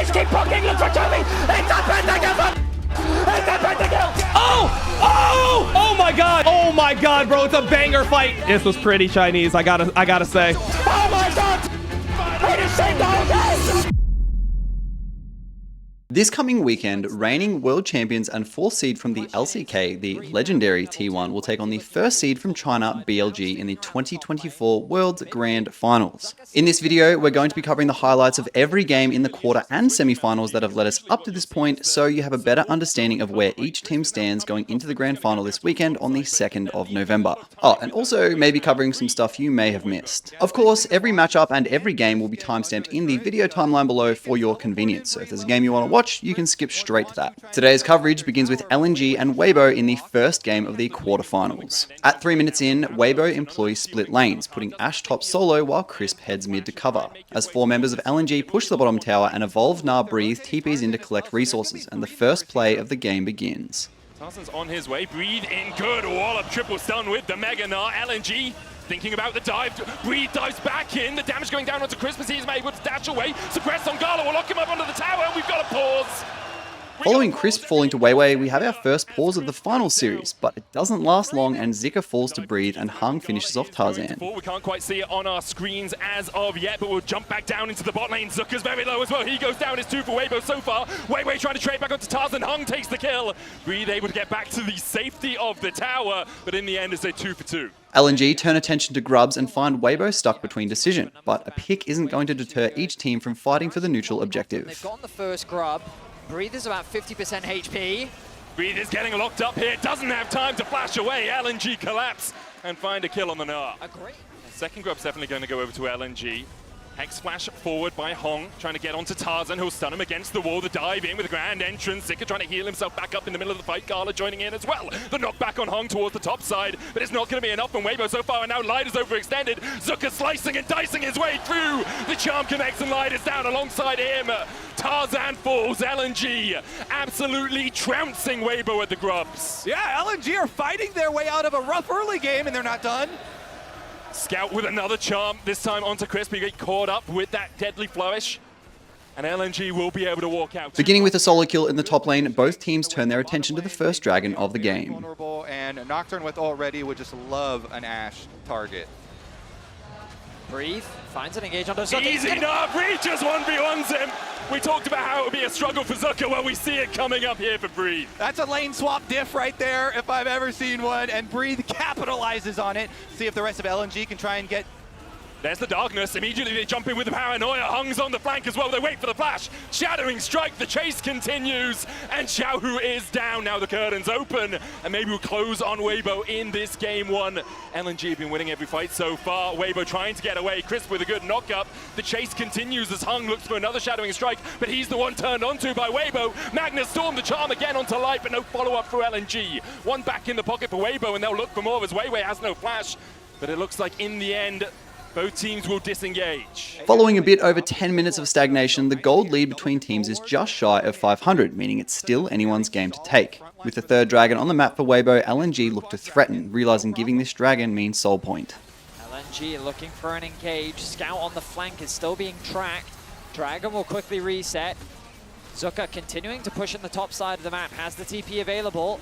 Peyz keep poking, look for Chovy. It's a pentakill. It's a pentakill. Oh! Oh my god! Oh my god, bro! It's a banger fight. This was pretty Chinese. I gotta say. Oh my god! He just saved the whole game. This coming weekend, reigning world champions and 4th seed from the LCK, the legendary T1, will take on the 1st seed from China, BLG, in the 2024 World Grand Finals. In this video, we're going to be covering the highlights of every game in the quarter and semi-finals that have led us up to this point, so you have a better understanding of where each team stands going into the Grand Final this weekend on the 2nd of November. Oh, and also maybe covering some stuff you may have missed. Of course, every matchup and every game will be timestamped in the video timeline below for your convenience, so if there's a game you want to watch, you can skip straight to that. Today's coverage begins with LNG and Weiwei in the first game of the quarterfinals. At 3 minutes in, Weiwei employs split lanes, putting Ashe top solo while Crisp heads mid to cover. As 4 members of LNG push the bottom tower and Evolve Nah Breathe TPs in to collect resources, and the first play of the game begins. Tarzan's on his way, Breathe in, good wallop, triple stun with the Mega Nah, LNG thinking about the dive, Breathe dives back in, the damage going down onto Crisp as he's able to dash away, suppress on Gala, will lock him up onto the tower, and we've got a pause. Following Crisp falling to Weiwei, we have our first pause of the final series, but it doesn't last long and Zika falls to Breathe and Hung finishes off Tarzan. We can't quite see it on our screens as of yet, but we'll jump back down into the bot lane. Zuka's very low as well, he goes down, it's 2 for Weibo so far. Weiwei trying to trade back onto Tarzan, Hung takes the kill. Breathe able to get back to the safety of the tower, but in the end it's a 2 for 2. LNG turn attention to Grubs and find Weibo stuck between decision, but a pick isn't going to deter each team from fighting for the neutral objective. They've gotten the first grub. Breathe is about 50% HP. Breathe is getting locked up here, doesn't have time to flash away. LNG collapse and find a kill on the Nah. Agree. Second grub's definitely going to go over to LNG. Hex flash forward by Hong, trying to get onto Tarzan, who'll stun him against the wall. The dive in with a grand entrance. Zika trying to heal himself back up in the middle of the fight. Gala joining in as well. The knockback on Hong towards the top side, but it's not going to be enough from Weibo so far, and now Light is overextended. Zuka slicing and dicing his way through. The charm connects and Light is down alongside him. Tarzan falls, LNG absolutely trouncing Weibo at the grubs. Yeah, LNG are fighting their way out of a rough early game, and they're not done. Scout with another charm, this time onto Crisp. He get caught up with that deadly flourish, and LNG will be able to walk out. Beginning with a solo kill in the top lane, both teams turn their attention to the first dragon of the game. Vulnerable, and Nocturne with already would just love an Ashe target. Breathe finds an engage onto Zuka. Easy enough, Breathe just 1v1s him. We talked about how it would be a struggle for Zuka. Well, we see it coming up here for Breathe. That's a lane swap diff right there, if I've ever seen one, and Breathe capitalizes on it. See if the rest of LNG can try and get... There's the darkness. Immediately they jump in with the paranoia. Hung's on the flank as well. They wait for the flash. Shattering strike. The chase continues. And Xiaohu is down. Now the curtain's open. And maybe we'll close on Weibo in this game one. LNG have been winning every fight so far. Weibo trying to get away. Crisp with a good knock-up. The chase continues as Hung looks for another shattering strike. But he's the one turned onto by Weibo. Magnus storm the charm again onto Light, but no follow-up for LNG. One back in the pocket for Weibo, and they'll look for more as Weiwei has no flash. But it looks like in the end, both teams will disengage. Following a bit over 10 minutes of stagnation, the gold lead between teams is just shy of 500, meaning it's still anyone's game to take. With the third dragon on the map for Weibo, LNG look to threaten, realizing giving this dragon means soul point. LNG looking for an engage. Scout on the flank is still being tracked. Dragon will quickly reset. Zuka continuing to push in the top side of the map, has the TP available.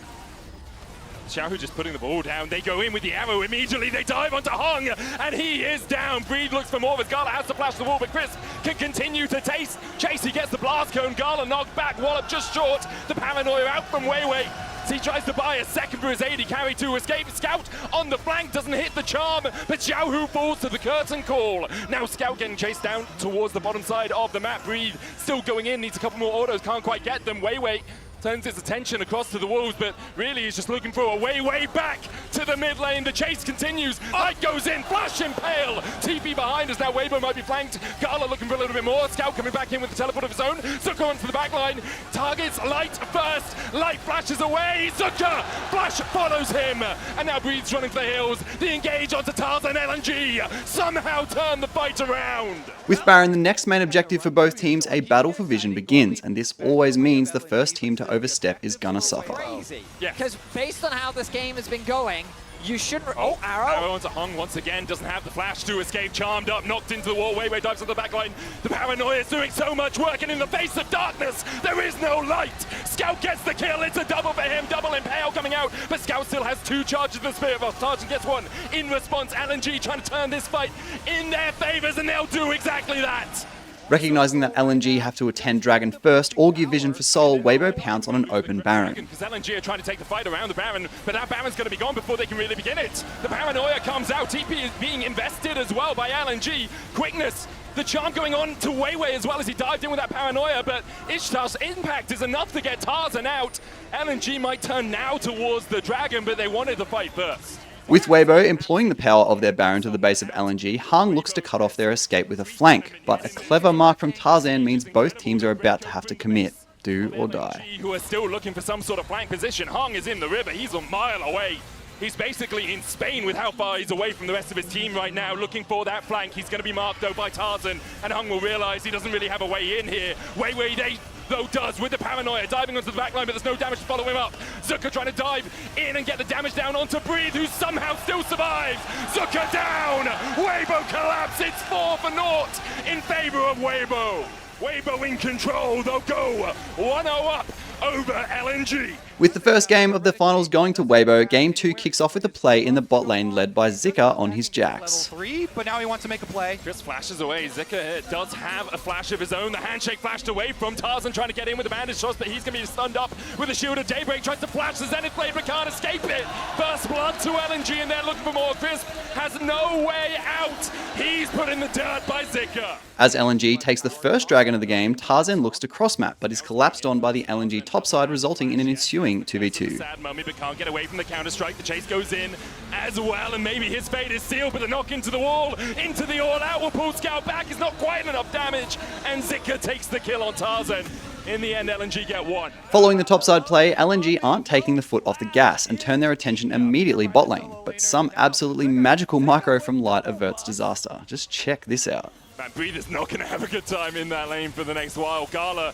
Xiaohu just putting the ball down. They go in with the arrow immediately. They dive onto Hung, and he is down. Breed looks for more, as Gala has to flash the wall, but Crisp can continue to chase. He gets the blast cone. Gala knocked back. Wallop just short. The paranoia out from Weiwei. So he tries to buy a second for his AD carry to escape. Scout on the flank doesn't hit the charm, but Xiaohu falls to the curtain call. Now Scout getting chased down towards the bottom side of the map. Breed still going in, needs a couple more autos, can't quite get them. Weiwei turns his attention across to the walls, but really he's just looking for a way back to the mid lane. The chase continues. Light goes in, flash impale. TP behind us now. Weibo might be flanked. Gala looking for a little bit more. Scout coming back in with the teleport of his own. Zuka onto the back line. Targets Light first. Light flashes away. Zuka flash follows him. And now Breathes running for the hills. The engage onto Tarzan. LNG somehow turn the fight around. With Baron the next main objective for both teams, a battle for vision begins, and this always means the first team to overstep is gonna suffer. Crazy. Yeah. Because based on how this game has been going, You shouldn't... Oh, arrow. Onto Hung once again, doesn't have the flash to escape, charmed up, knocked into the wall, Weiwei dives on the back line. The paranoia is doing so much work, and in the face of darkness, there is no light. Scout gets the kill, it's a double for him, double impale coming out, but Scout still has 2 charges of the Spirit Box. Tarzan gets 1. In response, LNG trying to turn this fight in their favors, and they'll do exactly that. Recognizing that LNG have to attend Dragon first or give vision for Soul, Weibo pounce on an open Baron. Because LNG are trying to take the fight around the Baron, but that Baron's going to be gone before they can really begin it. The paranoia comes out, TP is being invested as well by LNG. Quickness, the charm going on to Weiwei as well as he dived in with that paranoia, but Ishtar's impact is enough to get Tarzan out. LNG might turn now towards the Dragon, but they wanted the fight first. With Weibo employing the power of their Baron to the base of LNG, Hung looks to cut off their escape with a flank, but a clever mark from Tarzan means both teams are about to have to commit. Do or die. Who are still looking for some sort of flank position. Hung is in the river, he's a mile away. He's basically in Spain with how far he's away from the rest of his team right now, looking for that flank. He's going to be marked though by Tarzan, and Hung will realize he doesn't really have a way in here. Weiwei though does with the paranoia, diving onto the back line, but there's no damage to follow him up. Zeka trying to dive in and get the damage down onto Breathe, who somehow still survives. Zeka down! Weibo collapse, it's 4 for 0 in favor of Weibo. Weibo in control, they'll go 1-0 up over LNG. With the first game of the finals going to Weibo, Game 2 kicks off with a play in the bot lane led by Zika on his Jax. Level 3, but now he wants to make a play. Chris flashes away. Zika does have a flash of his own. The handshake flashed away from Tarzan, trying to get in with the bandage shots, but he's going to be stunned up with a shield of Daybreak. Tries to flash the Zenith Blade, but can't escape it. First blood to LNG, and they're looking for more. Chris has no way out. He's put in the dirt by Zika. As LNG takes the first Dragon of the game, Tarzan looks to cross-map, but is collapsed on by the LNG topside, resulting in an ensuing 2v2. Sad mummy, but can't get away from the counter-strike. The chase goes in as well, and maybe his fate is sealed, but the knock into the wall, into the all-out will pull Scout back. Is not quite enough damage, and Zika takes the kill on Tarzan. In the end, LNG get 1. Following the topside play, LNG aren't taking the foot off the gas and turn their attention immediately bot lane, but some absolutely magical micro from Light averts disaster. Just check this out. Man, Breathe is not going to have a good time in that lane for the next while. Gala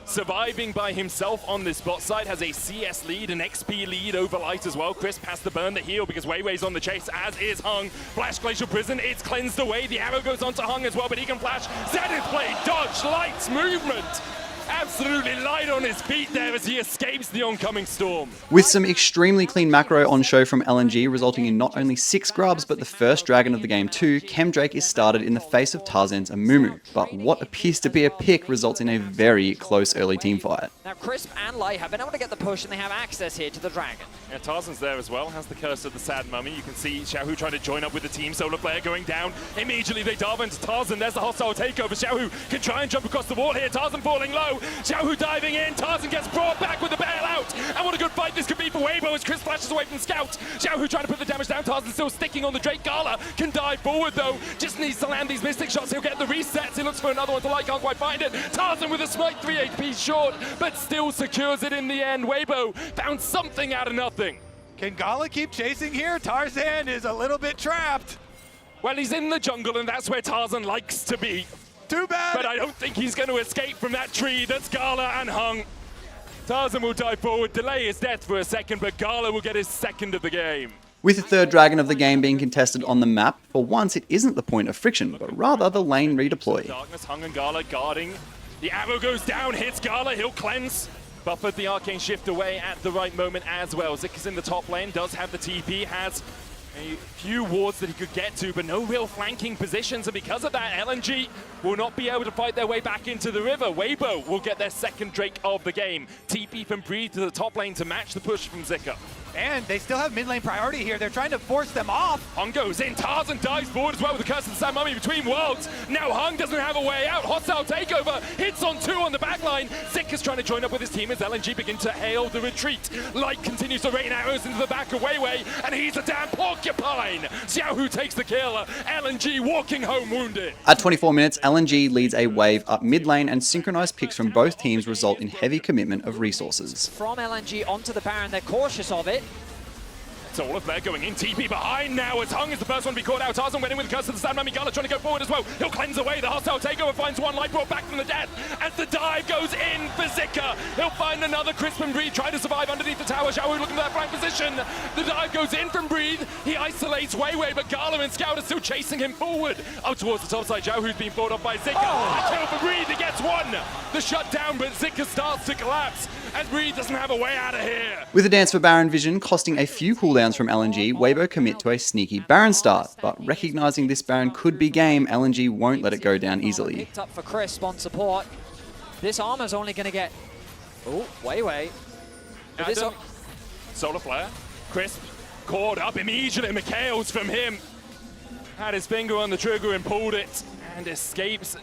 surviving by himself on this bot side, has a CS lead, an XP lead over Light as well. Crisp has to burn the heal because Weiwei's on the chase, as is Hung. Flash Glacial Prison, it's cleansed away. The arrow goes onto Hung as well, but he can flash. Zenith Blade, dodge, Light's movement. Absolutely light on his feet there as he escapes the oncoming storm. With some extremely clean macro on show from LNG, resulting in not only 6 grubs, but the first Dragon of the game too, Chemdrake is started in the face of Tarzan's Amumu. But what appears to be a pick results in a very close early teamfight. Now Crisp and Light have been able to get the push, and they have access here to the Dragon. Yeah, Tarzan's there as well, has the curse of the sad mummy. You can see Xiaohu trying to join up with the team. Solar player going down. Immediately they dive into Tarzan. There's the hostile takeover. Xiaohu can try and jump across the wall here. Tarzan falling low. Xiaohu diving in. Tarzan gets brought back with the bailout. And what a good fight this could be for Weibo as Chris flashes away from Scout. Xiaohu trying to put the damage down. Tarzan still sticking on the Drake. Gala can dive forward though. Just needs to land these Mystic shots. He'll get the resets. He looks for another one to Light. Can't quite find it. Tarzan with a smite, 3 HP short, but still secures it in the end. Weibo found something out of nothing. Can Gala keep chasing here? Tarzan is a little bit trapped. Well, he's in the jungle, and that's where Tarzan likes to be. Too bad. But I don't think he's going to escape from that tree. That's Gala and Hung. Tarzan will dive forward, delay his death for a second, but Gala will get his second of the game. With the third Dragon of the game being contested on the map, for once it isn't the point of friction, but rather the lane redeploy. Darkness, Hung and Gala guarding. The arrow goes down, hits Gala, he'll cleanse. Buffered the arcane shift away at the right moment as well. Zika's in the top lane, does have the TP, has a few wards that he could get to, but no real flanking positions, and because of that, LNG will not be able to fight their way back into the river. Weibo will get their second Drake of the game. TP from Breathe to the top lane to match the push from Zika. And they still have mid lane priority here. They're trying to force them off. Hung goes in. Tarzan dives forward as well with the curse of the Sad Mummy between worlds. Now Hung doesn't have a way out. Hostile takeover. Hits on 2 on the back line. Zika's trying to join up with his team as LNG begin to hail the retreat. Light continues to rain arrows into the back of Weiwei, and he's a damn porcupine. Xiaohu takes the kill. LNG walking home wounded. At 24 minutes, LNG leads a wave up mid lane, and synchronized picks from both teams result in heavy commitment of resources. From LNG onto the Baron, they're cautious of it. Solar Flare going in, TP behind now as Hung is the first one to be caught out. Tarzan went in with the curse of the Sand Mummy. Gala trying to go forward as well. He'll cleanse away. The hostile takeover finds one life brought back from the death as the dive goes in for Zika. He'll find another Crisp and Breathe, trying to survive underneath the tower. Xiaohu looking for that flank position. The dive goes in from Breathe. He isolates Weiwei, but Gala and Scout are still chasing him forward. Up towards the top side, Xiaohu's being fought off by Zika. A kill for Breathe, he gets one. The shutdown, but Zika starts to collapse as Breathe doesn't have a way out of here. With a dance for Baron Vision costing a few cooldowns from LNG, Weibo commit to a sneaky Baron start, but recognising this Baron could be game, LNG won't let it go down easily. Picked up for Crisp on support. This armor's only going to get... Oh, Weiwei. Solar Flare, Crisp, caught up immediately. Mikhail's from him. Had his finger on the trigger and pulled it, and escapes.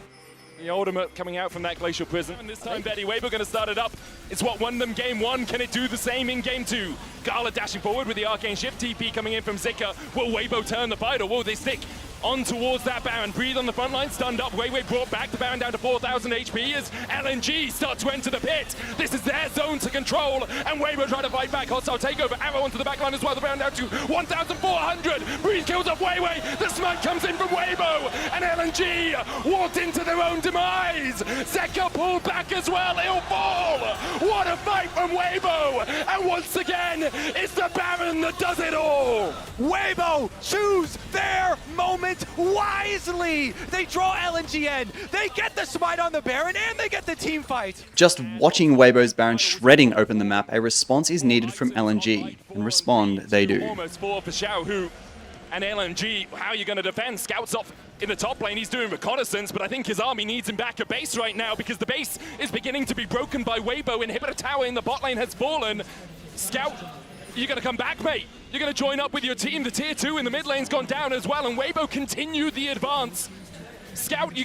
The ultimate coming out from that glacial prison. And this time, Betty Weibo going to start it up. It's what won them game one. Can it do the same in game two? Gala dashing forward with the arcane shift. TP coming in from Zika. Will Weibo turn the fight or will they stick on towards that Baron? Breathe on the front line, stunned up. Weiwei brought back the Baron down to 4,000 HP as LNG start to enter the pit. This is their zone to control, and Weibo trying to fight back. Hostile takeover, arrow onto the back line as well. The Baron down to 1,400. Breathe kills off Weiwei. The smite comes in from Weibo, and LNG walked into their own demise. Zeka pulled back as well. He'll fall. What a fight from Weibo, and once again, it's the Baron that does it all. Weibo choose their moment wisely. They draw LNG in, they get the smite on the Baron, and they get the team fight. Just watching Weibo's Baron shredding open the map, a response is needed from LNG, and respond they do. Almost 4 for Xiaohu and LNG. How are you going to defend? Scouts off in the top lane. He's doing reconnaissance, but I think his army needs him back at base right now because the base is beginning to be broken by Weibo. Inhibitor tower in the bot lane has fallen. Scout, you're going to come back, mate. You're going to join up with your team. The tier 2 in the mid lane's gone down as well, and Weibo continued the advance. Scout,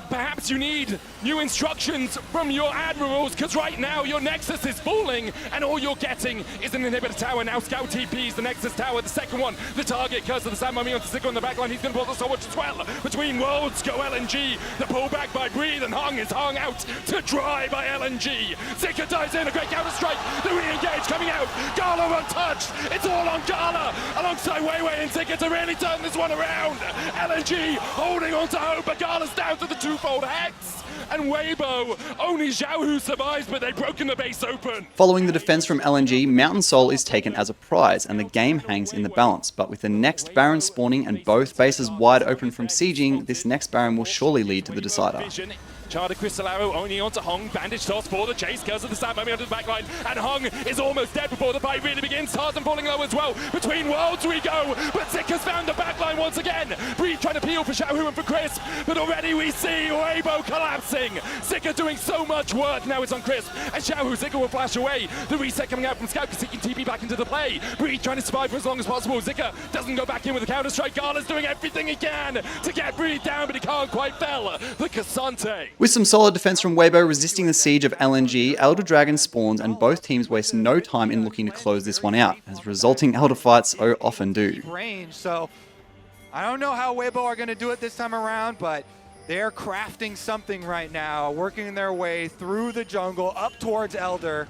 perhaps you need new instructions from your admirals, because right now your Nexus is falling, and all you're getting is an inhibitor tower. Now Scout TPs the Nexus tower, the second one. The target, curse of the Sand Mummy onto Zika on the backline. He's going to pull the sword as well. Between worlds go LNG. The pullback by Breathe, and Hung is hung out to dry by LNG. Zika dives in, a great counter strike. The re-engage coming out. Gala untouched. It's all on Gala alongside Weiwei and Zika to really turn this one around. LNG holding on to hope, but Gala's down to the twofold hex. And Weibo, only Xiaohu survives, but they've broken the base open. Following the defense from LNG, Mountain Soul is taken as a prize, and the game hangs in the balance. But with the next Baron spawning and both bases wide open from sieging, this next Baron will surely lead to the decider. Charter Crystal Arrow only onto Hung. Bandage toss for the chase. Curse of the Sand Mummy onto the backline. And Hung is almost dead before the fight really begins. Tarzan falling low as well. Between worlds we go. But Zika's found the backline once again. Breathe trying to peel for Xiaohu and for Crisp. But already we see Weibo collapsing. Zika doing so much work. Now it's on Crisp. And Xiaohu, Zika will flash away. The reset coming out from Scout because he can TP back into the play. Breathe trying to survive for as long as possible. Zika doesn't go back in with the counter strike. Gala's doing everything he can to get Breathe down, but he can't quite fell. The Cassante. With some solid defense from Weibo resisting the siege of LNG, Elder Dragon spawns and both teams waste no time in looking to close this one out, as resulting Elder fights so often do. Range, so I don't know how Weibo are going to do it this time around, but they're crafting something right now, working their way through the jungle up towards Elder.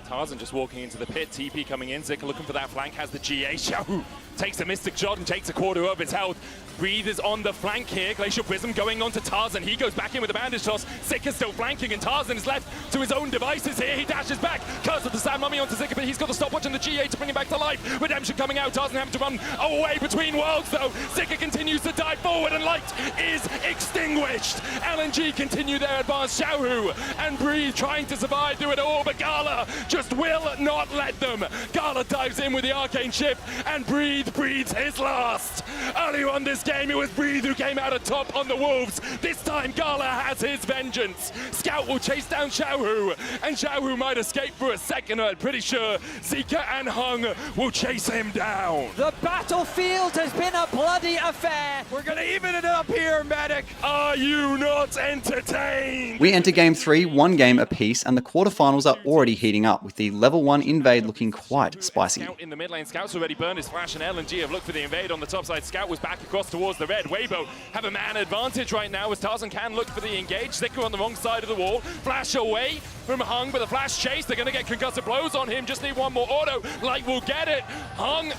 Tarzan just walking into the pit, TP coming in, Zika looking for that flank, has the GA. Xiaohu takes a Mystic Shot and takes a quarter of his health. Breathe is on the flank here, Glacial Prism going on to Tarzan. He goes back in with a bandage toss. Zika's still flanking, and Tarzan is left to his own devices here. He dashes back, Curse of the Sand Mummy onto Zika, but he's got the stopwatch and the GA to bring him back to life. Redemption coming out, Tarzan having to run away between worlds though. Zika continues to dive forward, and light is extinguished. LNG continue their advance. Xiaohu and Breathe trying to survive through it all, but Gala just will not let them. Gala dives in with the arcane shift, and Breathe breathes his last. Earlier on this game, it was Breathe who came out on top on the Wolves. This time, Gala has his vengeance. Scout will chase down Xiaohu, and Xiaohu might escape for a second. I'm pretty sure Zeka and Hung will chase him down. The battlefield has been a bloody affair. We're going to even it up here, Medic. Are you not entertained? We enter Game 3, one game apiece, and the quarterfinals are already heating up, with the level 1 invade looking quite spicy. Scout in the mid lane, Scout's already burned his flash, and LNG have looked for the invade on the top side. Scout was back across towards the red. Weibo have a man advantage right now as Tarzan can look for the engage. Zika on the wrong side of the wall. Flash away from Hung, but the flash chase. They're going to get concussive blows on him. Just need one more auto. Light will get it. Hung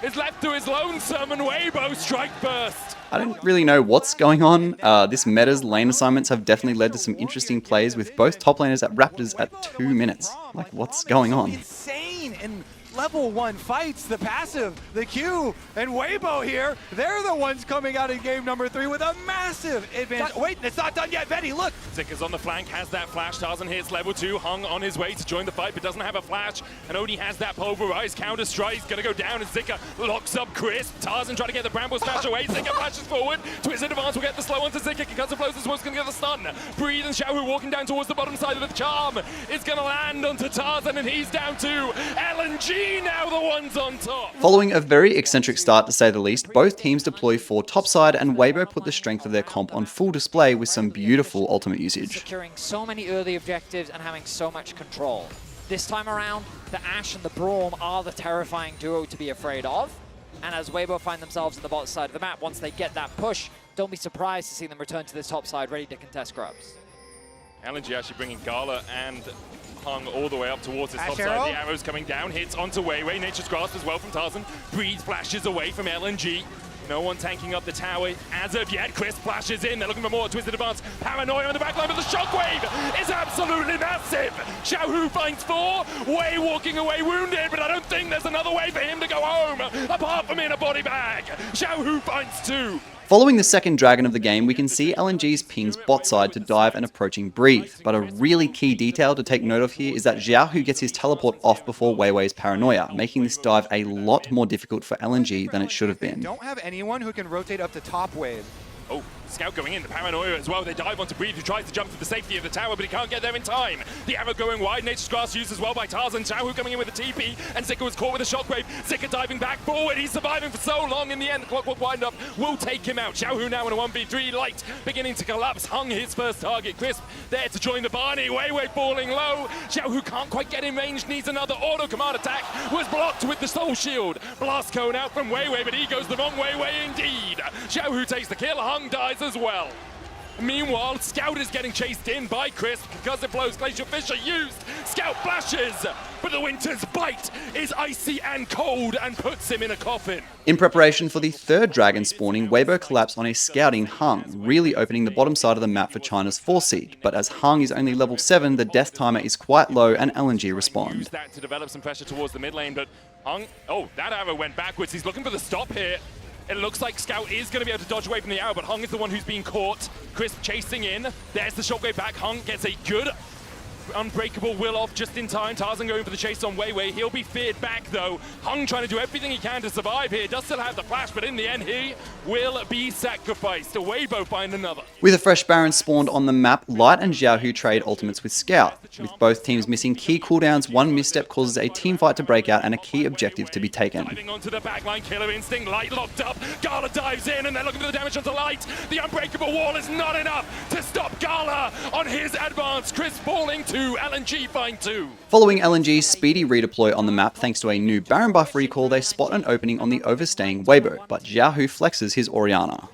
is left to his lonesome, and Weibo strike burst. I don't really know what's going on. This meta's lane assignments have definitely led to some interesting plays with both top laners at Raptors at 2 minutes. Like, what's going on? Insane in level 1 fights, the passive, the Q, and Weibo here, they're the ones coming out in game number 3 with a massive advantage. Wait, it's not done yet, Vetty, look! Zika's on the flank, has that flash. Tarzan hits level 2, Hung on his way to join the fight, but doesn't have a flash, and only has that pulverize. Counter strike, gonna go down as Zika locks up Crisp. Tarzan trying to get the Bramble smash away. Zika flashes forward. Twisted advance will get the slow onto Zika. Concussive blows as well, gonna get the stun. Breathe and Xiaohu walking down towards the bottom side of the charm. It's gonna land onto Tarzan, and he's down to LNG now, the one's on top. Following a very eccentric start to say the least, both teams deploy for topside and Weibo put the strength of their comp on full display with some beautiful ultimate usage. Securing so many early objectives and having so much control. This time around, the Ashe and the Braum are the terrifying duo to be afraid of. And as Weibo find themselves on the bottom side of the map, once they get that push, don't be surprised to see them return to this top side ready to contest grubs. LNG actually bringing Gala and Hung all the way up towards his top Arrow. side. The arrow's coming down, hits onto Weiwei. Nature's Grasp as well from Tarzan. Breeze flashes away from LNG. No one tanking up the tower as of yet. Chris flashes in. They're looking for more twisted advance. Paranoia on the backline, but the shockwave is absolutely massive. Xiaohu finds 4. Wei walking away wounded, but I don't think there's another way for him to go home apart from in a body bag. Xiaohu finds 2. Following the second dragon of the game, we can see LNG's ping's bot side to dive and approaching Breathe. But a really key detail to take note of here is that Xiaohu gets his teleport off before Weiwei's paranoia, making this dive a lot more difficult for LNG than it should have been. Don't have anyone who can rotate up the top wave. Oh, Scout going in, the Paranoia as well. They dive onto Breathe, who tries to jump to the safety of the tower, but he can't get there in time. The arrow going wide, Nature's Grasp used as well by Tarzan. Xiaohu coming in with a TP, and Zika was caught with a shockwave. Zika diving back forward, he's surviving for so long. In the end, the clockwork wind-up will take him out. Xiaohu now in a 1v3, Light beginning to collapse. Hung his first target, Crisp there to join the Barney. Weiwei falling low. Xiaohu can't quite get in range, needs another auto command attack. Was blocked with the Soul Shield. Blast cone out from Weiwei, but he goes the wrong way indeed. Xiaohu takes the kill, Hung dies as well. Meanwhile, Scout is getting chased in by Crisp because it blows. Glacial Fisher used. Scout flashes, but the Winter's Bite is icy and cold and puts him in a coffin. In preparation for the third dragon spawning, Weibo collapsed on a scouting Hung, really opening the bottom side of the map for China's 4 seed. But as Hung is only level 7, the death timer is quite low and LNG respond. Use that to develop some pressure towards the mid lane, but Hung, oh, that arrow went backwards. He's looking for the stop here. It looks like Scout is going to be able to dodge away from the arrow, but Hung is the one who's being caught. Crisp chasing in. There's the shockwave back. Hung gets a good unbreakable will off just in time. Tarzan going for the chase on Weiwei. He'll be feared back though. Hung trying to do everything he can to survive here. Does still have the flash, but in the end he will be sacrificed. Weibo find another. With a fresh Baron spawned on the map, Light and Xiaohu trade ultimates with Scout. With both teams missing key cooldowns, one misstep causes a team fight to break out and a key objective to be taken. Diving onto the backline, Killer Instinct, Light locked up. Gala dives in and they're looking for the damage onto Light. The unbreakable wall is not enough to stop Gala on his advance. Chris falling to LNG find 2. Following LNG's speedy redeploy on the map thanks to a new Baron buff recall, they spot an opening on the overstaying Weibo, but Xiaohu flexes his Orianna.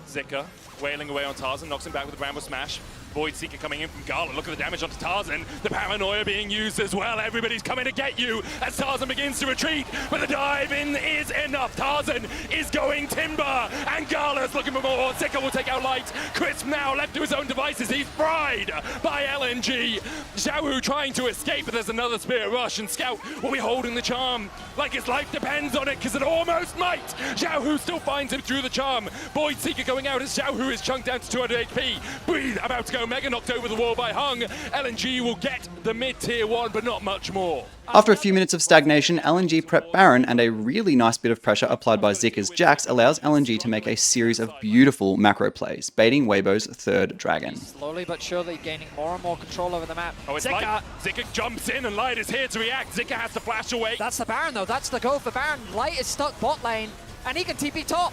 Zeka wailing away on Tarzan, knocks him back with a Bramble Smash. Void Seeker coming in from Gala. Look at the damage onto Tarzan. The Paranoia being used as well. Everybody's coming to get you as Tarzan begins to retreat. But the dive in is enough. Tarzan is going timber. And Gala's looking for more. Zeka will take out Light. Crisp now left to his own devices. He's fried by LNG. Xiaohu trying to escape, but there's another Spirit Rush. And Scout will be holding the charm like his life depends on it, because it almost might. Xiaohu still finds him through the charm. Void Seeker going out as Xiaohu is chunked down to 200 HP. Breathe about to go. Mega knocked over the wall by Hung. LNG will get the mid-tier 1, but not much more. After a few minutes of stagnation, LNG prep Baron and a really nice bit of pressure applied by Zika's Jax allows LNG to make a series of beautiful macro plays, baiting Weibo's third dragon. Slowly but surely gaining more and more control over the map. Oh, it's Light. Zika jumps in and Light is here to react. Zika has to flash away. That's the Baron though, that's the go for Baron. Light is stuck bot lane, and he can TP top.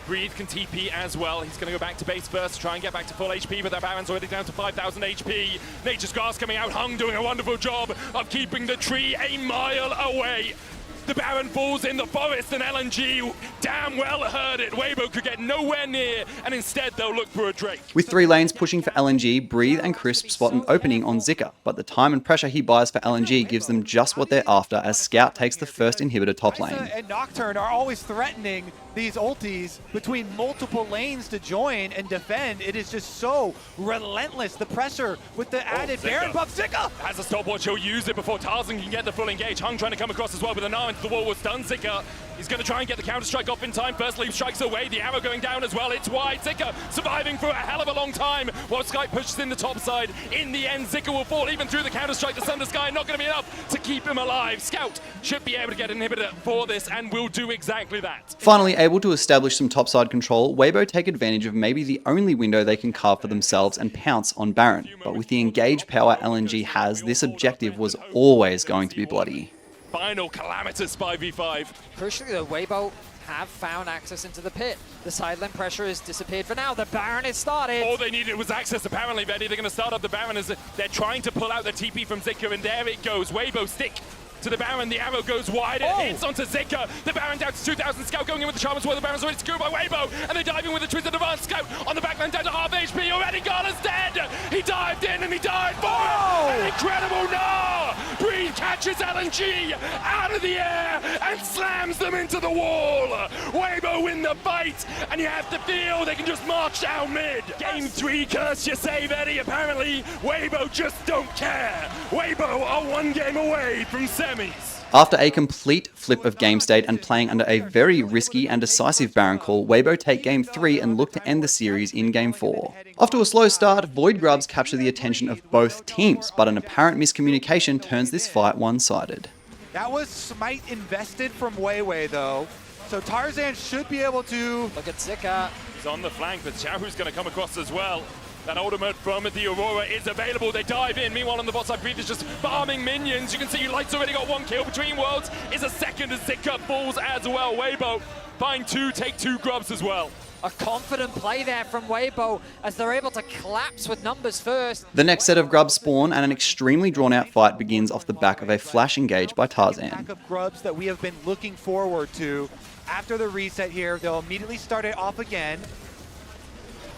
Breathe can TP as well. He's going to go back to base first to try and get back to full HP, but that Baron's already down to 5,000 HP. Nature's Grasp coming out. Hung doing a wonderful job of keeping the tree a mile away. The Baron falls in the forest, and LNG damn well heard it. Weiwei could get nowhere near, and instead they'll look for a Drake. With 3 lanes pushing for LNG, Breathe and Crisp spot an opening on Zika, but the time and pressure he buys for LNG gives them just what they're after as Scout takes the first inhibitor top lane. Kaisa and Nocturne are always threatening these ultis between multiple lanes to join and defend. It is just so relentless. The pressure with the added Baron buff. Zika has a stopwatch. He'll use it before Tarzan can get the full engage. Hung trying to come across as well, but an arm into the wall was done. Zika, he's going to try and get the counter-strike off in time. First leap strikes away. The arrow going down as well. It's wide. Zika surviving for a hell of a long time while Sky pushes in the top side. In the end, Zika will fall even through the counter-strike. The Thunder Sky not going to be enough to keep him alive. Scout should be able to get an inhibitor for this and will do exactly that. Finally able to establish some topside control, Weiwei take advantage of maybe the only window they can carve for themselves and pounce on Baron. But with the engage power LNG has, this objective was always going to be bloody. Final calamitous 5v5. Crucially, the Weibo have found access into the pit. The side lane pressure has disappeared for now. The Baron is started. All they needed was access, apparently, Betty. They're going to start up the Baron as they're trying to pull out the TP from Zika, and there it goes. Weibo stick to the Baron. The arrow goes wide. It hits onto Zika. The Baron down to 2,000. Scout going in with the charm as well. The Baron's already secured by Weibo, and they dive in with a twisted advance. Scout on the backline down to half HP. Already Gala's dead. He dived in and he died for it. An incredible Nah. Breathe catches LNG out of the air and slams them into the wall. Weibo win the fight, and you have to feel they can just march down mid. Game 3, curse you say, Betty. Apparently, Weibo just don't care. Weibo are 1 game away from semis. After a complete flip of game state and playing under a very risky and decisive Baron call, Weibo take game 3 and look to end the series in game 4. Off to a slow start, Void Grubs capture the attention of both teams, but an apparent miscommunication turns this fight one-sided. That was Smite invested from Weiwei though, so Tarzan should be able to... Look at Zika. He's on the flank, but Xiaohu's going to come across as well. That ultimate from the Aurora is available. They dive in. Meanwhile, on the bot side, Breathe is just farming minions. You can see Light's already got 1 kill. Between Worlds is a second as Zika falls as well. Weibo find 2, take 2 grubs as well. A confident play there from Weibo as they're able to collapse with numbers first. The next set of grubs spawn and an extremely drawn-out fight begins off the back of a flash engage by Tarzan. Pack of grubs that we have been looking forward to. After the reset here, they'll immediately start it off again.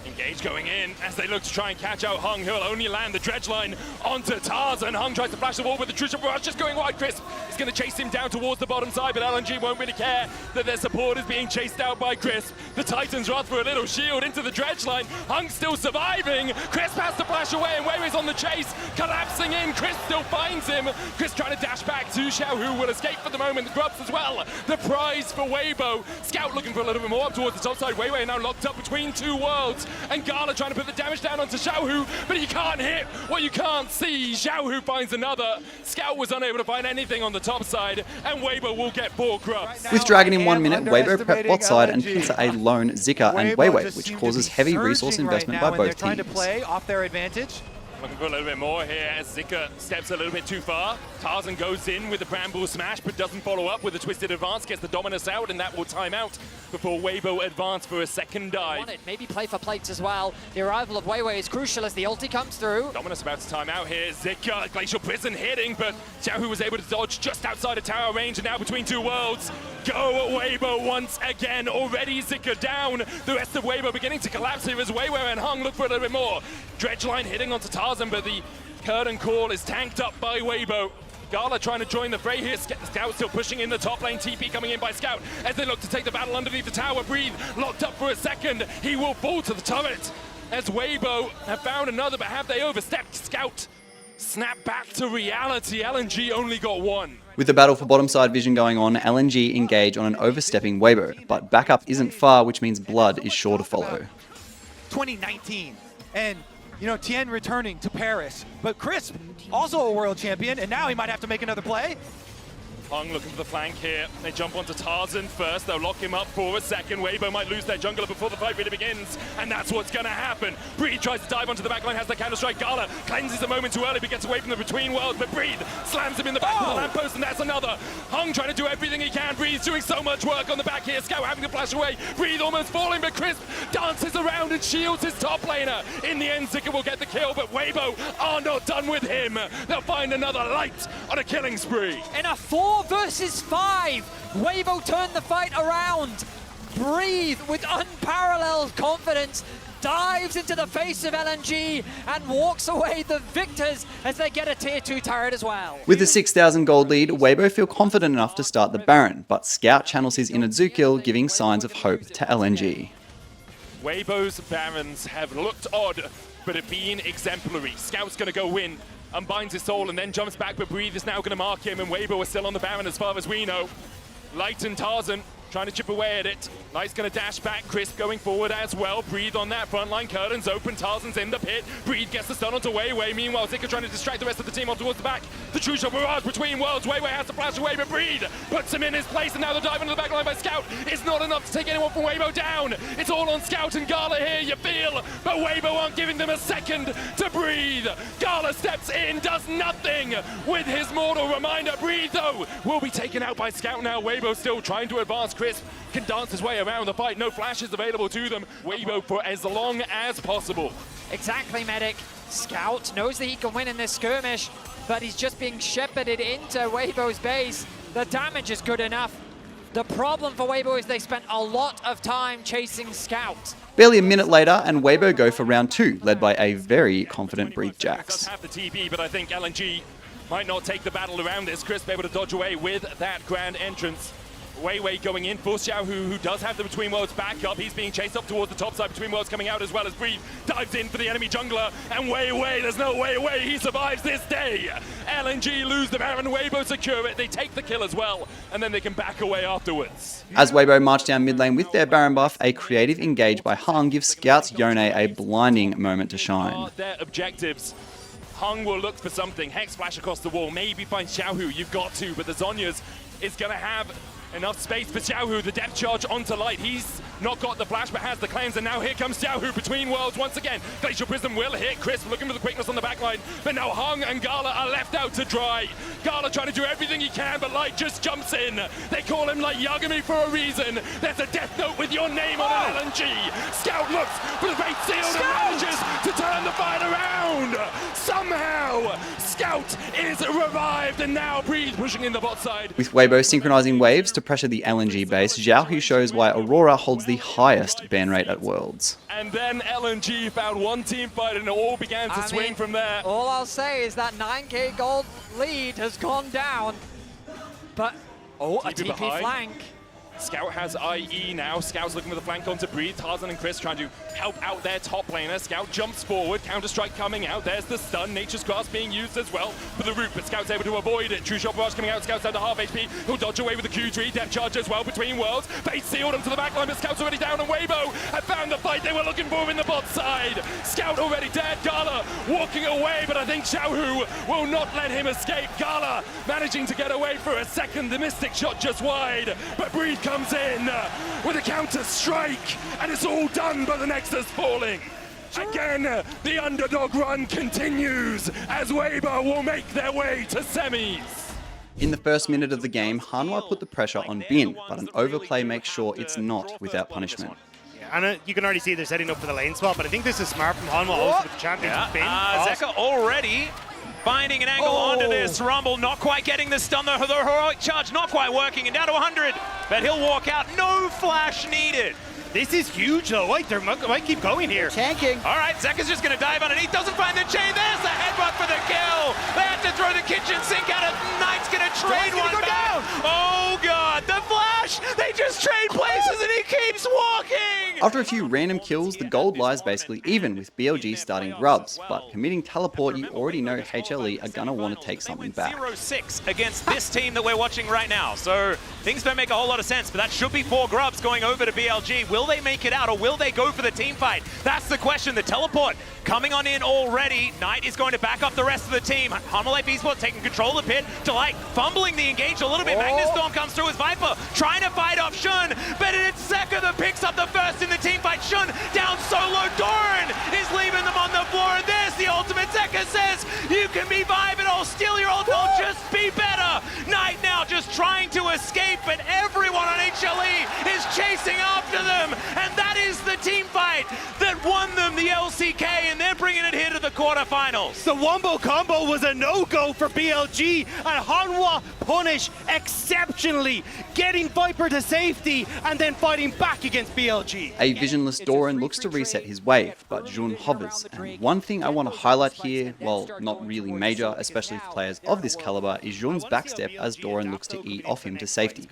Engage going in as they look to try and catch out Hung. He'll only land the dredge line onto Tarzan. Hung tries to flash the wall with the Trisha Rush, just going wide. Crisp is going to chase him down towards the bottom side, but LNG won't really care that their support is being chased out by Crisp. The Titans rush for a little shield into the dredge line. Hung still surviving. Crisp has to flash away, and Weiwei's on the chase, collapsing in. Crisp still finds him. Crisp trying to dash back to Xiaohu, will escape for the moment. The grubs as well. The prize for Weibo. Scout looking for a little bit more up towards the top side. Weiwei now locked up between 2 worlds, and Gala trying to put the damage down onto Xiaohu, but he can't hit what you can't see. Xiaohu finds another. Scout was unable to find anything on the top side, and Weibo will get 4 grubs. With Dragon in 1 minute, Weibo prep bot side and pincer a lone Zika and Weiwei, which causes heavy resource investment by both teams. Trying to teams. play off their advantage. Looking for a little bit more here as Zika steps a little bit too far. Tarzan goes in with the Bramble Smash, but doesn't follow up with a Twisted Advance, gets the Dominus out, and that will time out before Weibo advance for a second dive. Maybe play for plates as well. The arrival of Weiwei is crucial as the ulti comes through. Dominus about to time out here. Zika, Glacial Prison hitting, but Xiaohu was able to dodge just outside of tower range, and now between 2 worlds. Go Weibo once again. Already Zika down. The rest of Weibo beginning to collapse here as Weiwei and Hung look for a little bit more. Dredge line hitting onto Tarzan, but the curtain call is tanked up by Weibo. Gala trying to join the fray here. Scout still pushing in the top lane. TP coming in by Scout as they look to take the battle underneath the tower. Breathe locked up for a second. He will fall to the turret as Weibo have found another, but have they overstepped? Scout snap back to reality. LNG only got 1. With the battle for bottom side vision going on, LNG engage on an overstepping Weibo, but backup isn't far, which means blood is sure to follow. 2019, and you know, Tian returning to Paris, but Crisp, also a world champion, and now he might have to make another play. Hung looking for the flank here. They jump onto Tarzan first. They'll lock him up for a second. Weibo might lose their jungler before the fight really begins, and that's what's going to happen. Breathe tries to dive onto the backline, has the counter-strike. Gala cleanses a moment too early, but gets away from the between worlds, but Breathe slams him in the back of the lamppost, and that's another. Hung trying to do everything he can. Breathe doing so much work on the back here. Scout having to flash away. Breathe almost falling, but Crisp dances around and shields his top laner. In the end, Zika will get the kill, but Weibo are not done with him. They'll find another light on a killing spree. In a 4 4 versus 5. Weiwei turned the fight around. Breathe with unparalleled confidence. Dives into the face of LNG and walks away the victors as they get a tier 2 turret as well. With a 6,000 gold lead, Weiwei feel confident enough to start the Baron, but Scout channels his inner Zukil, giving signs of hope to LNG. Weibo's Barons have looked odd, but have been exemplary. Scout's going to go in, unbinds his soul, and then jumps back, but Breathe is now going to mark him, and Weibo is still on the Baron as far as we know. Light and Tarzan trying to chip away at it. Light's going to dash back. Crisp going forward as well. Breathe on that front line. Curtains open. Tarzan's in the pit. Breathe gets the stun onto Weiwei. Meanwhile, Zika trying to distract the rest of the team on towards the back. The true shot barrage between worlds. Weiwei has to flash away, but Breathe puts him in his place. And now the dive into the back line by Scout is not enough to take anyone from Weibo down. It's all on Scout and Gala here, you feel. But Weibo aren't giving them a second to breathe. Gala steps in, does nothing with his mortal reminder. Breathe, though, will be taken out by Scout now. Weibo still trying to advance. Crisp can dance his way around the fight. No flashes available to them. Weibo for as long as possible. Exactly, Medic. Scout knows that he can win in this skirmish, but he's just being shepherded into Weibo's base. The damage is good enough. The problem for Weibo is they spent a lot of time chasing Scout. Barely a minute later, and Weibo go for round 2, led by a very confident Breathe Jax. Does have the TP, but I think LNG might not take the battle around this. Crisp able to dodge away with that grand entrance. Weiwei going in for Xiaohu, who does have the Between Worlds back up. He's being chased up towards the top side. Between Worlds coming out as well as Breathe dives in for the enemy jungler. And Weiwei, there's no way he survives this day. LNG lose the Baron. Weibo secure it. They take the kill as well. And then they can back away afterwards. As Weibo march down mid lane with their Baron buff, a creative engage by Hung gives Scout's Yone a blinding moment to shine. Their objectives. Hung will look for something. Hex flash across the wall. Maybe find Xiaohu. You've got to. But the Zhonya's is going to have enough space for Xiaohu. The depth charge onto Light. He's not got the flash, but has the cleanse. And now here comes Xiaohu between worlds once again. Glacial Prism will hit Crisp, looking for the quickness on the back line. But now Hung and Gala are left out to dry. Gala trying to do everything he can, but Light just jumps in. They call him Light Yagami for a reason. There's a death note with your name on an LNG. Scout looks for the Fate Seal and manages to turn the fight around. Somehow, Scout is revived, and now Breathe pushing in the bot side. With Weibo synchronizing waves to pressure the LNG base, Xiaohu shows why Aurora holds the highest ban rate at Worlds. And then LNG found one team fight and it all began to swing from there. All I'll say is that 9k gold lead has gone down. But, a TP flank. Scout has IE now. Scout's looking for the flank onto Breathe. Tarzan and Chris trying to help out their top laner. Scout jumps forward. Counter-strike coming out. There's the stun. Nature's Grasp being used as well for the root, but Scout's able to avoid it. True Shot Barrage coming out. Scout's down to half HP. He'll dodge away with the Q3. Depth charge as well between worlds. Fate sealed him to the back line, but Scout's already down, and Weibo have found the fight they were looking for in the bot side. Scout already dead. Gala walking away, but I think Xiaohu will not let him escape. Gala managing to get away for a second. The Mystic Shot just wide, but Breathe comes in with a counter strike, and it's all done, but the Nexus falling. Again, the underdog run continues as Weibo will make their way to semis. In the first minute of the game, Hanwha put the pressure on Bin, but an overplay makes sure it's not without punishment. And you can already see they're setting up for the lane spot, but I think this is smart from Hanwha also with the champions. Zeka already finding an angle onto this Rumble, not quite getting the stun, the heroic charge not quite working, and down to 100, but he'll walk out, no flash needed. This is huge though, wait, they might keep going here. Tanking. All right, Zeka's just gonna dive underneath, doesn't find the chain, there's the headbutt for the kill. They have to throw the kitchen sink at it, Knight's gonna trade one back. Down. Oh God, the flash, they just trade places and he keeps walking. After a few random kills, the gold lies basically even with BLG starting grubs, but committing teleport, you already know HLE are gonna want to take something back. 0-6 against this team that we're watching right now, so things don't make a whole lot of sense, but that should be 4 grubs going over to BLG. Will they make it out, or will they go for the team fight? That's the question. The teleport coming on in already. Knight is going to back up the rest of the team. Hanwha Life HLE taking control of the pit. Delight fumbling the engage a little bit. Magnus Storm comes through as Viper, trying to fight off Shun, but it's Zeka that picks up the first in the team fight. Shun down solo. Doran is leaving them on the floor, and there's the ultimate. Zeka says, you can be vibing, I'll steal your ult, I'll just be better. Knight now just trying to escape, but everyone on HLE is chasing after after them, and that is the team fight that won them the LCK, and they're bringing it here to the quarterfinals. The wombo combo was a no-go for BLG, and Hanwha punish exceptionally, getting Viper to safety and then fighting back against BLG. A visionless Doran looks to reset his wave, but Jun hovers. And one thing I want to highlight here, well, not really major, especially for players of this caliber, is Jun's backstep as Doran looks to eat off him to safety.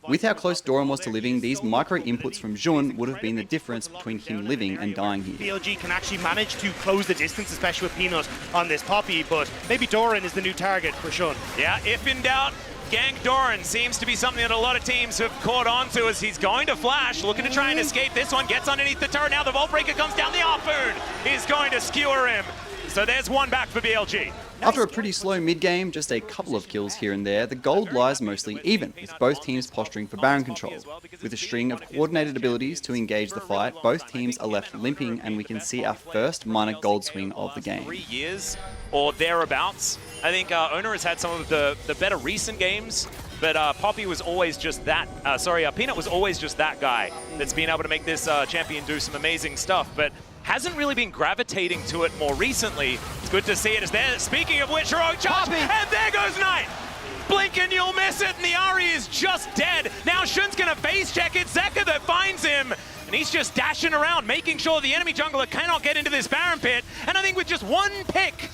With how close Doran was to living, these micro inputs from Jun would have been the difference between him living and dying here. BLG can actually manage to close the distance, especially with Peanut on this Poppy, but maybe Doran is the new target for Shun. Yeah, if in doubt, gank Doran seems to be something that a lot of teams have caught on to as he's going to flash, looking to try and escape. This one gets underneath the turret. Now the Vault Breaker comes down. The Harpoon is going to skewer him. So there's one back for BLG. After a pretty slow mid-game, just a couple of kills here and there, the gold lies mostly even, with both teams posturing for Baron control. With a string of coordinated abilities to engage the fight, both teams are left limping, and we can see our first minor gold swing of the game. 3 years or thereabouts. I think Oner has had some of the better recent games, but Poppy was always just that, Peanut was always just that guy that's been able to make this champion do some amazing stuff, but hasn't really been gravitating to it more recently. It's good to see it as there. Speaking of which, heroic charge, and there goes Knight. Blink and you'll miss it, and the Ahri is just dead. Now Shun's gonna phase check. It's Zeka that finds him, and he's just dashing around, making sure the enemy jungler cannot get into this Baron pit. And I think with just one pick,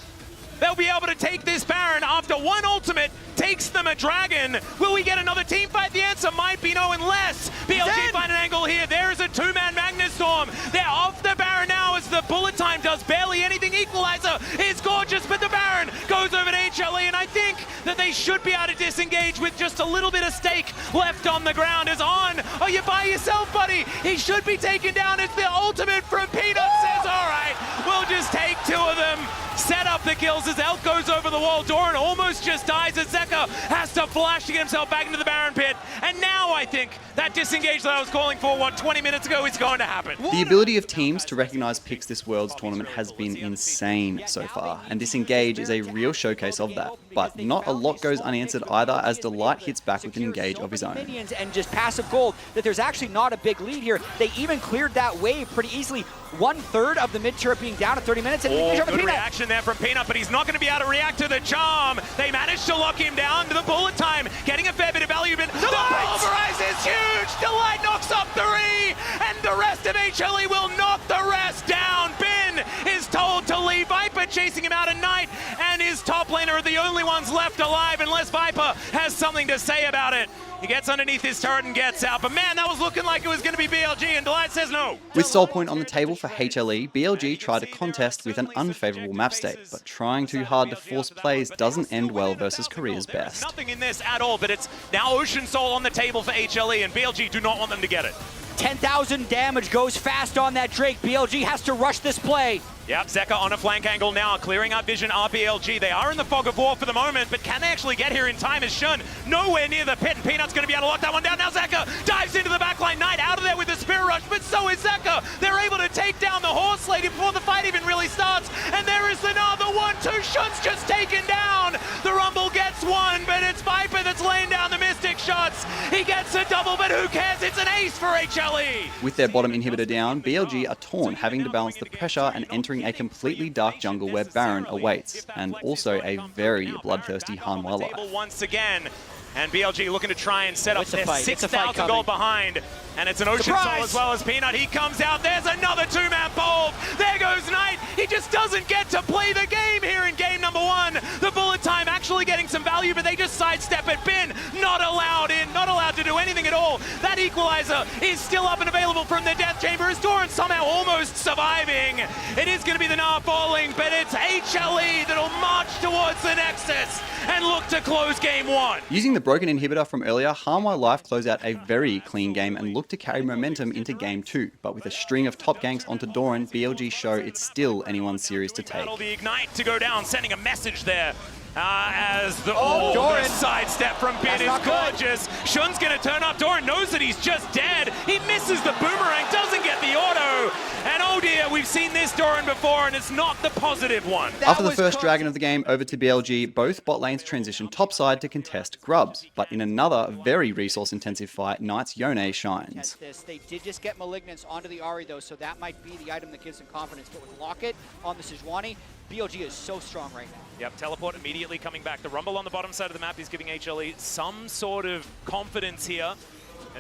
they'll be able to take this Baron after one ultimate takes them a dragon. Will we get another team fight? The answer might be no, unless BLG find an angle here. There is a two-man Magnetstorm. They're off the Baron now as the bullet time does barely anything. Equalizer is gorgeous, but the Baron goes over to HLE, and I think that they should be able to disengage with just a little bit of stake left on the ground. Is on. Are you by yourself, buddy? He should be taken down. It's the ultimate from Peanut. Says, all right, we'll just take two of them. Set up the kills as Elk goes over the wall. Doran almost just dies as Zeka has to flash to get himself back into the Baron pit. And now I think that disengage that I was calling for, 20 minutes ago, is going to happen. The ability of teams to recognize picks this Worlds tournament has been insane so far, and Disengage is a real showcase of that. But not a lot goes unanswered either, as Delight hits back with an engage of his own. And just passive gold, that there's actually not a big lead here. They even cleared that wave pretty easily. 1/3 of the mid turret being down at 30 minutes. And good reaction there from Peanut, but he's not going to be able to react to the charm. They managed to lock him down to the bullet time, getting a fair bit of value, but the pulverize is huge. Delight knocks off 3, and the rest of HLE will knock the rest down. Ben is told to leave. Viper chasing him out at night, and his top laner are the only ones left alive unless Viper has something to say about it. He gets underneath his turret and gets out, but man, that was looking like it was going to be BLG, and Delight says no. With Soul Point on the table for HLE, BLG tried to contest with an unfavorable map state, but trying too hard to force plays doesn't end well versus Korea's best. Nothing in this at all, but it's now Ocean Soul on the table for HLE, and BLG do not want them to get it. 10,000 damage goes fast on that Drake. BLG has to rush this play. Yep, Zeka on a flank angle now, clearing out vision RBLG. They are in the fog of war for the moment, but can they actually get here in time as Shun nowhere near the pit, and Peanut's going to be able to lock that one down. Now Zeka dives into the backline. Knight out of there with the Spirit Rush, but so is Zeka. They're able to take down the Horse Lady before the fight even really starts, and there is another 1-2. Shun's just taken down. The Rumble gets one, but it's Viper that's laying down the Mystic shots. He gets a double, but who cares? It's an ace for HLE. With their bottom inhibitor down, BLG are torn, having to balance the pressure and entering a completely dark jungle where Baron awaits, and also a very bloodthirsty Hanwha Life. Once again, and BLG looking to try and set up their 6,000 gold behind, and it's an Ocean Soul as well as Peanut. He comes out, there's another two-man pole. There goes Knight. He just doesn't get to play the game here in game number 1. The bullet time actually getting some value, but they just sidestep it. Bin not allowed in, not allowed to do anything at all. That equalizer is still up and available from the death chamber as Doran somehow almost surviving. It is going to be the Gnar falling, but it's HLE that'll march towards the Nexus and look to close game 1. Using the broken inhibitor from earlier, Hanwha Life close out a very clean game and look to carry momentum into game 2. But with a string of top ganks onto Doran, BLG show it's still anyone's series to take. The Ignite to go down, sending a message there. As the Doran sidestep from Bin is gorgeous. Shun's going to turn up. Doran knows that he's just dead. He misses the boomerang, doesn't get the auto. And oh dear, we've seen this Doran before, and it's not the positive one. After the first Dragon of the game over to BLG, both bot lanes transitioned topside to contest Grubs. But in another very resource-intensive fight, Knight's Yone shines. They did just get Malignance onto the Ahri though, so that might be the item that gives them confidence. But with Locket on the Sejuani, BLG is so strong right now. Yep, teleport immediately coming back. The Rumble on the bottom side of the map is giving HLE some sort of confidence here.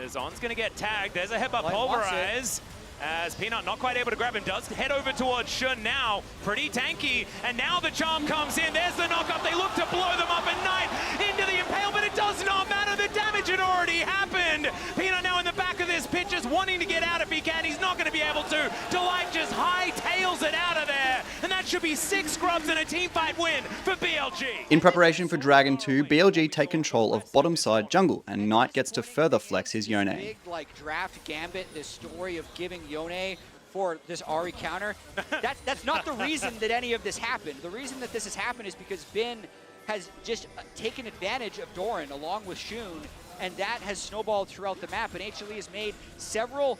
As On's going to get tagged. There's a headbutt pulverize. As Peanut not quite able to grab him, does head over towards Shun now. Pretty tanky. And now the charm comes in. There's the knock-up. They look to blow them up at Knight into the impale, but it does not matter. The damage had already happened. Peanut now in the back of this pit, just wanting to get out if he can. He's not going to be able to. Delight just hightails it out of there. And that should be 6 Grubs and a teamfight win for BLG. In preparation for Dragon 2, BLG take control of bottom side jungle, and Knight gets to further flex his Yone. Big draft gambit, this story of giving Yone for this Ahri counter. That's not the reason that any of this happened. The reason that this has happened is because Bin has just taken advantage of Doran along with Shun, and that has snowballed throughout the map, and HLE has made several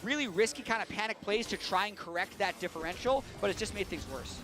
really risky kind of panic plays to try and correct that differential, but it's just made things worse.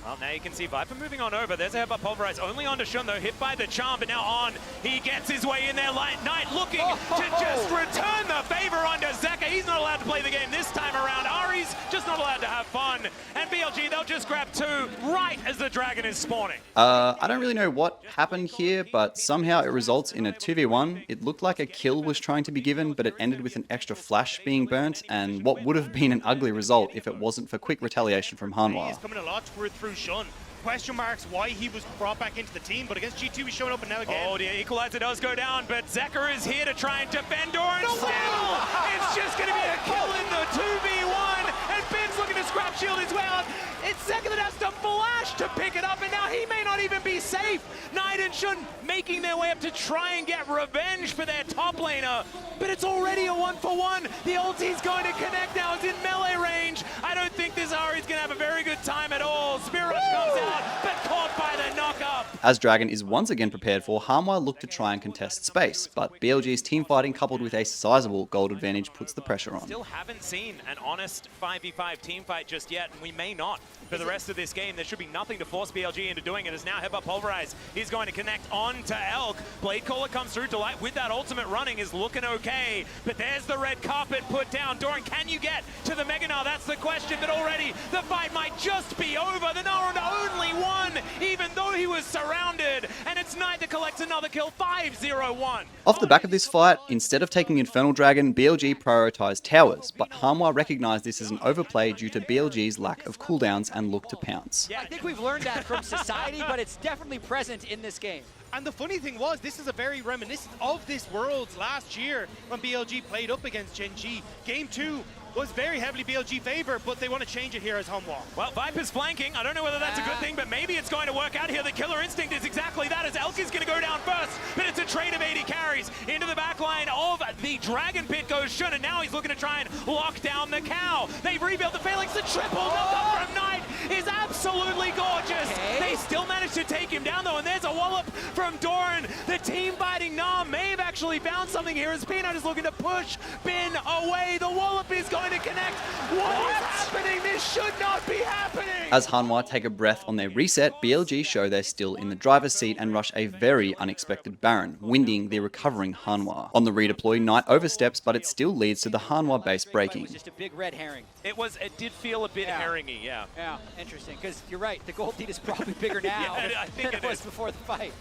Well, now you can see Viper moving on over. There's a headbutt pulverize only onto Shun, though, hit by the charm, but now On, he gets his way in there. Knight looking to just return the favor onto Zeka. He's not allowed to play the game this time around. Ahri's just not allowed to have fun. And BLG, they'll just grab 2 right as the Dragon is spawning. I don't really know what happened here, but somehow it results in a 2v1. It looked like a kill was trying to be given, but it ended with an extra flash being burnt, and what would have been an ugly result if it wasn't for quick retaliation from Hanwha. He's coming a lot through Shun. Question marks why he was brought back into the team, but against G2 he's showing up and now again. Oh, the equalizer does go down, but Zeka is here to try and defend Doran still. It's just going to be a kill in the 2v1, and Ben's looking to scrap shield as well. It's Zeka that has to flash to pick it up, and now he may not even be safe. Knight and Shun making their way up to try and get revenge for their top laner, but it's already a 1-for-1. The ulti's going to connect now. It's in melee range. I don't think this Ahri's going to have a very good time at all. Spear Rush comes out, but caught by the knock-up. As Dragon is once again prepared for, Hanwha look to try and contest space, but BLG's team fighting coupled with a sizable gold advantage puts the pressure on. Still haven't seen an honest 5v5 team fight just yet, and we may not for the rest of this game. There should be nothing to force BLG into doing it, as now headbutt pulverize. He's going to connect on to Elk. Blade Caller comes through. Delight with that ultimate running is looking okay, but there's the red carpet put down. Doran, can you get to the Mega Gnar? That's the question, but already the fight might just be over. The Gnar only one, even though he was surrounded, and it's Knight that collects another kill. 5-0-1. Off the back of this fight, instead of taking Infernal Dragon, BLG prioritized towers, but Hanwha recognized this as an overplay due to BLG's lack of cooldowns and look to pounce. I think we've learned that from society, but it's definitely present in this game. And the funny thing was, this is a very reminiscent of this Worlds last year when BLG played up against GenG. Game 2 was very heavily BLG favor, but they want to change it here as Hanwha. Well, Viper's flanking. I don't know whether that's a good thing, but maybe it's going to work out here. The killer instinct is exactly that, as Elk is going to go down first, but it's a trade of 80 carries. Into the back line of the Dragon Pit goes Shun, and now he's looking to try and lock down the cow. They've rebuilt the phalanx. The triple knock-up from Knight is absolutely gorgeous. Okay. They still managed to take him down, though, and there's a wallop from Doran. The team fighting Nam may have actually found something here, as Peanut is looking to push Bin away. The wallop is going to connect. What is happening? This should not be happening. As Hanwha take a breath on their reset, BLG show they're still in the driver's seat and rush a very unexpected Baron, winding the recovering Hanwha. On the redeploy, Knight oversteps, but it still leads to the Hanwha base breaking. It was just a big red herring. It did feel a bit herringy, yeah. Yeah, interesting, because you're right, the gold lead is probably bigger now Yeah, I think than it was before the fight.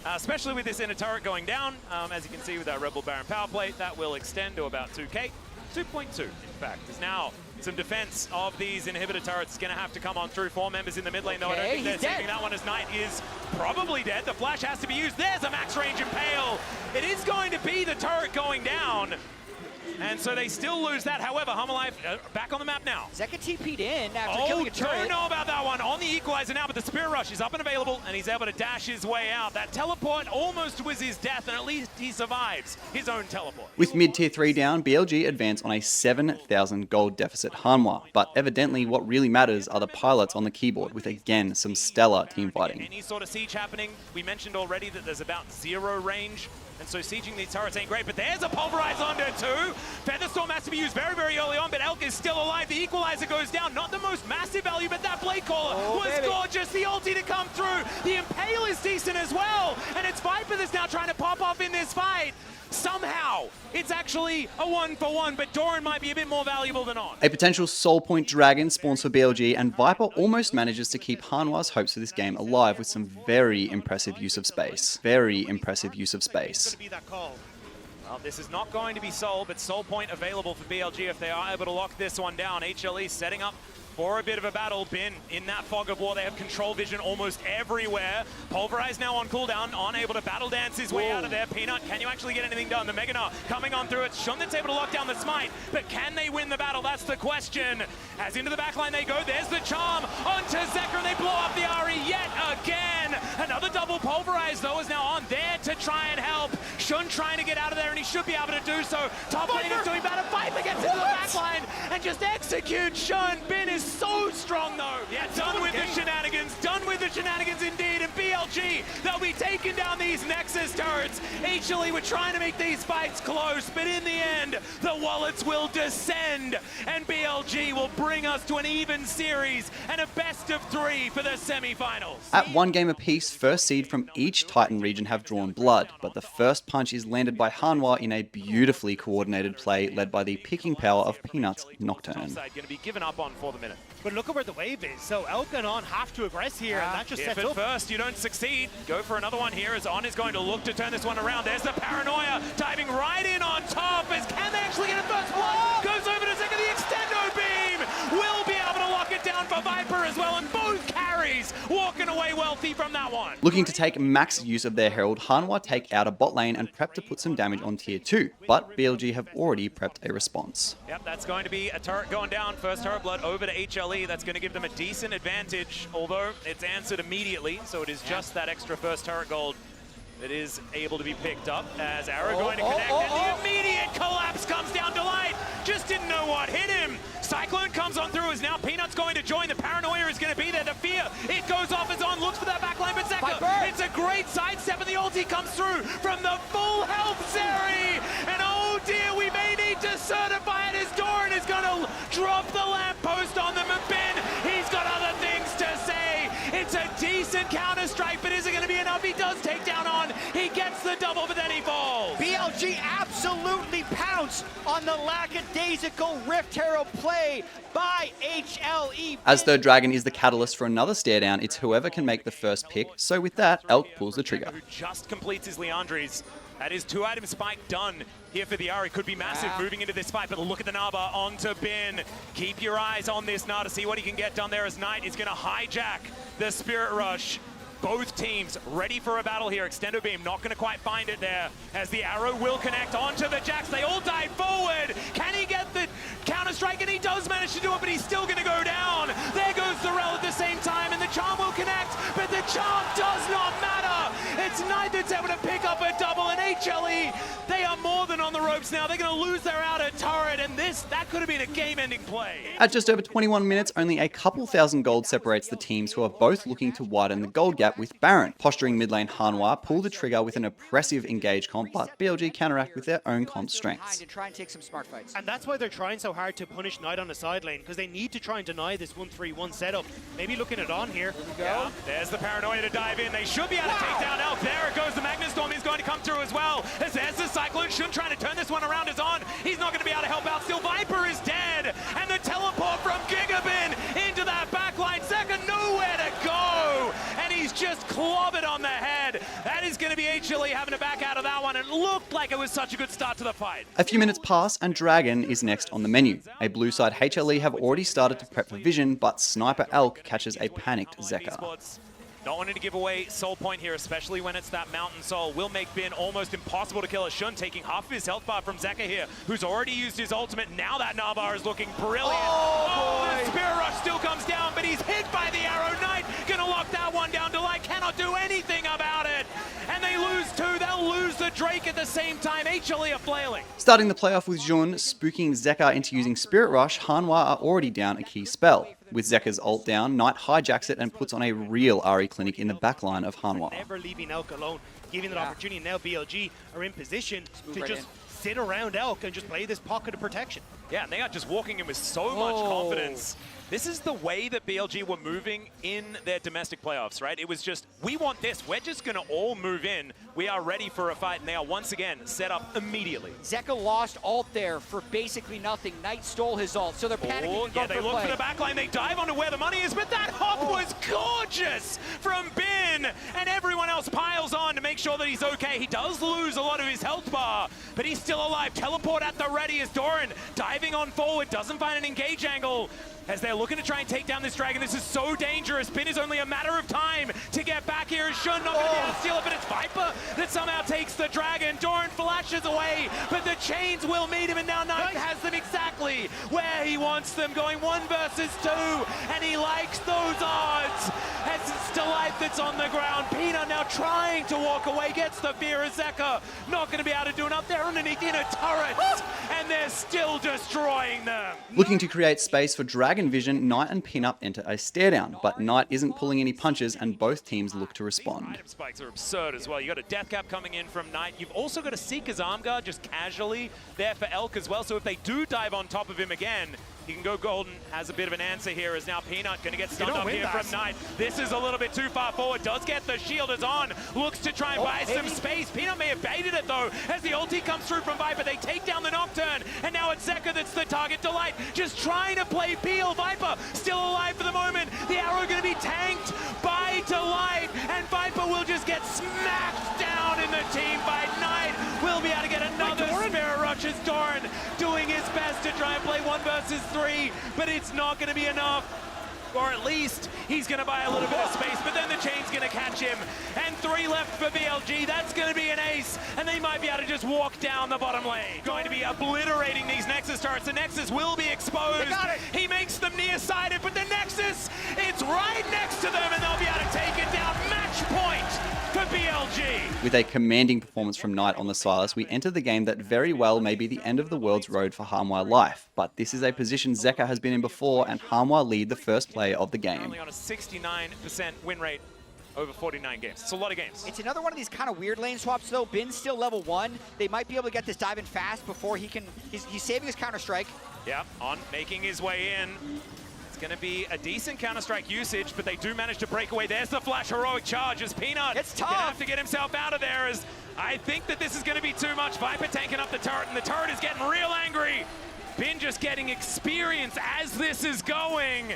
Especially with this inner turret going down, as you can see with that Rebel Baron power plate, that will extend to about 2k. 2.2, in fact. There's now some defense of these inhibitor turrets going to have to come on through. 4 members in the mid lane, though. I don't think they're saving that one, as Knight is probably dead. The flash has to be used. There's a max range impale. It is going to be the turret going down. And so they still lose that. However, Hanwha Life back on the map now. Zeka TP'd in after killing a turret. Don't know about that one. On the equalizer now, but the Spirit Rush is up and available, and he's able to dash his way out. That teleport almost was his death, and at least he survives his own teleport. With mid-tier 3 down, BLG advance on a 7,000 gold deficit Hanwha, but evidently what really matters are the pilots on the keyboard, with again some stellar team fighting. Any sort of siege happening, we mentioned already that there's about 0 range. And so sieging these turrets ain't great, but there's a pulverize onto 2. Featherstorm has to be used very, very early on, but Elk is still alive. The equalizer goes down. Not the most massive value, but that blade caller was gorgeous. The ulti to come through. The Impale is decent as well. And it's Viper that's now trying to pop off in this fight. Somehow, it's actually a 1-for-1, but Doran might be a bit more valuable than On. A potential Soul Point Dragon spawns for BLG, and Viper almost manages to keep Hanwha's hopes for this game alive with some very impressive use of space. Very impressive use of space. Well, this is not going to be Soul, but Soul Point available for BLG if they are able to lock this one down. HLE setting up for a bit of a battle. Bin in that fog of war. They have control vision almost everywhere. Pulverize now on cooldown, unable to battle dance his way out of there. Peanut, can you actually get anything done? The Meganar coming on through it. Shun that's able to lock down the smite, but can they win the battle? That's the question. As into the backline they go, there's the charm onto Zeka, and they blow up the Ahri yet again. Another double pulverize though is now on there to try and help. Shun trying to get out of there, and he should be able to do so. Top lane is doing better. Viper gets into the backline and just executes Shun. Bin is so strong though. Yeah, done with the shenanigans. Done with the shenanigans indeed. And BLG, they'll be taking down these Nexus turrets. HLE were trying to make these fights close, but in the end, the wallets will descend, and BLG will bring us to an even series and a best of 3 for the semifinals. At 1 game apiece, first seed from each Titan region have drawn blood, but the first punch is landed by Hanwha in a beautifully coordinated play led by the picking power of Peanut's Nocturne. Going to be given up on for the minute. But look at where the wave is. So Elk and On have to aggress here, and that just If sets at up. first you don't succeed, go for another one here as On is going to look to turn this one around. There's the Paranoia diving right in on top. As can they actually get a first blood? Goes over to Zeka, the extendo beam. Will be able to lock it down for Viper as well, and both carries walking away wealthy from that one. Looking to take max use of their Herald, Hanwha take out a bot lane and prep to put some damage on tier 2, but BLG have already prepped a response. Yep, that's going to be a turret going down. First turret blood over to HLE. That's going to give them a decent advantage, although it's answered immediately, so it is just that extra first turret gold that is able to be picked up as Arrow going to connect, and the immediate collapse comes down to light. Just didn't know what hit him. Cyclone comes on through as now Peanut's going to join. The Paranoia is going to be there. The fear, it goes off as On looks for that backline, but Zeka, it's a great sidestep, and the ulti comes through from the full health Seri. And oh dear, we may need to certify it as Doran is going to drop the lamppost on them and Ben. He's got other things to say. It's a decent counter strike, but is it going to be enough? He does take down On. He gets the double, but then he falls. BLG absolutely pounced on the lackadaisical Rift Herald play by HLE. As though Dragon is the catalyst for another stare down, it's whoever can make the first pick, so with that, Elk pulls the trigger. Who just completes his Leandres. That is 2-item spike done here for the Ahri. Could be massive moving into this fight, but look at the Naba onto Bin. Keep your eyes on this now to see what he can get done there as Knight is going to hijack the Spirit Rush. Both teams ready for a battle here. Extendo Beam not going to quite find it there as the Arrow will connect onto the Jacks. They all dive forward. Can he get the counter-strike? And he does manage to do it, but he's still going to go down. There goes the Rel at the same time, and the Charm will connect, but the Charm does not matter. It's Knight that's able to pick up a double, and HLE, they are more than on the ropes now. They're going to lose their outer turret, and that could have been a game-ending play. At just over 21 minutes, only a couple thousand gold separates the teams who are both looking to widen the gold gap with Baron. Posturing mid lane Hanwha pull the trigger with an oppressive engage comp, but BLG counteract with their own comp strengths. Try and take some smart fights. And that's why they're trying so hard to punish Knight on the side lane, because they need to try and deny this 1-3-1 setup. Maybe looking at On here. Yeah, there's the Paranoia to dive in. They should be able to take down Elk. There it goes. The Magnus Storm is going to come through as well. As there's the Cyclone. Shun trying to turn this one around is On. He's not going to be able to help out. Still, Viper is dead. And the teleport from Gigabin into that backline. Zeka nowhere to go. And he's just clobbered on the head. That is going to be HLE having to back out of that one. It looked like it was such a good start to the fight. A few minutes pass and Dragon is next on the menu. A blue side HLE have already started to prep for vision, but Sniper Elk catches a panicked Zeka. Not wanting to give away Soul Point here, especially when it's that Mountain Soul, will make Bin almost impossible to kill. A Shun taking half of his health bar from Zeka here, who's already used his ultimate. Now that Nabar is looking brilliant. Oh, the Spirit Rush still comes down, but he's hit by the Arrow. Knight gonna lock that one down. Delight cannot do anything about it. And they lose two. They'll lose the Drake at the same time. HLE are flailing. Starting the playoff with Jun spooking Zeka into using Spirit Rush, Hanwha are already down a key spell. With Zeka's ult down, Knight hijacks it and puts on a real Ahri clinic in the backline of Hanwha. Never leaving Elk alone, giving that opportunity. Now BLG are in position to just sit around Elk and just play this pocket of protection. Yeah, and they are just walking in with so much confidence. This is the way that BLG were moving in their domestic playoffs, right? It was just, we want this. We're just going to all move in. We are ready for a fight, and they are once again set up immediately. Zeka lost ult there for basically nothing. Knight stole his ult, so they're panicking and going they for look play. for the backline. They dive onto where the money is, but that hop was gorgeous from Bin, and everyone else piles on to make sure that he's okay. He does lose a lot of his health bar, but he's still alive. Teleport at the ready as Doran diving on forward, doesn't find an engage angle. As they're looking to try and take down this dragon. This is so dangerous. Bin is only a matter of time to get back here. As Shun not going to be able to steal it, but it's Viper that somehow takes the dragon. Doran flashes away, but the chains will meet him, and now Knight has them exactly where he wants them, going 1 versus 2, and he likes those odds. As it's Delight that's on the ground. Peanut now trying to walk away, gets the fear of Zeka. Not going to be able to do enough. They're underneath in a turret, and they're still destroying them. Looking to create space for Dragon Vision, Knight and Peanut enter a stare down, but Knight isn't pulling any punches and both teams look to respond. Item spikes are absurd as well. You got a death cap coming in from Knight. You've also got a Seeker's arm guard just casually there for Elk as well. So if they do dive on top of him again, he can go golden. Has a bit of an answer here as now Peanut going to get stunned up here from Knight. This is a little bit too far forward. Does get the shield as on. Looks to try and buy some space. Peanut may have baited it though as the ulti comes through from Viper. They take down the Nocturne and now it's Zeka that's the target. Delight just trying to play Peel. Viper still alive for the moment. The arrow going to be tanked by Delight and Viper will just get smacked down in the team fight. Knight will be able to get another Spirit Rush as Doran doing his best to try and play 1 versus 3, but it's not going to be enough. Or at least he's going to buy a little bit of space, but then the chain's going to catch him. And 3 left for BLG. That's going to be an ace, and they might be able to just walk down the bottom lane. Going to be obliterating these Nexus turrets. The Nexus will be exposed. He makes them nearsighted, but the Nexus, it's right next to them, and they'll be able to take it down. Match point for BLG. With a commanding performance from Knight on the Silas, we enter the game that very well may be the end of the world's road for Hanwha Life, but this is a position Zeka has been in before, and Hanwha lead the first player of the game. Only on a 69% win rate over 49 games. It's a lot of games. It's another one of these kind of weird lane swaps though. Bin's still level 1. They might be able to get this dive in fast before he can, he's saving his Counter-Strike. Yeah, on making his way in. It's going to be a decent Counter-Strike usage, but they do manage to break away. There's the flash heroic charge as Peanut it's tough. gonna have to get himself out of there as I think that this is going to be too much. Viper tanking up the turret, and the turret is getting real angry. Bin just getting experience as this is going.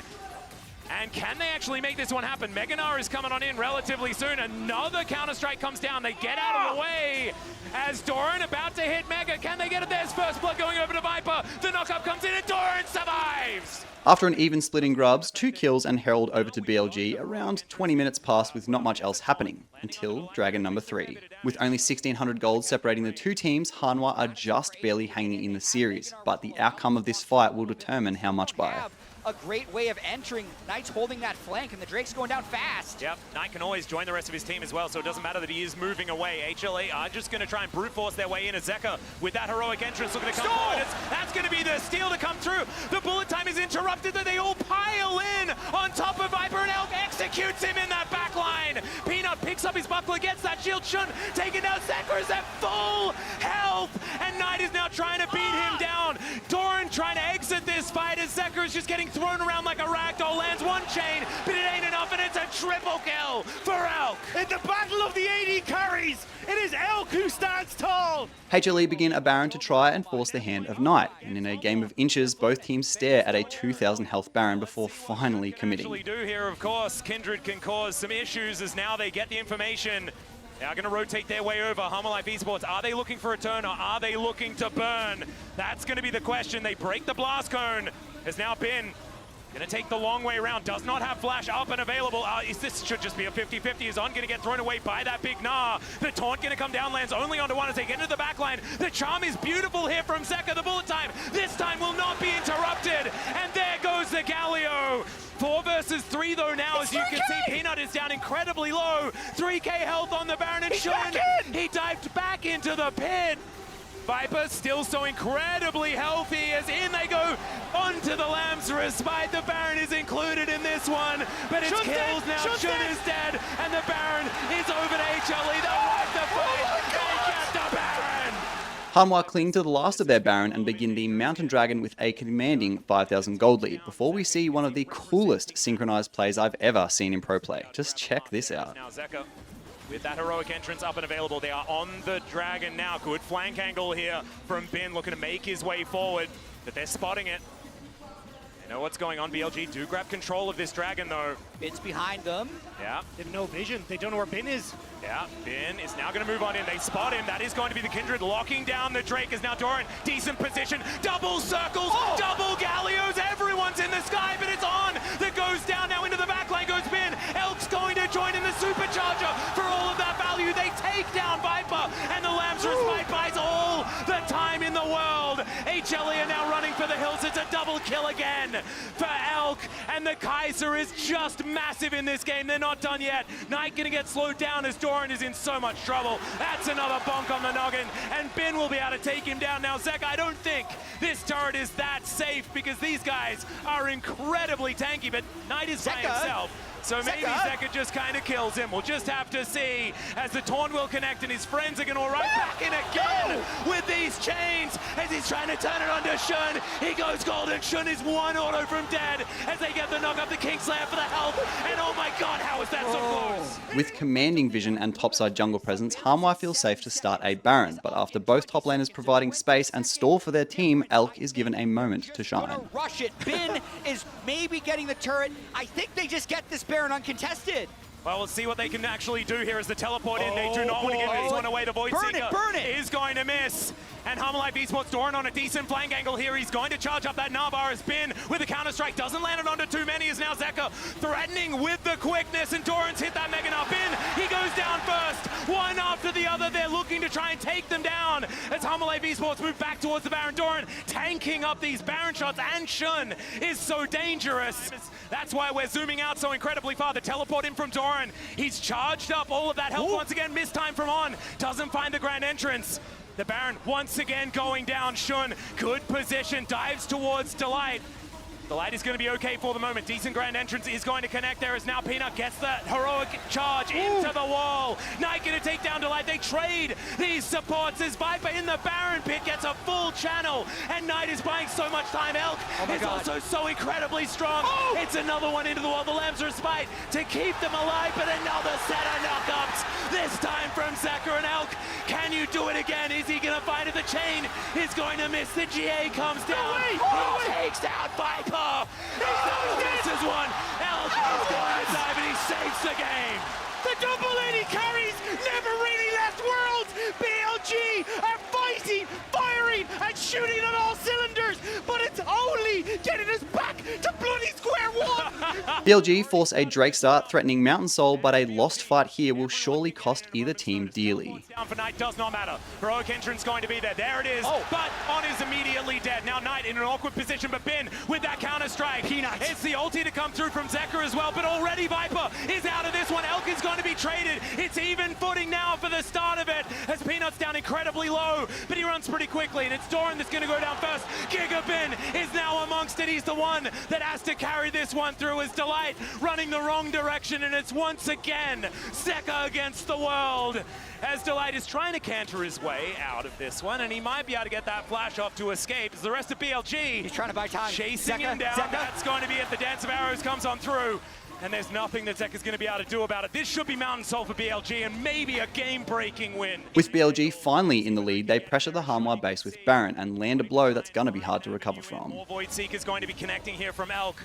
And can they actually make this one happen? Meganar is coming on in relatively soon. Another Counter-Strike comes down. They get out of the way as Doran about to hit Mega. Can they get it? There's first blood going over to Viper. The knockup comes in and Doran survives. After an even split in grubs, 2 kills and Herald over to BLG, around 20 minutes passed with not much else happening, until Dragon number 3. With only 1,600 gold separating the 2 teams, Hanwha are just barely hanging in the series, but the outcome of this fight will determine how much by. A great way of entering. Knight's holding that flank, and the Drake's going down fast. Yep, Knight can always join the rest of his team as well, so it doesn't matter that he is moving away. HLE are just going to try and brute force their way in as Zeka with that heroic entrance looking to come forward. That's going to be the steal to come through. The bullet time is interrupted, that they all pile in on top of Viper, and Elk executes him in that back line. Peanut picks up his buckler, gets that shield. Shun taking down Zeka is at full health, and Knight is now trying to beat him down. Doran trying to exit this fight as Zeka is just getting thrown around like a ragdoll, lands 1 chain, but it ain't enough, and it's a triple kill for Elk. In the battle of the AD carries, it is Elk who stands tall. HLE begin a Baron to try and force the hand of Knight, and in a game of inches, both teams stare at a 2,000 health Baron before finally committing. Actually do here, of course, Kindred can cause some issues as now they get the information. They are going to rotate their way over. Hanwha Life Esports, are they looking for a turn or are they looking to burn? That's going to be the question. They break the blast cone. Has now been going to take the long way around. Does not have flash up and available. This should just be a 50-50. Is on going to get thrown away by that big Gnar. The taunt going to come down, lands only onto 1 as they get into the back line. The charm is beautiful here from Zeka. The bullet time this time will not be interrupted. And there goes the Galio. 4 versus 3 though now, as you can see, Peanut is down incredibly low. 3k health on the Baron, and Shun, he dived back into the pit. Viper still so incredibly healthy as in they go onto the Lamb's Respite. The Baron is included in this one, but it's kills now. Shun is dead, and the Baron is over to HLE. They'll wipe the fight. They get the Baron. Hanwha cling to the last of their Baron and begin the Mountain Dragon with a commanding 5,000 gold lead before we see one of the coolest synchronized plays I've ever seen in pro play. Just check this out. Now Zeka, with that heroic entrance up and available, they are on the Dragon now. Good flank angle here from Bin, looking to make his way forward, but they're spotting it. They know what's going on. BLG do grab control of this Dragon though. Bin's behind them. Yeah. They have no vision. They don't know where Bin is. Yeah, Bin is now going to move on in. They spot him. That is going to be the Kindred locking down the Drake. Is now Doran. Decent position. Double circles. Double Gallios. Everyone's in the sky, but it's on. That goes down now into the back line. Goes Bin. Elk's going to join in the supercharger for all of that value. They take down Viper, and the Lamb's Respite buys all the time in the world. HLE are now running for the hills. It's a double kill again for Elk, and the Kaisa is just massive in this game. They're not done yet. Knight going to get slowed down as Doran is in so much trouble. That's another bonk on the noggin, and Bin will be able to take him down. Now, Zeka, I don't think this turret is that safe because these guys are incredibly tanky, but Knight is by himself. So maybe Zeka just kind of kills him. We'll just have to see as the Taunt will connect and his friends are going to right back in again with these chains as he's trying to turn it onto Shun. He goes golden. Shun is one auto from dead as they get the knock up the Kingslayer for the help. And oh my god, how is that so close? With commanding vision and topside jungle presence, Hanwha feels safe to start a Baron, but after both top laners providing space and stall for their team, Elk is given a moment to shine. Rush it. Bin is maybe getting the turret. I think they just get this Baron uncontested. Well, we'll see what they can actually do here as the teleport in. They do not want to give this one away. The Void Seeker is going to miss. And Hanwha Life Esports Doran on a decent flank angle here. He's going to charge up that Nabar as Bin with a counter-strike. Doesn't land it onto too many. Is now Zeka threatening with the quickness. And Doran's hit that Mega Nut. Bin, he goes down first. One after the other. They're looking to try and take them down. As Hanwha Life Esports move back towards the Baron. Doran tanking up these Baron shots. And Shun is so dangerous. That's why we're zooming out so incredibly far. The teleport in from Doran. He's charged up all of that health once again. Missed time from On. Doesn't find the grand entrance. The Baron once again going down. Shun, good position, dives towards Delight. Delight is going to be okay for the moment. Decent grand entrance is going to connect there as now Peanut gets that heroic charge into the wall. Knight going to take down Delight. They trade these supports as Viper in the Baron pit gets a full channel. And Knight is buying so much time. Elk is also so incredibly strong. It's another one into the wall. The Lamb's Respite to keep them alive, but another set of knockups. This time from Zeka and Elk. Can you do it again? Is he going to find it? The chain is going to miss. The GA comes down. He takes out Viper. This is one. Elk is going to dive and he saves the game. The double lane he carries never really left Worlds. BLG are fighting, firing, and shooting on all cylinders, but it's only getting us back to bloody square one. BLG force a Drake start, threatening Mountain Soul, but a lost fight here will surely cost either team dearly. Down for Knight does not matter. Heroic entrance going to be there. There it is. But On is immediately dead. Now Knight in an awkward position, but Bin with that counter strike. It's the ulti to come through from Zeka as well, but already Viper is out of this one. Elk is going to be traded. It's even footing now for the start of it as Peanut's down incredibly low, but he runs pretty quickly, and it's Doran that's going to go down first. Giga Bin is now amongst it. He's the one that has to carry this one through as Delight running the wrong direction, and it's once again Zeka against the world as Delight is trying to canter his way out of this one, and he might be able to get that flash off to escape as the rest of BLG he's trying to buy time. Chasing him down. That's going to be it. The Dance of Arrows comes on through. And there's nothing that Zeka's going to be able to do about it. This should be Mountain Soul for BLG and maybe a game-breaking win. With BLG finally in the lead, they pressure the Hanwha base with Baron and land a blow that's going to be hard to recover from. More Void Seekers going to be connecting here from Elk.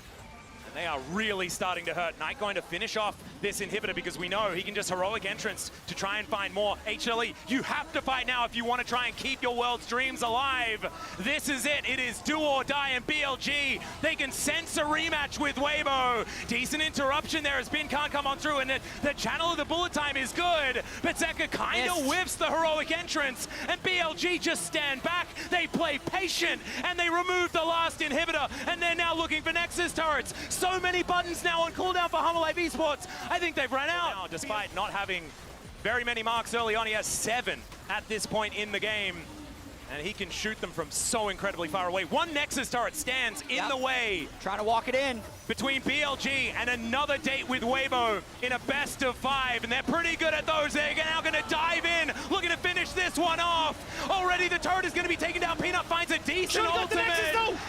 And they are really starting to hurt. Knight going to finish off this inhibitor because we know he can just heroic entrance to try and find more. HLE, you have to fight now if you want to try and keep your world's dreams alive. This is it. It is do or die, and BLG, they can sense a rematch with Weibo. Decent interruption there as Bin can't come on through, and the channel of the bullet time is good, but Zeka kind of whiffs the heroic entrance, and BLG just stand back. They play patient, and they remove the last inhibitor, and they're now looking for Nexus turrets. So many buttons now on cooldown for Hanwha Life Esports. I think they've run out. Now, despite not having very many marks early on, he has 7 at this point in the game. And he can shoot them from so incredibly far away. One Nexus turret stands in the way. Trying to walk it in. Between BLG and another date with Weibo in a best of 5. And they're pretty good at those. They're now going to dive in, looking to finish this one off. Already the turret is going to be taken down. Peanut finds a decent ultimate.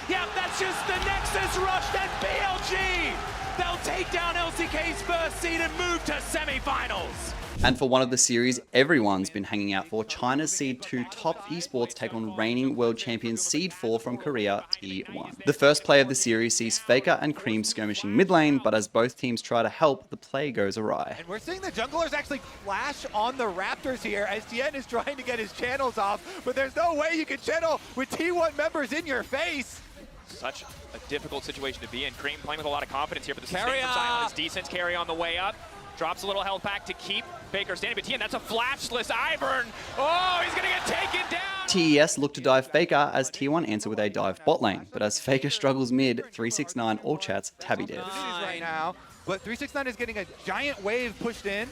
Yep, that's just the Nexus rush. That BLG. They'll take down LCK's first seed and move to semifinals. And for one of the series everyone's been hanging out for, China's Seed 2 top esports take on reigning world champions Seed 4 from Korea, T1. The first play of the series sees Faker and Creme skirmishing mid lane, but as both teams try to help, the play goes awry. And we're seeing the junglers actually flash on the Raptors here as Tian is trying to get his channels off, but there's no way you can channel with T1 members in your face. Such a difficult situation to be in. Creme playing with a lot of confidence here, but the sustain from Zion is decent. Keria on the way up. Drops a little health back to keep Baker standing. But Tian, that's a flashless Ivern. Oh, he's going to get taken down. TES look to dive Faker as T1 answer with a dive bot lane. But as Faker struggles mid, 369 all chats tabby dev. Right now, but 369 is getting a giant wave pushed in.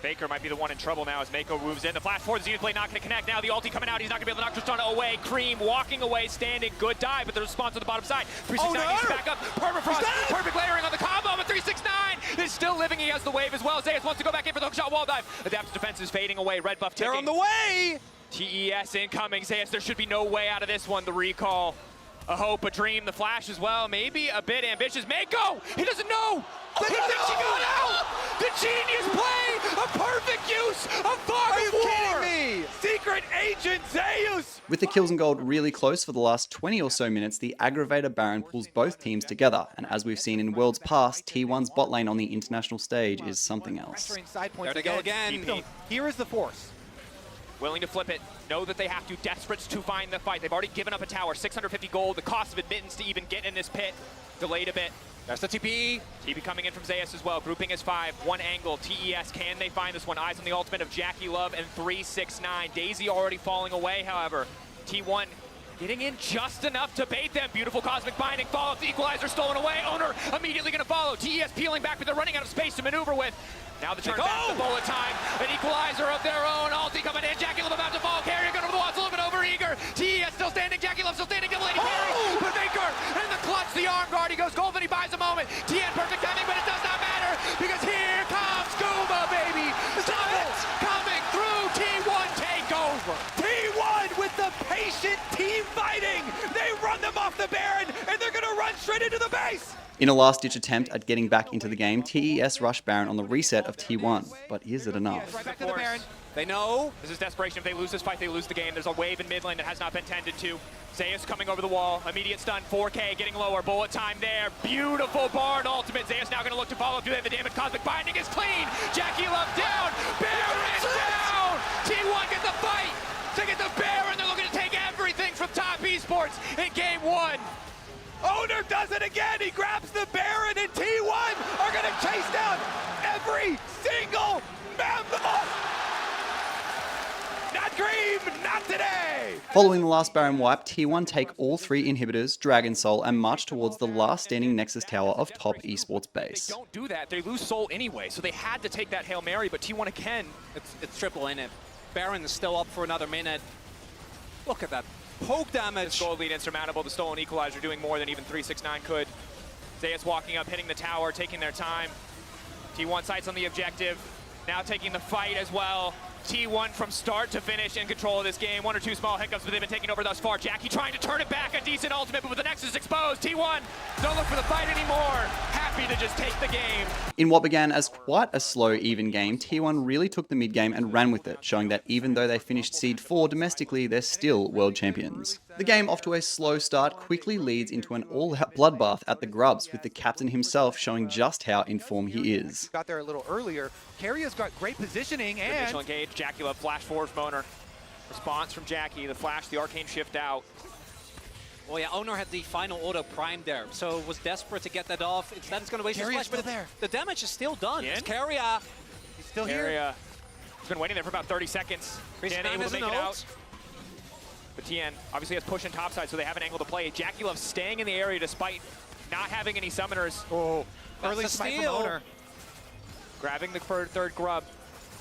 Baker might be the one in trouble now as Meiko moves in. The flash forward, the Zenith play not going to connect. Now the ulti coming out. He's not going to be able to knock Tristan away. Creme walking away, standing. Good dive, but the response on the bottom side. 369 needs to back up. Permafrost, perfect layering on the combo, but 369 is still living. He has the wave as well. Zeus wants to go back in for the hookshot wall dive. Adaptive defense is fading away. Red buff ticking. They're on the way! TES incoming. Zeus, there should be no way out of this one. The recall. A hope, a dream, the flash as well. Maybe a bit ambitious. Meiko! He doesn't know! He thinks he got out! The genius play! A perfect use of fog Are you of war! kidding me? Secret Agent Zeus! With the kills and gold really close for the last 20 or so minutes, the Aggravator Baron pulls both teams together. And as we've seen in worlds past, T1's bot lane on the international stage is something else. There they go again. Here is the force. Willing to flip it, know that they have to, desperate to find the fight. They've already given up a tower, 650 gold, the cost of admittance to even get in this pit, delayed a bit. There's the TP. TP coming in from Zeus as well, grouping as 5, one angle, TES, can they find this one? Eyes on the ultimate of Jackeylove and 369. Daisy already falling away, however. T1 getting in just enough to bait them. Beautiful cosmic binding, follow-up, the equalizer stolen away. Oner immediately gonna follow. TES peeling back, but they're running out of space to maneuver with. Now the turn back, the bullet time, an equalizer of their own. Ulti coming in, Jackeylove about to fall. Keria going over the wall, it's a little bit over-eager. TES still standing, Jackeylove still standing, double lady carry. But Baker in the clutch, the arm guard, he goes golden, he buys a moment. Tian perfect timing, but it does not matter because here comes Guma, baby. Stop it! Coming through, T1 takeover. T1 with the patient team fighting. They run them off the Baron, and they're gonna run straight into the base. In a last-ditch attempt at getting back into the game, TES rush Baron on the reset of T1. But is it enough? Right back to the Baron. They know this is desperation. If they lose this fight, they lose the game. There's a wave in mid lane that has not been tended to. Zeus coming over the wall. Immediate stun. 4K getting lower. Bullet time there. Beautiful Bard ultimate. Zeus now going to look to follow through. The damage. Cosmic binding is clean. Jackeylove down. Baron down. T1 get the fight. To get the Baron. They're looking to take everything from top esports in game 1. Oner does it again. He grabs the Baron, and T1 are going to chase down every single mammoth. Not Creme, not today. Following the last Baron wipe, T1 take all 3 inhibitors, Dragon Soul, and march towards the last standing Nexus tower of top esports base. They don't do that. They lose soul anyway, so they had to take that Hail Mary, but T1 again. It's triple in it. Baron is still up for another minute. Look at that. Poke damage. This gold lead insurmountable. The stolen equalizer doing more than even 369 could. Zeus walking up, hitting the tower, taking their time. T1 sights on the objective. Now taking the fight as well. T1 from start to finish in control of this game. 1 or 2 small hiccups, but they've been taking over thus far. Jackie trying to turn it back, a decent ultimate, but with the Nexus exposed, T1 don't look for the fight anymore. Happy to just take the game. In what began as quite a slow, even game, T1 really took the mid game and ran with it, showing that even though they finished Seed 4 domestically, they're still world champions. The game, off to a slow start, quickly leads into an all-out bloodbath at the Grubs, with the captain himself showing just how in form he is. Got there a little earlier. Keria's got great positioning, and Initial engage, Jackeylove flash forward from Oner. Response from Jackie, the flash, the arcane shift out. Well, yeah, Oner had the final auto prime there, so was desperate to get that off. Instead, it's going to waste his flash, but the damage is still done. Kiin? It's Keria. he's still Keria here. has been waiting there for about 30 seconds. Tian able to make it out. But Tian obviously has push in topside, so they have an angle to play. Jackeylove staying in the area despite not having any summoners. Oh, That's early a smite from steal. Oner. Grabbing the third grub.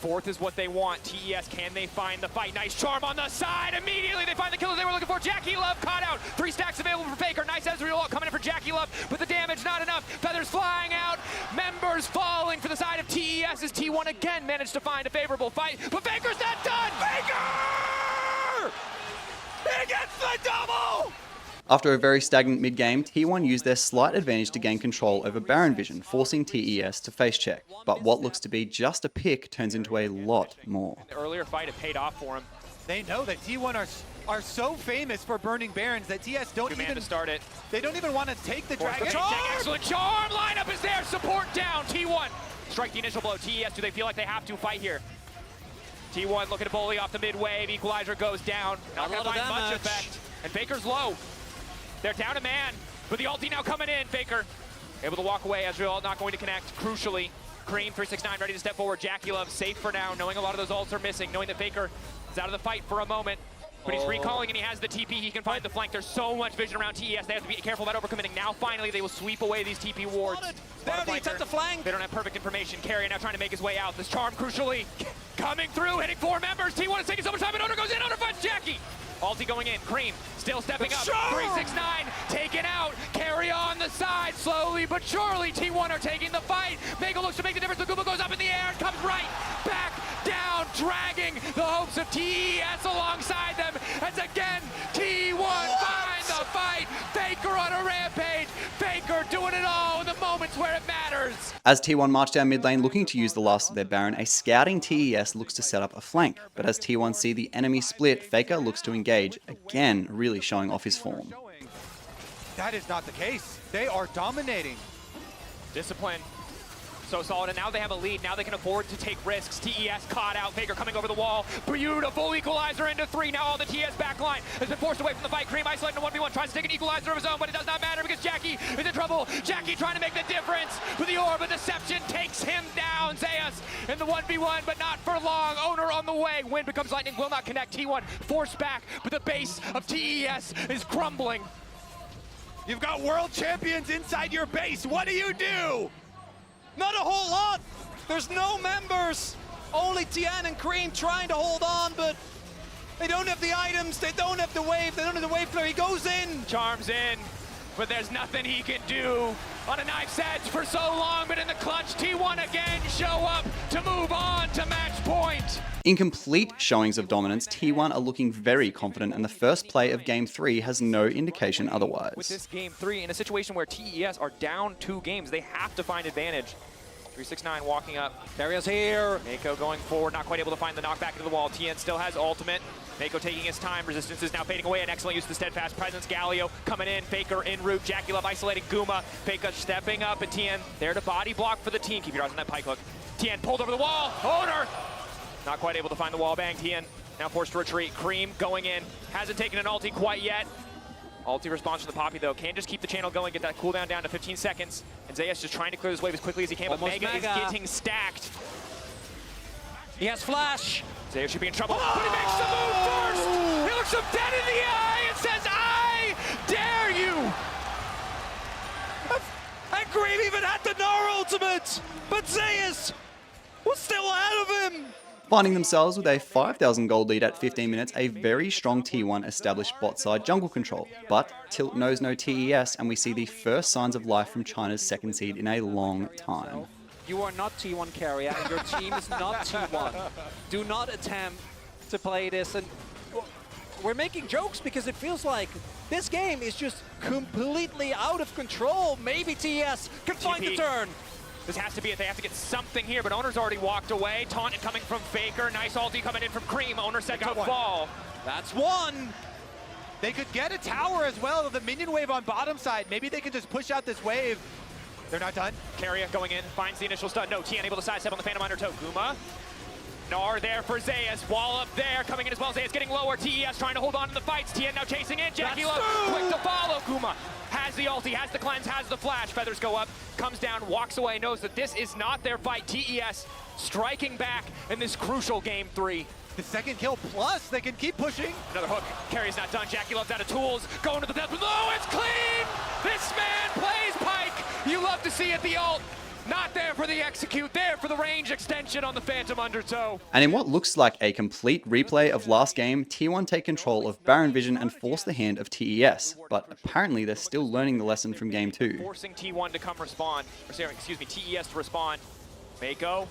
Fourth is what they want. TES, can they find the fight? Nice charm on the side. Immediately they find the killer they were looking for. Jackeylove caught out. 3 stacks available for Faker. Nice Ezreal ult coming in for Jackeylove, but the damage not enough. Feathers flying out. Members falling for the side of TES as T1 again managed to find a favorable fight, but Faker's not done. Faker! He gets the double! After a very stagnant mid-game, T1 used their slight advantage to gain control over Baron Vision, forcing TES to face check. But what looks to be just a pick turns into a lot more. The earlier fight, it paid off for him. They know that T1 are so famous for burning Barons that TS don't Good man even to start it. They don't even want to take the dragon. Excellent charm! Lineup is there. Support down. T1 strike the initial blow. TES, do they feel like they have to fight here? T1 looking to bully off the mid wave. Equalizer goes down. Not going to find much effect. And Faker's low. They're down a man, but the ulti now coming in. Faker able to walk away. Ezreal not going to connect. Crucially, Creme 369 ready to step forward. Jackeylove safe for now, knowing a lot of those ults are missing, knowing that Faker is out of the fight for a moment. But he's recalling and he has the TP. He can find the flank. There's so much vision around TES. They have to be careful about overcommitting. Now finally they will sweep away these TP wards. There, they attempt the flank. They don't have perfect information. Keria now trying to make his way out. This charm crucially coming through, hitting 4 members. T1 is taking so much time, and Oner goes in. Oner finds Jackie. Ulti going in. Creme still stepping up. 369 taken out. Keria on the side. Slowly but surely T1 are taking the fight. Meiko looks to make the difference. The Guma goes up in the air and comes right back down, dragging the hopes of TES alongside them. As again, T1 finds the fight. Faker on a rampage. Faker doing it all in the moments where it matters. As T1 march down mid lane looking to use the last of their Baron, a scouting TES looks to set up a flank. But as T1 see the enemy split, Faker looks to engage, again really showing off his form. That is not the case. They are dominating. Discipline. So solid, and now they have a lead. Now they can afford to take risks. TES caught out. Faker coming over the wall. Beautiful equalizer into 3. Now all the TES backline has been forced away from the fight. Creme isolating to 1v1. Tries to take an equalizer of his own, but it does not matter because Jackie is in trouble. Jackie trying to make the difference with the orb of deception. Takes him down. Zeus in the 1v1, but not for long. Oner on the way. Wind becomes lightning. Will not connect. T1 forced back, but the base of TES is crumbling. You've got world champions inside your base. What do you do? Not a whole lot. There's no members. Only Tian and Creme trying to hold on, but they don't have the items. They don't have the wave. They don't have the wave flare. He goes in. Charms in, but there's nothing he can do on a knife's edge for so long. But in the clutch, T1 again show up to move on to match point. In complete showings of dominance, T1 are looking very confident, and the first play of Game 3 has no indication otherwise. With this Game 3, in a situation where TES are down 2 games, they have to find advantage. 369 walking up. Keria's here. Meiko going forward, not quite able to find the knockback into the wall. Tian still has ultimate. Meiko taking his time. Resistance is now fading away. An excellent use of the steadfast presence. Galio coming in. Faker en route. Jackeylove isolating Guma. Faker stepping up, and Tian there to body block for the team. Keep your eyes on that pike hook. Tian pulled over the wall. Oner not quite able to find the wall bang. Tian now forced to retreat. Creme going in. Hasn't taken an ulti quite yet. Ulti response from the Poppy though. Can just keep the channel going, get that cooldown down to 15 seconds. And Zeus just trying to clear this wave as quickly as he can, but Mega is getting stacked. He has flash. Zeus should be in trouble, but he makes the move first! He looks him dead in the eye and says, I dare you! And Creme even had the Gnar ultimate, but Zeus was still ahead of him. Finding themselves with a 5,000 gold lead at 15 minutes, a very strong T1 established bot side jungle control. But Tilt knows no TES, and we see the first signs of life from China's second seed in a long time. You are not T1 Keria, and your team is not T1. Do not attempt to play this. And we're making jokes because it feels like this game is just completely out of control. Maybe TES can find the turn. This has to be it. They have to get something here, but Oner's already walked away. Taunt coming from Faker. Nice ulti coming in from Creme. Oner set to fall. That's one. They could get a tower as well. The minion wave on bottom side. Maybe they can just push out this wave. They're not done. Keria going in, finds the initial stun. No, Tian able to sidestep on the Phantom Undertow. Guma. Gnar there for Zeus. Wall up there, coming in as well. Zeus getting lower. TES trying to hold on to the fights. Tian now chasing in. Jackeylove quick to follow. Guma has the ulti, has the cleanse, has the flash. Feathers go up, comes down, walks away, knows that this is not their fight. TES striking back in this crucial Game 3. The second kill plus, they can keep pushing. Another hook. Keria's not done. Jackeylove out of tools. Going to the depth. Oh, it's clean! This man plays Pike. You love to see it. The ult Not there for the execute, there for the range extension on the Phantom Undertow. And in what looks like a complete replay of last game, T1 take control of Baron Vision and force the hand of TES, but apparently they're still learning the lesson from game 2. Forcing T1 to come respond, or sorry, excuse me, TES to respond. Meiko,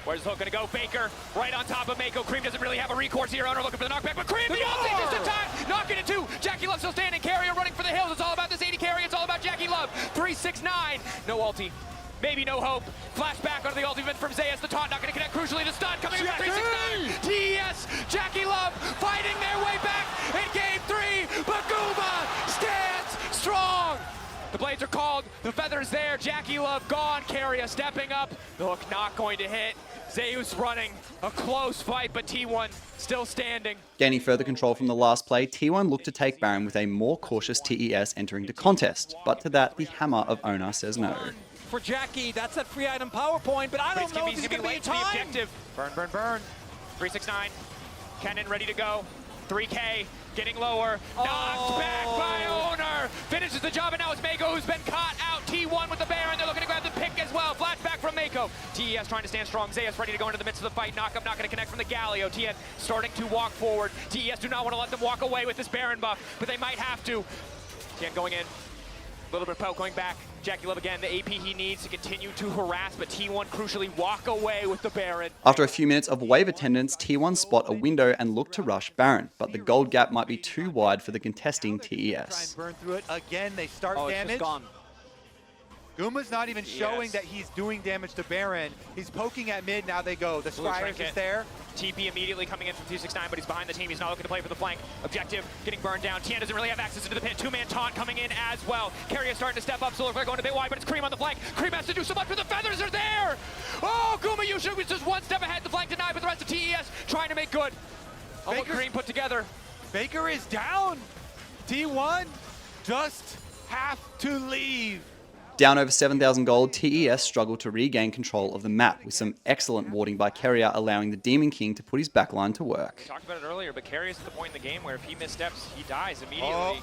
where's the hook gonna go? Faker, right on top of Meiko. Creme doesn't really have a recourse here. Oner looking for the knockback, but Creme, the ulti just in time! Knocking it too! Jackeylove still standing. Keria running for the hills. It's all about this 80 carry. It's all about Jackeylove. 369. No ulti. Maybe no hope. Flashback onto the ultimate from Zeus. The taunt not going to connect. Crucially, the stun coming in from 369. TES, Jackeylove fighting their way back in game 3. But Guma stands strong. The blades are called. The feather's there. Jackeylove gone. Keria stepping up. The hook not going to hit. Zeus running. A close fight, but T1 still standing. Gaining further control from the last play, T1 looked to take Baron with a more cautious TES entering the contest. But to that, the hammer of Oner says no. For Jackie, that's that free item power point, but I don't know if he's going to be in time. Objective. Burn, burn, burn. 369. Cannon ready to go. 3K getting lower. Knocked back by Oner. Finishes the job, and now it's Meiko who's been caught out. T1 with the Baron. They're looking to grab the pick as well. Flashback from Meiko. TES trying to stand strong. Zeus ready to go into the midst of the fight. Knock up, not going to connect from the Galio. Tian starting to walk forward. TES do not want to let them walk away with this Baron buff, but they might have to. Tian going in. A little bit of poke going back. Jackeylove again, the AP he needs to continue to harass, but T1 crucially walk away with the Baron. After a few minutes of wave attendance, T1 spot a window and look to rush Baron, but the gold gap might be too wide for the contesting TES. Try and burn through it again. They start Oh, it's damage. just gone. Guma's not even showing that he's doing damage to Baron. He's poking at mid, now they go. The Squires is there. TP immediately coming in from 269, but he's behind the team. He's not looking to play for the flank. Objective getting burned down. Tian doesn't really have access into the pit. Two-man taunt coming in as well. Keria starting to step up, so they're going a bit wide, but it's Creme on the flank. Creme has to do so much, but the feathers are there! Oh, Gumayusi was just one step ahead. The flank denied, but the rest of TES trying to make good. Oh, what Creme put together. Baker is down. T1 just have to leave. Down over 7,000 gold, TES struggled to regain control of the map, with some excellent warding by Keria allowing the Demon King to put his backline to work. We talked about it earlier, but Keria's at the point in the game where if he missteps, he dies immediately.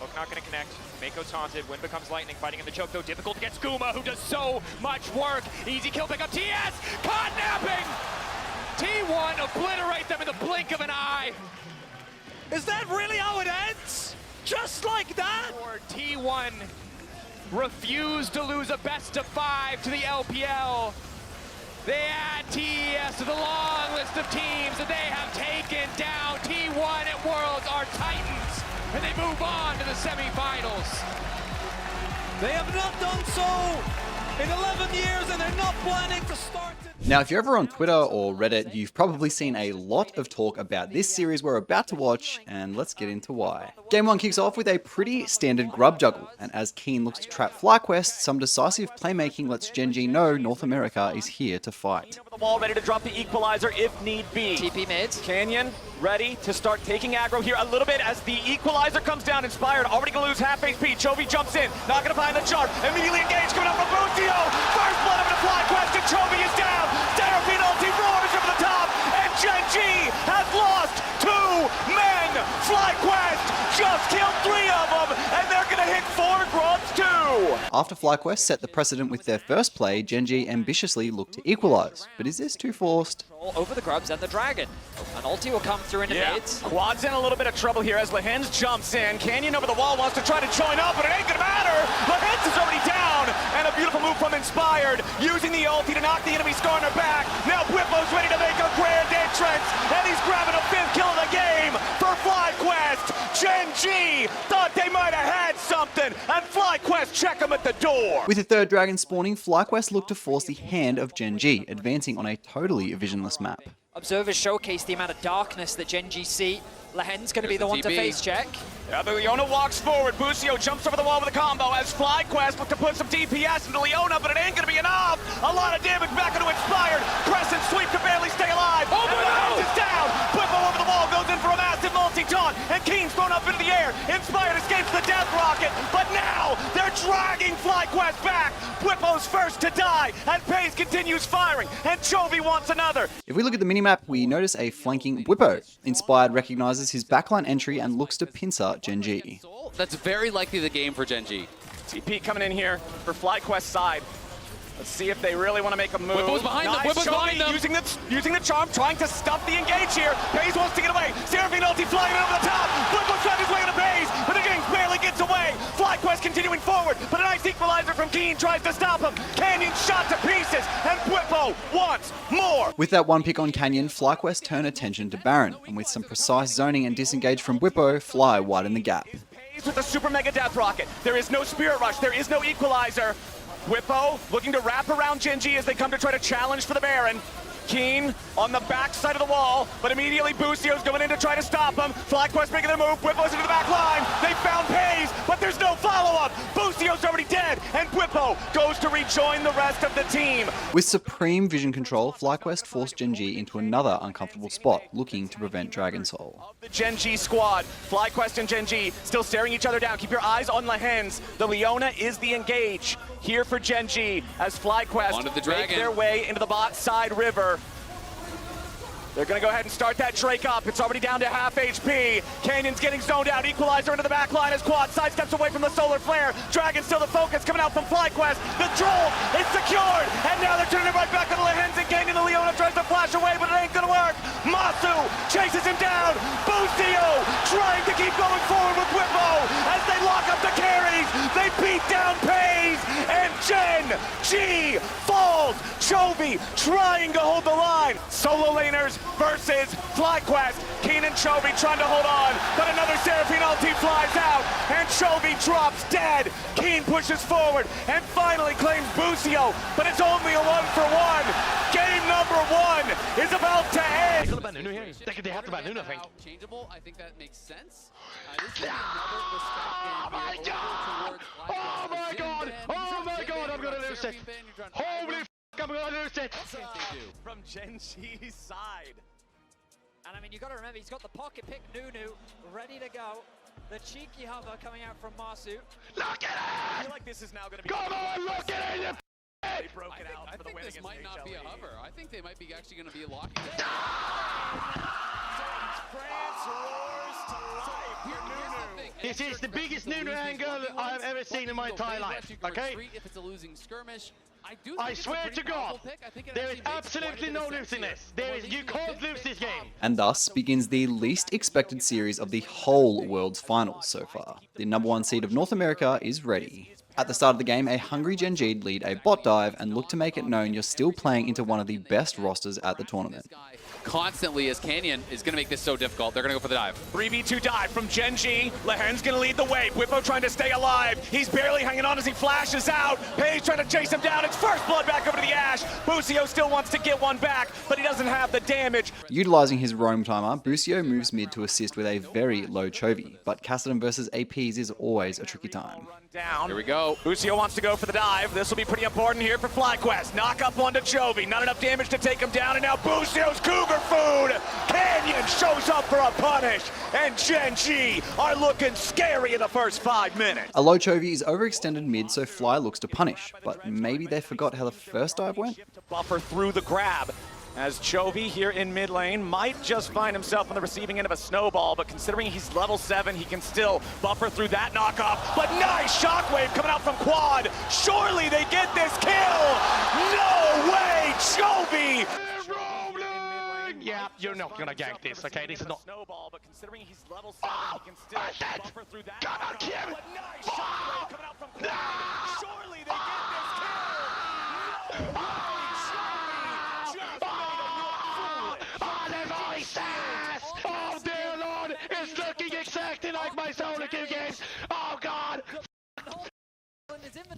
Hook not going to connect. Meiko's taunted. Wind becomes lightning. Fighting in the choke, though, difficult against Guma, who does so much work. Easy kill pick up. TES! Caught napping! T1 obliterate them in the blink of an eye. Is that really how it ends? Just like that? Or T1 refused to lose a best of 5 to the LPL. They add TES to the long list of teams that they have taken down. T1 at Worlds are Titans, and they move on to the semifinals. They have not done so in 11 years, and they're not planning to start it. Now, if you're ever on Twitter or Reddit, you've probably seen a lot of talk about this series we're about to watch, and let's get into why. Game 1 kicks off with a pretty standard grub juggle, and as Kiin looks to trap FlyQuest, some decisive playmaking lets GenG know North America is here to fight. Over the wall, ready to drop the equalizer if need be. TP mid. Canyon ready to start taking aggro here a little bit as the equalizer comes down. Inspired, already gonna lose half HP. Chovy jumps in, not gonna find the charm. Immediately engaged, coming up from Busio. First blood of the FlyQuest, and Chovy is down. Terrapin ulti roars over the top, and GenG has lost 2 men. FlyQuest just killed 3 of them, and they're gonna hit 4 grubs too. After FlyQuest set the precedent with their first play, GenG ambitiously looked to equalize. But is this too forced? Over the grubs and the dragon. An ulti will come through into mid. Quad's in a little bit of trouble here as Lehends jumps in. Canyon over the wall wants to try to join up, but it ain't gonna matter. Lehends is already down, and a beautiful move from Inspired, using the ulti to knock the enemy Skarner back. Now Bwipo's ready to make a grand entrance, and he's grabbing a 5th kill of the game for FlyQuest. GenG thought they might have had something, and FlyQuest check him at the door. With the third dragon spawning, FlyQuest looked to force the hand of GenG, advancing on a totally visionless map. Observers showcase the amount of darkness that GenG see. Lehends going to be the one to face check. Yeah, but Yone walks forward. Busio jumps over the wall with a combo as FlyQuest look to put some DPS into Leona, but it ain't gonna be enough. A lot of damage back into Inspired. Press and sweep to barely stay alive. Oh, and Lehends is down. Bwipo over the wall goes in for a massive multi-taunt, and Kiin's thrown up into the air. Inspired escapes the death rocket, but now they're dragging FlyQuest back. Bwipo's first to die, and Peyz continues firing, and Chovy wants another. If we look at the minimap, we notice a flanking Bwipo. Inspired recognizes his backline entry and looks to pincer GenG. That's very likely the game for GenG. TP coming in here for FlyQuest side. Let's see if they really want to make a move. Bwipo's behind them. Nice, Bwipo's Chovy behind them. using the charm, trying to stuff the engage here. Peyz wants to get away. Seraphine ulti flying over the top. Bwipo's trying his way into Peyz, but the game barely gets away. FlyQ continuing forward, but a nice equalizer from Kiin tries to stop him. Canyon shot to pieces, and Bwipo wants more. With that one pick on Canyon, FlyQ turn attention to Baron, and with some precise zoning and disengage from Bwipo, Fly widen the gap. Peyz with a super mega death rocket. There is no spirit rush, there is no equalizer. Bwipo looking to wrap around GenG as they come to try to challenge for the Baron. Kiin on the back side of the wall, but immediately Busio's going in to try to stop him. FlyQ making their move, Bwipo's into the back line. They found Peyz, but there's no follow-up. Busio's already dead, and Bwipo goes to rejoin the rest of the team. With supreme vision control, FlyQ forced GenG into another uncomfortable spot, looking to prevent Dragon Soul. The GenG squad, FlyQ and GenG still staring each other down. Keep your eyes on Lehends. The Leona is the engage here for GenG as FlyQ make their way into the bot side river. They're going to go ahead and start that Drake up. It's already down to half HP. Canyon's getting zoned out. Equalizer into the back line as Quad sidesteps away from the solar flare. Dragon still the focus coming out from FlyQ. The troll is secured. And now they're turning it right back on the Lehends and Canyon. The Leona tries to flash away, but it ain't going to work. Massu chases him down. Busio trying to keep going forward with Bwipo as they lock up the carries. They beat down Peyz and GenG falls. Chovy trying to hold the line. Solo laners versus FlyQ. Kiin and Chovy trying to hold on, but another Seraphine ulti flies out, and Chovy drops dead. Kiin pushes forward and finally claims Busio, but it's only a 1-for-1. Game number 1 is about to end. They have to ban Nunu, I think. Changeable, I think that makes sense. Oh my god! Oh my god! Oh my god, I'm gonna lose it! Holy f***, I'm gonna lose it! From GenG's side. And I mean, you got to remember, he's got the pocket pick Nunu ready to go. The cheeky hover coming out from Massu. Look at I it! feel like this is now going to be. Come on, look at it! They broke it out I for the think win this against might not be a HLE. hover. I think they might be actually going to be locking it. France roars to life for Nunu. This is the biggest Nunu angle I've ever seen in my entire life, okay? If it's a losing skirmish, I swear to God, there is absolutely no losing this. You can't lose this game. And thus begins the least expected series of the whole World's Finals so far. The #1 seed of North America is ready. At the start of the game, a hungry GenG lead a bot dive and look to make it known you're still playing into one of the best rosters at the tournament. Constantly as Canyon is going to make this so difficult. They're going to go for the dive. 3v2 dive from GenG. Lehends going to lead the way. Bwipo trying to stay alive. He's barely hanging on as he flashes out. Peyz trying to chase him down. It's first blood back over to the Ash. Busio still wants to get one back, but he doesn't have the damage. Utilizing his roam timer, Busio moves mid to assist with a very low Chovy, but Kassadin versus APs is always a tricky time. Down. Here we go. Busio wants to go for the dive. This will be pretty important here for FlyQ. Knock up onto Chovy. Not enough damage to take him down, and now Busio's Cougar food. Canyon shows up for a punish, and GenG are looking scary in the first 5 minutes. A low Chovy is overextended mid, so Fly looks to punish, but maybe they forgot how the first dive went? To buffer through the grab, as Chovy here in mid lane might just find himself on the receiving end of a snowball, but considering he's level 7, he can still buffer through that knockoff. But nice shockwave coming out from Quad. Surely they get this kill. No way, Chovy. Yeah, you're not gonna gank this, okay? This is not. Snowball, but considering he's level 7, he can still buffer through that. But nice shockwave coming out from Quad. Surely they get this kill. No way, Chovy just made him look foolish. Oh dear Lord, it's looking exactly like my solo queue games. Oh God.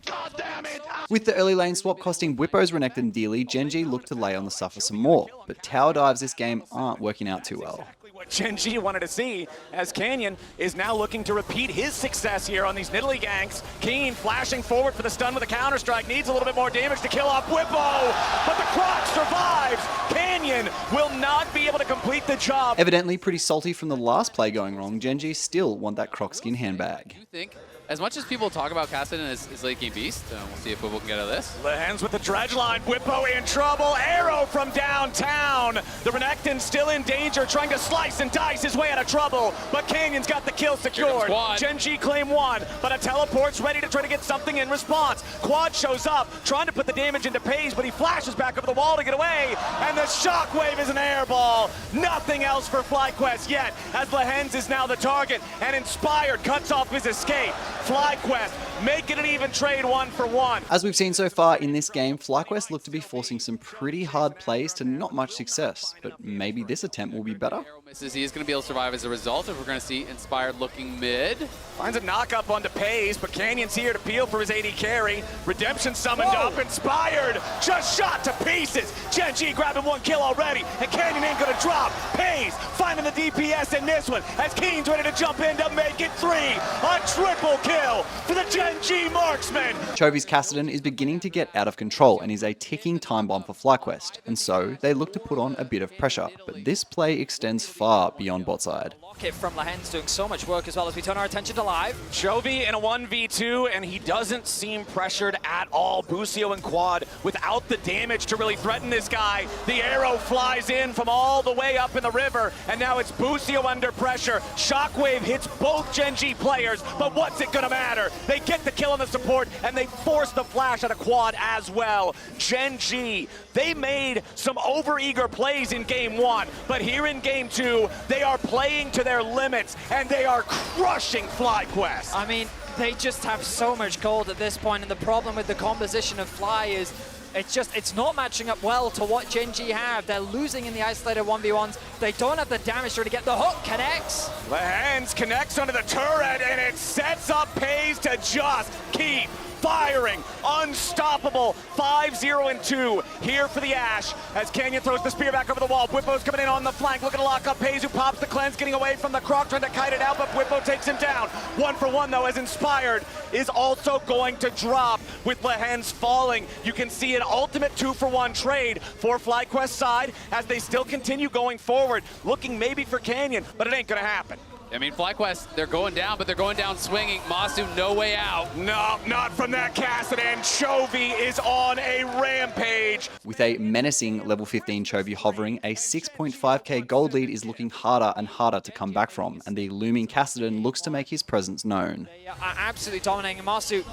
God damn it! With the early lane swap costing Bwipo's Renekton dearly, GenG looked to lay on the suffer some more, but tower dives this game aren't working out too well. What GenG wanted to see, as Canyon is now looking to repeat his success here on these Nidalee ganks. Kiin flashing forward for the stun with a counter-strike, needs a little bit more damage to kill off Bwipo, but the Croc survives. Canyon will not be able to complete the job. Evidently pretty salty from the last play going wrong, GenG still want that Croc skin handbag. I do think As much as people talk about Kassadin as late game beast, we'll see if Bwipo can get out of this. Lehends with the dredge line. Bwipo in trouble. Arrow from downtown. The Renekton's still in danger, trying to slice and dice his way out of trouble. But Canyon's got the kill secured. GenG claim one, but a teleport's ready to try to get something in response. Quad shows up, trying to put the damage into Peyz, but he flashes back over the wall to get away. And the shockwave is an airball. Nothing else for FlyQuest yet, as Lehends is now the target, and Inspired cuts off his escape. FlyQuest making an even trade 1-for-1. As we've seen so far in this game, FlyQuest look to be forcing some pretty hard plays to not much success, but maybe this attempt will be better. Arrow misses, he is going to be able to survive as a result, if we're going to see Inspired looking mid. Finds a knock-up onto Peyz, but Canyon's here to peel for his AD carry. Redemption summoned up, Inspired just shot to pieces. GenG grabbing one kill already, and Canyon ain't gonna drop. Peyz finding the DPS in this one, as Kiin's ready to jump in to make it 3. A triple kill for the GenG marksman. Chovy's Kassadin is beginning to get out of control and is a ticking time bomb for FlyQuest, and so they look to put on a bit of pressure, but this play extends far beyond bot side. Locket from Lehends doing so much work as well as we turn our attention to live. Chovy in a 1v2, and he doesn't seem pressured at all. Busio and Quad without the damage to really threaten this guy. The arrow flies in from all the way up in the river, and now it's Busio under pressure. Shockwave hits both GenG players, but what's it gonna matter? They get the kill on the support, and they force the flash out of Quad as well. GenG, they made some overeager plays in game 1, but here in game 2, they are playing to their limits, and they are crushing FlyQuest. I mean, they just have so much gold at this point, and the problem with the composition of Fly is it's not matching up well to what GenG have. They're losing in the isolated 1v1s. They don't have the damage to get the hook. Connects. Lehends connects onto the turret, and it sets up Peyz to just keep firing. Unstoppable. 5-0-2 here for the Ash as Canyon throws the spear back over the wall. Bwipo's coming in on the flank, looking to lock up Peyz, who pops the cleanse, getting away from the Croc, trying to kite it out, but Bwipo takes him down. 1-for-1 though, as Inspired is also going to drop with Lehends falling. You can see an ultimate 2-for-1 trade for FlyQuest side as they still continue going forward, looking maybe for Canyon, but it ain't gonna happen. I mean, FlyQuest, they're going down, but they're going down swinging. Massu, no way out. No, not from that Kassadin. Chovy is on a rampage. With a menacing level 15 Chovy hovering, a 6.5k gold lead is looking harder and harder to come back from, and the looming Kassadin looks to make his presence known. They are absolutely dominating. Massu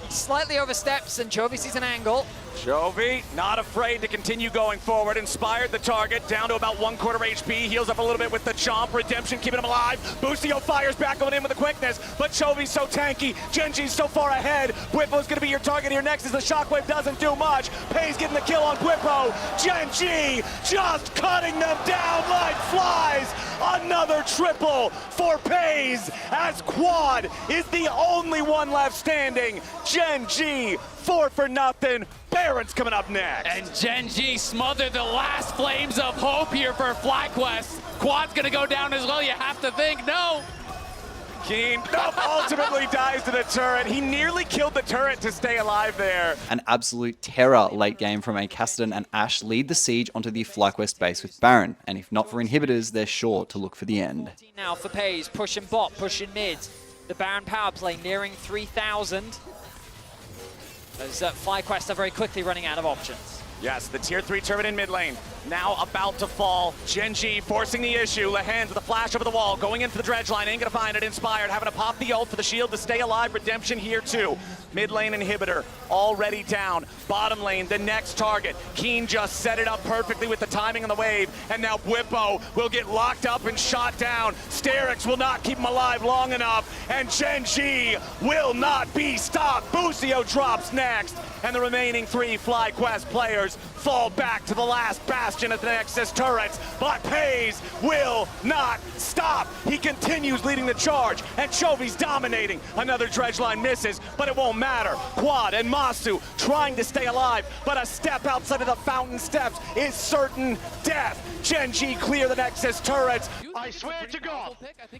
slightly oversteps, and Chovy sees an angle. Chovy not afraid to continue going forward. Inspired the target down to about 1/4 HP. Heals up a little bit with the chomp. Redemption keeping him alive. Busio fires back going in with the quickness, but Chovy's so tanky. GenG's so far ahead. Bwipo's gonna be your target here next as the shockwave doesn't do much. Peyz getting the kill on Bwipo. GenG just cutting them down like flies. Another triple for Peyz as Quad is the only one left standing. GenG 4-for-0. Baron's coming up next. And GenG smothered the last flames of hope here for FlyQuest. Quad's gonna go down as well, you have to think. No. Kiin ultimately dies to the turret. He nearly killed the turret to stay alive there. An absolute terror late game from a Kassadin and Ashe lead the siege onto the FlyQuest base with Baron, and if not for inhibitors, they're sure to look for the end. Now for Peyz, pushing bot, pushing mid. The Baron power play nearing 3,000. As FlyQuest are very quickly running out of options. Yes, the tier 3 turret in mid lane, now about to fall. GenG forcing the issue. Lehends with a flash over the wall, going in for the dredge line, ain't gonna find it. Inspired, having to pop the ult for the shield to stay alive. Redemption here too. Mid lane inhibitor, already down. Bottom lane, the next target. Kiin just set it up perfectly with the timing on the wave, and now Bwipo will get locked up and shot down. Sterix will not keep him alive long enough, and GenG will not be stopped. Busio drops next, and the remaining 3 FlyQuest players fall back to the last bastion of the Nexus turrets, but Peyz will not stop. He continues leading the charge, and Chovy's dominating. Another dredge line misses, but it won't matter. Quad and Massu trying to stay alive, but a step outside of the fountain steps is certain death. GenG clear the Nexus turrets. I swear to God,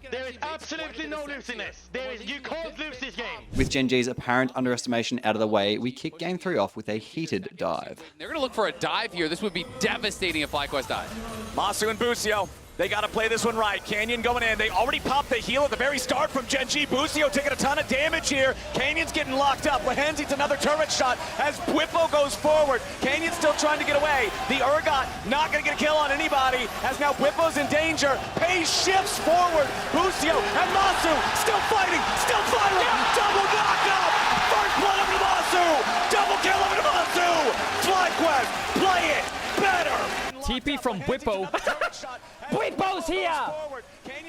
there is absolutely no losing this. You can't lose this game. With GenG's apparent underestimation out of the way, we kick game 3 off with a heated dive. They're gonna look for a dive here. This would be devastating if FlyQuest died. Massu and Busio They got to play this one right. Canyon going in. They already popped the heal at the very start from GenG. Busio taking a ton of damage here. Canyon's getting locked up. Lehends eats another turret shot as Bwipo goes forward. Canyon's still trying to get away. The Urgot not going to get a kill on anybody as now Bwipo's in danger. Peyz shifts forward. Busio and Massu still fighting, still firing. Double knockup. First blood over to Massu. Double kill over to Massu. FlyQuest, play it better. TP from Bwipo. Bwipo's here!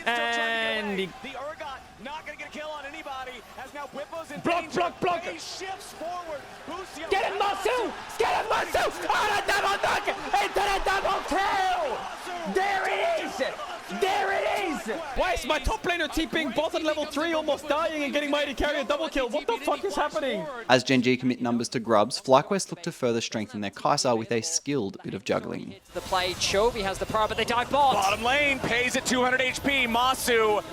And the Urgot not gonna get a kill on anybody as now Bwipo's in block, danger. block, block. Peyz shifts forward. Busio Get him, Massu! Get him, Massu! On a double knock! Into the double kill! There it is! There it is! Why is my top laner TPing bot at level 3 almost dying and getting Mighty Keria double kill? What the fuck is happening? As GenG commit numbers to grubs, FlyQuest look to further strengthen their Kaisa with a skilled bit of juggling. The play, Chovy has the power, but they dive bot. Bottom lane, Peyz at 200 HP. Massu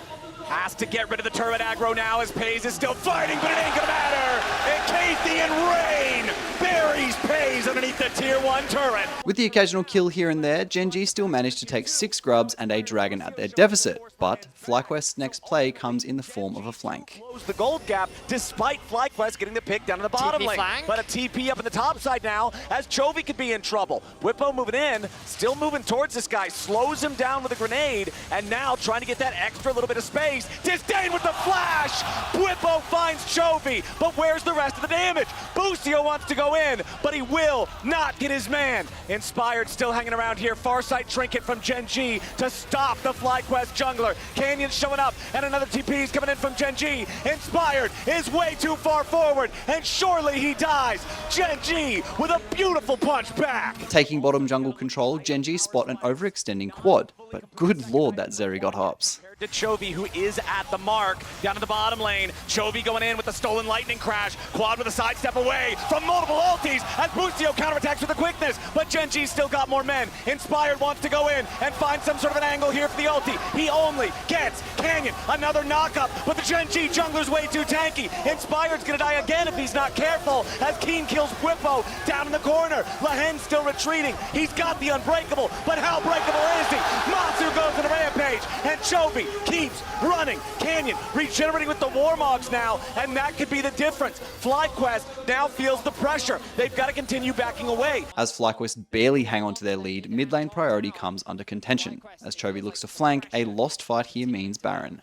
has to get rid of the turret aggro now as Peyz is still fighting, but it ain't gonna matter. And Keithian Rain buries Peyz underneath the tier 1 turret. With the occasional kill here and there, GenG still managed to take 6 grubs and a dragon at their deficit, but FlyQuest's next play comes in the form of a flank. Close the gold gap despite FlyQuest getting the pick down in the bottom TP lane. flank. But a TP up in the top side now as Chovy could be in trouble. Bwipo moving in, still moving towards this guy, slows him down with a grenade, and now trying to get that extra little bit of space. Disdain with the flash! Bwipo finds Chovy, but where's the rest of the damage? Busio wants to go in, but he will not get his man. Inspired still hanging around here. Farsight trinket from GenG to stop the FlyQuest jungler. Canyon showing up, and another TP is coming in from GenG. Inspired is way too far forward, and surely he dies. GenG with a beautiful punch back. Taking bottom jungle control, GenG spot an overextending quad, but good lord that Zeri got hops. To Chovy, who is at the mark, down to the bottom lane. Chovy going in with the stolen lightning crash. Quad with a sidestep away from multiple ultis as Busio counterattacks with the quickness, but GenG's still got more men. Inspired wants to go in and find some sort of an angle here for the ulti. He only gets Canyon. Another knockup, but the GenG jungler's way too tanky. Inspired's gonna die again if he's not careful as Kiin kills Bwipo down in the corner. Lehends still retreating. He's got the unbreakable, but how breakable is he? Massu goes to the rampage, and Chovy keeps running. Canyon regenerating with the Warmogs now, and that could be the difference. FlyQuest now feels the pressure. They've got to continue backing away. As FlyQuest barely hang on to their lead, mid lane priority comes under contention. As Chovy looks to flank, a lost fight here means Baron.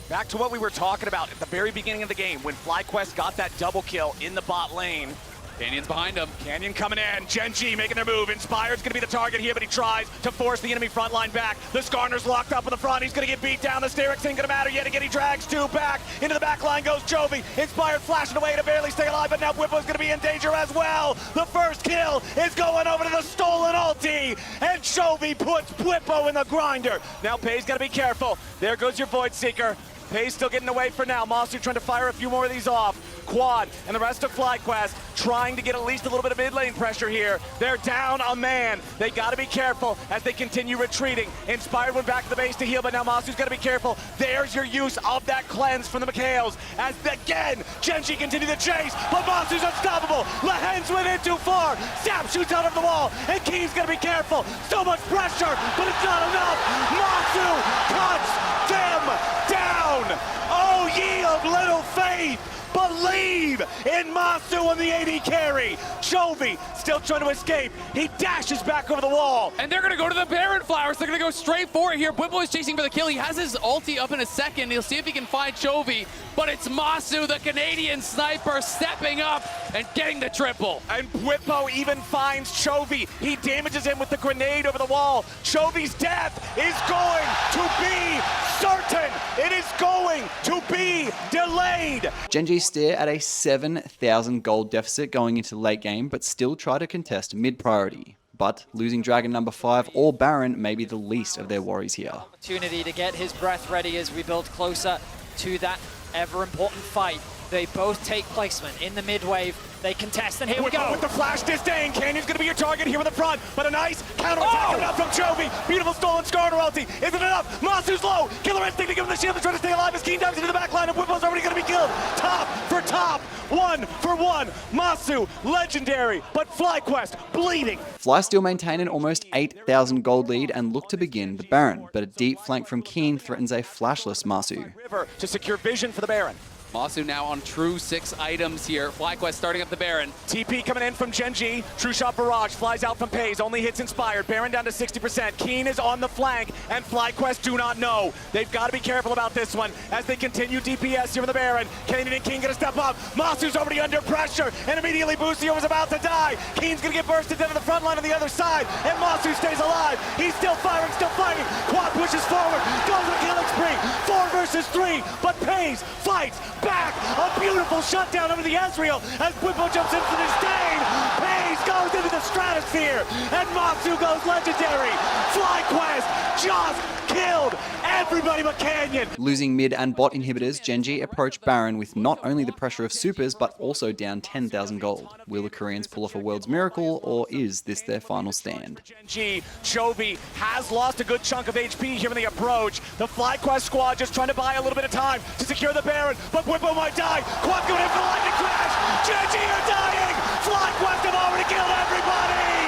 Back to what we were talking about at the very beginning of the game when FlyQuest got that double kill in the bot lane. Canyon's behind him. Canyon coming in, GenG making their move. Inspired's gonna be the target here, but he tries to force the enemy front line back. The Skarner's locked up in the front, he's gonna get beat down. The Sterix ain't gonna matter yet again, he drags 2 back. Into the back line goes Chovy. Inspired flashing away to barely stay alive, but now Bwipo's gonna be in danger as well. The first kill is going over to the stolen ulti, and Chovy puts Bwipo in the grinder. Now Peyz gotta be careful. There goes your Void Seeker. Peyz still getting away for now. Massu trying to fire a few more of these off. Quad and the rest of FlyQuest trying to get at least a little bit of mid lane pressure here. They're down a man. They got to be careful as they continue retreating. Inspired went back to the base to heal, but now Massu's got to be careful. There's your use of that cleanse from the McHales as again GenG continue the chase, but Massu's unstoppable. Lehends went in too far. Sap shoots out of the wall, and Kiin's got to be careful. So much pressure, but it's not enough. Massu cuts them down. Oh, ye of little faith. Believe in Massu and the AD carry. Chovy still trying to escape. He dashes back over the wall. And they're going to go to the Baron Flowers. They're going to go straight for it here. Bwipo is chasing for the kill. He has his ulti up in a second. He'll see if he can find Chovy. But it's Massu, the Canadian sniper, stepping up and getting the triple. And Bwipo even finds Chovy. He damages him with the grenade over the wall. Chovy's death is going to be certain. It is going to be delayed. GenG stare at a 7,000 gold deficit going into late game, but still try to contest mid priority. But losing Dragon number 5 or Baron may be the least of their worries here. Opportunity to get his breath ready as we build closer to that ever important fight. They both take placement in the mid wave. They contest, and here we go. With the flash disdain, Canyon's gonna be your target here in the front, but a nice counter-attack coming out from Chovy. Beautiful stolen Skarner ulti. Isn't enough? Massu's low. Killer Instinct to give him the shield to try to stay alive as Kiin dives into the back line, and Bwipo's already gonna be killed. Top for top, 1 for 1. Massu, legendary, but FlyQuest bleeding. Fly still maintain an almost 8,000 gold lead and look to begin the Baron, but a deep flank from Kiin threatens a flashless Massu. River to secure vision for the Baron. Massu now on true 6 items here. FlyQuest starting up the Baron. TP coming in from GenG. True shot barrage flies out from Peyz. Only hits Inspired. Baron down to 60%. Kiin is on the flank, and FlyQuest do not know. They've got to be careful about this one as they continue DPS here for the Baron. Kanan and Kiin gonna step up. Massu's already under pressure, and immediately Busio is about to die. Kiin's gonna get bursted into the front line on the other side, and Massu stays alive. He's still firing, still fighting. Quad pushes forward, goes to the killing spree. 4 versus 3, but Peyz fights back. A beautiful shutdown over the Ezreal as Bwipo jumps into the disdain. Peyz goes into the stratosphere, and Massu goes legendary. FlyQuest just killed everybody but Canyon. Losing mid and bot inhibitors, GenG approach Baron with not only the pressure of supers, but also down 10,000 gold. Will the Koreans pull off a world's miracle, or is this their final stand? GenG, Chovy has lost a good chunk of HP here in the approach. The FlyQuest squad just trying to buy a little bit of time to secure the Baron, but Bwipo might die. Quad going in for the lightning crash. GenG are dying. FlyQuest have already killed everybody.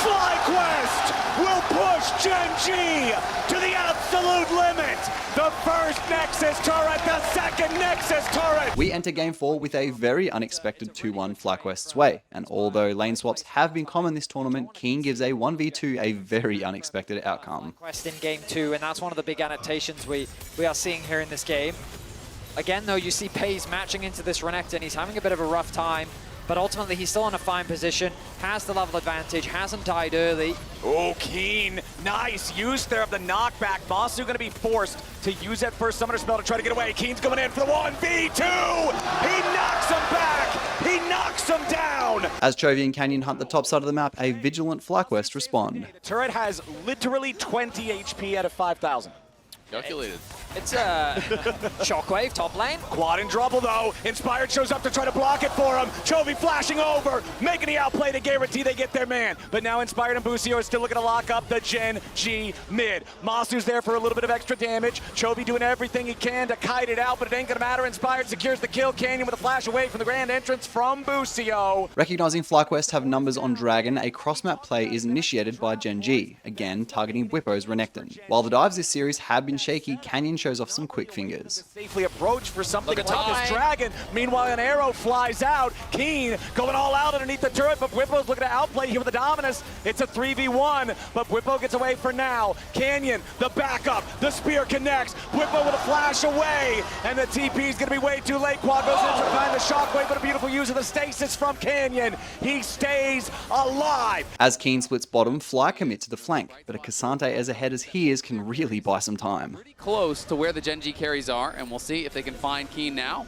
FlyQuest will push GenG to the absolute limit. The first Nexus turret, the second Nexus turret. We enter game 4 with a very unexpected 2-1 FlyQuest's way, and although lane swaps have been common this tournament, Kiin gives a 1v2 a very unexpected outcome. Quest in game 2, and that's one of the big annotations we are seeing here in this game. Again, though, you see Peyz matching into this Renekton. He's having a bit of a rough time, but ultimately he's still in a fine position, has the level advantage, hasn't died early. Oh, Kiin, nice use there of the knockback. Massu going to be forced to use that first summoner spell to try to get away. Kiin's going in for the 1v2. He knocks him back. He knocks him down. As Chovy and Canyon hunt the top side of the map, a vigilant FlyQuest respond. The turret has literally 20 HP out of 5,000. Calculated. It's a Shockwave, top lane. Quad in trouble though. Inspired shows up to try to block it for him. Chovy flashing over, making the outplay to guarantee they get their man. But now Inspired and Busio are still looking to lock up the GenG mid. Massu's there for a little bit of extra damage. Chovy doing everything he can to kite it out, but it ain't gonna matter. Inspired secures the kill. Canyon with a flash away from the grand entrance from Busio. Recognizing FlyQuest have numbers on Dragon, a cross-map play is initiated by GenG, again targeting Bwipo's Renekton. While the dives this series have been shaky, Canyon shows off some quick fingers. Safely approach for something like this dragon. Meanwhile, an arrow flies out. Kiin going all out underneath the turret, but Bwipo's looking to outplay here with the Dominus. It's a 3v1, but Bwipo gets away for now. Canyon, the backup, the spear connects. Bwipo with a flash away, and the TP's gonna be way too late. Quad goes in to find the shockwave, but a beautiful use of the stasis from Canyon. He stays alive. As Kiin splits bottom, Fly commit to the flank, but a Cassante as ahead as he is can really buy some time. Close to where the GenG carries are, and we'll see if they can find Kiin now.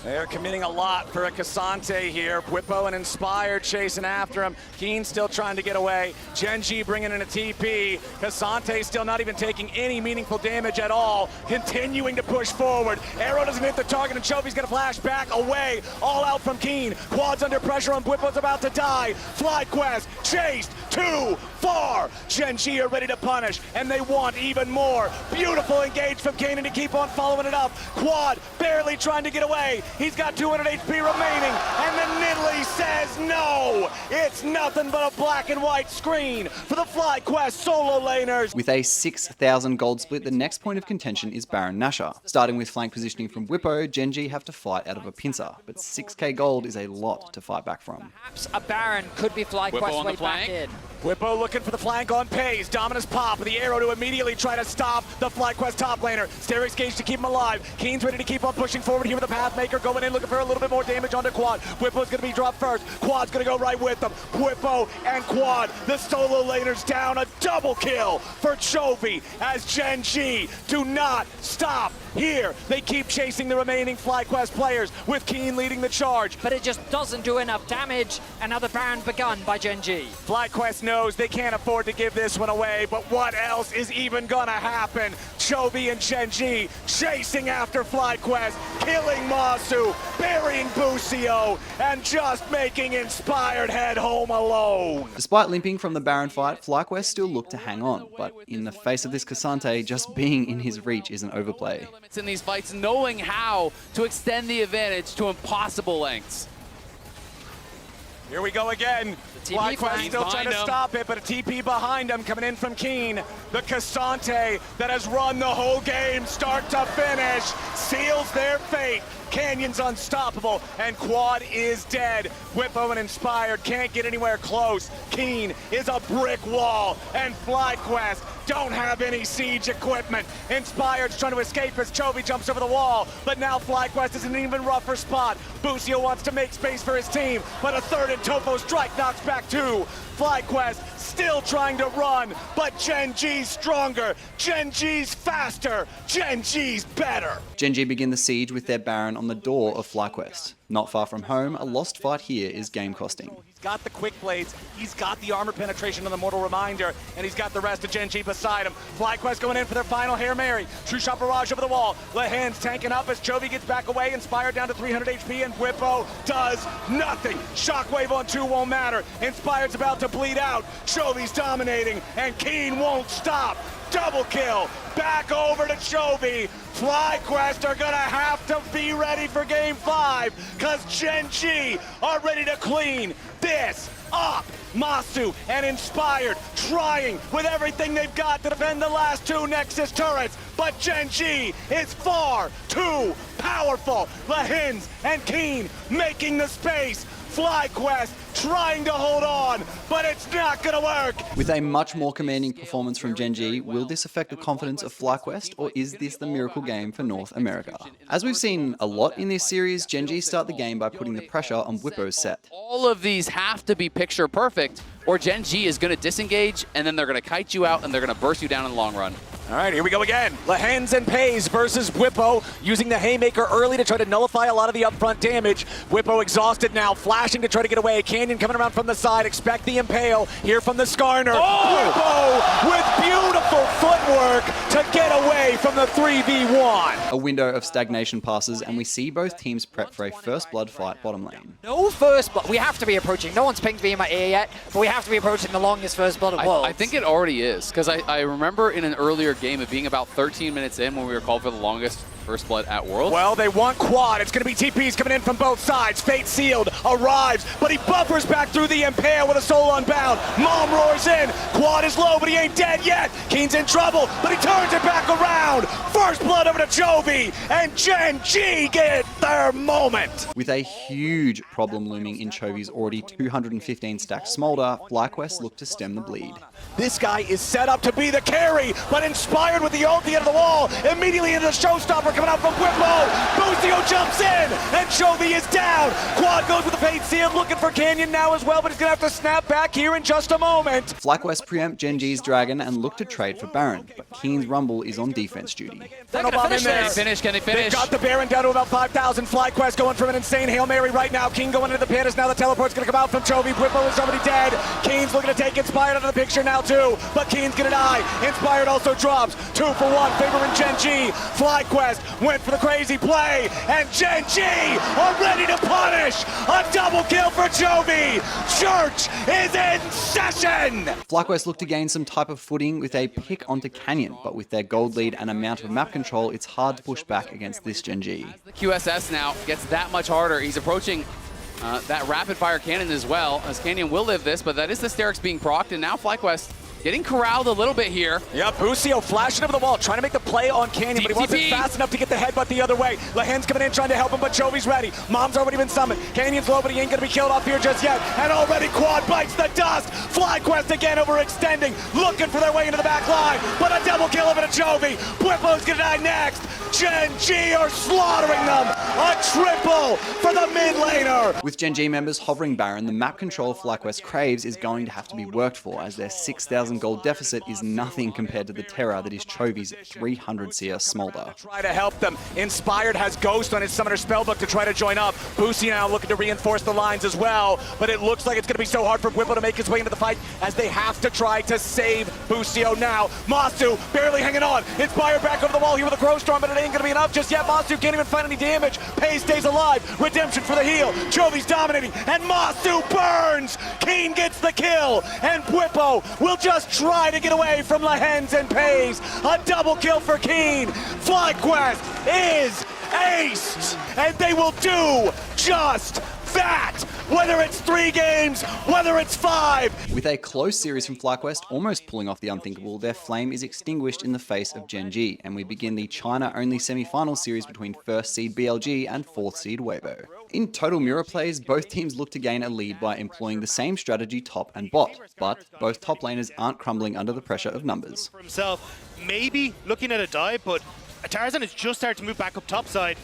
They're committing a lot for a Cassante here. Bwipo and Inspired chasing after him. Kiin still trying to get away. GenG bringing in a TP. Cassante still not even taking any meaningful damage at all. Continuing to push forward. Arrow doesn't hit the target, and Chovy's gonna flash back away. All out from Kiin. Quad's under pressure, and Bwipo's about to die. FlyQuest chased too far. GenG are ready to punish, and they want even more. Beautiful engage from Kanan to keep on following it up. Quad barely trying to get away. He's got 200 HP remaining, and the Nidalee says no. It's nothing but a black and white screen for the FlyQuest solo laners. With a 6,000 gold split, the next point of contention is Baron Nashor. Starting with flank positioning from Bwipo, GenG have to fight out of a pincer, but 6k gold is a lot to fight back from. Perhaps a Baron could be FlyQuest way back in. Bwipo looking for the flank on Peyz. Dominus pop with the arrow to immediately try to stop the FlyQuest top laner. Sterix Gage to keep him alive. Kiin's ready to keep on pushing forward here with the Pathmaker going in, looking for a little bit more damage onto Quad. Bwipo's gonna be dropped first. Quad's gonna go right with them. Bwipo and Quad, the solo laners down. A double kill for Chovy as GenG do not stop here. They keep chasing the remaining FlyQuest players with Kiin leading the charge. But it just doesn't do enough damage, and now the Baron begun by GenG. FlyQuest knows they can't afford to give this one away, but what else is even gonna happen? Chovy and GenG chasing after FlyQuest, killing Massu, burying Busio, and just making Inspired head home alone. Despite limping from the Baron fight, FlyQuest still looked to hang on, but in the face of this Cassante, just being in his reach is an overplay. In these fights, knowing how to extend the advantage to impossible lengths. Here we go again. FlyQuest still trying to stop it, but a TP behind him coming in from Kiin. The Cassante that has run the whole game start to finish seals their fate. Canyon's unstoppable, and Quad is dead. Bwipo and Inspired can't get anywhere close. Kiin is a brick wall, and FlyQuest don't have any siege equipment. Inspired's trying to escape as Chovy jumps over the wall, but now FlyQuest is in an even rougher spot. Busio wants to make space for his team, but a third and Topo strike knocks back two. FlyQuest still trying to run, but GenG's stronger, GenG's faster, GenG's better. GenG begin the siege with their Baron on the door of FlyQuest. Not far from home, a lost fight here is game costing. He's got the quick blades, he's got the armor penetration on the Mortal Reminder, and he's got the rest of GenG beside him. FlyQuest going in for their final Hail Mary. True Shot Barrage over the wall. Lehends tanking up as Chovy gets back away, Inspired down to 300 HP, and Bwipo does nothing. Shockwave on 2 won't matter. Inspired's about to bleed out. Chovy's dominating, and Kiin won't stop. Double kill, back over to Chovy. FlyQuest are gonna have to be ready for game 5, cause GenG are ready to clean this up. Massu and Inspired trying with everything they've got to defend the last 2 Nexus turrets, but GenG is far too powerful. Lehends and Kiin making the space. FlyQuest trying to hold on, but it's not gonna work. With a much more commanding performance from GenG, will this affect the confidence of FlyQuest, or is this the miracle game for North America? As we've seen a lot in this series, GenG start the game by putting the pressure on Bwipo's set. All of these have to be picture perfect, or GenG is going to disengage, and then they're going to kite you out, and they're going to burst you down in the long run. All right, here we go again. Lehends and Peyz versus Bwipo, using the Haymaker early to try to nullify a lot of the upfront damage. Bwipo exhausted now, flashing to try to get away. Canyon coming around from the side, expect the Impale here from the Skarner. Bwipo with beautiful footwork to get away from the 3v1. A window of stagnation passes, and we see both teams prep for a first blood fight bottom lane. No first blood. We have to be approaching. No one's pinged me in my ear yet, but we have to be approaching the longest first blood of worlds. I think it already is, because I remember in an earlier game of being about 13 minutes in when we were called for the longest first blood at Worlds. Well, they want Quad. It's going to be TPs coming in from both sides. Fate Sealed arrives, but he buffers back through the Impale with a Soul Unbound. Mom roars in. Quad is low, but he ain't dead yet. Kiin's in trouble, but he turns it back around. First blood over to Chovy, and GenG get their moment. With a huge problem looming in Chovy's already 215 stacked Smolder, FlyQuest look to stem the bleed. This guy is set up to be the carry, but Inspired with the ult at the wall, immediately into the showstopper coming out from Bwipo. Busio jumps in, and Chovy is down. Quad goes with the Fate Sealed, looking for Canyon now as well, but he's gonna have to snap back here in just a moment. FlyQuest preempt GenG's Dragon and look to trade for Baron, but Kiin's Rumble is on defense duty. Can they finish? Can they finish? They've got the Baron down to about 5,000. FlyQuest going from an insane Hail Mary right now. Kiin going into the pit as now the teleport's gonna come out from Chovy. Bwipo is already dead. Kiin's looking to take Inspired out of the picture now too, but Kiin's gonna die. Inspired also drops. 2 for 1, favoring GenG. FlyQuest went for the crazy play, and GenG are ready to punish. A double kill for Chovy. Church is in session. FlyQuest look to gain some type of footing with a pick onto Canyon, but with their gold lead and amount of map control, it's hard to push back against this GenG. The QSS now gets that much harder. He's approaching that rapid fire cannon as well, as Canyon will live this, but that is the Sterix being procced, and now FlyQuest getting corralled a little bit here. Yeah, Busio flashing over the wall, trying to make the play on Canyon, but he wasn't fast enough to get the headbutt the other way. Lehends coming in, trying to help him, but Chovy's ready. Mom's already been summoned. Canyon's low, but he ain't gonna be killed off here just yet. And already Quad bites the dust. FlyQuest again overextending, looking for their way into the back line, but a double kill over to Chovy. Bwipo's gonna die next. GenG are slaughtering them. A triple for the mid laner. With GenG members hovering Baron, the map control FlyQ craves is going to have to be worked for, as their 6,000 gold deficit is nothing compared to the terror that is Chovy's 300 CS Smolder. Try to help them. Inspired has Ghost on his Summoner Spellbook to try to join up. Busio now looking to reinforce the lines as well, but it looks like it's going to be so hard for Bwipo to make his way into the fight as they have to try to save Busio now. Massu barely hanging on. Inspired back over the wall here with a Crow Storm, but it ain't going to be enough just yet. Massu can't even find any damage. Peyz stays alive. Redemption for the heal. Chovy's dominating, and Massu burns. Kiin gets the kill, and Bwipo will just try to get away from Lehends and Peyz. A double kill for Kiin. FlyQ is aced, and they will do just that, whether it's 3 games, whether it's 5. With a close series from FlyQ almost pulling off the unthinkable, their flame is extinguished in the face of GenG, and we begin the China-only semi-final series between 1st seed BLG and 4th seed Weiwei. In total mirror plays, both teams look to gain a lead by employing the same strategy top and bot, but both top laners aren't crumbling under the pressure of numbers. For himself, maybe looking at a dive, but Tarzan has just started to move back up top side.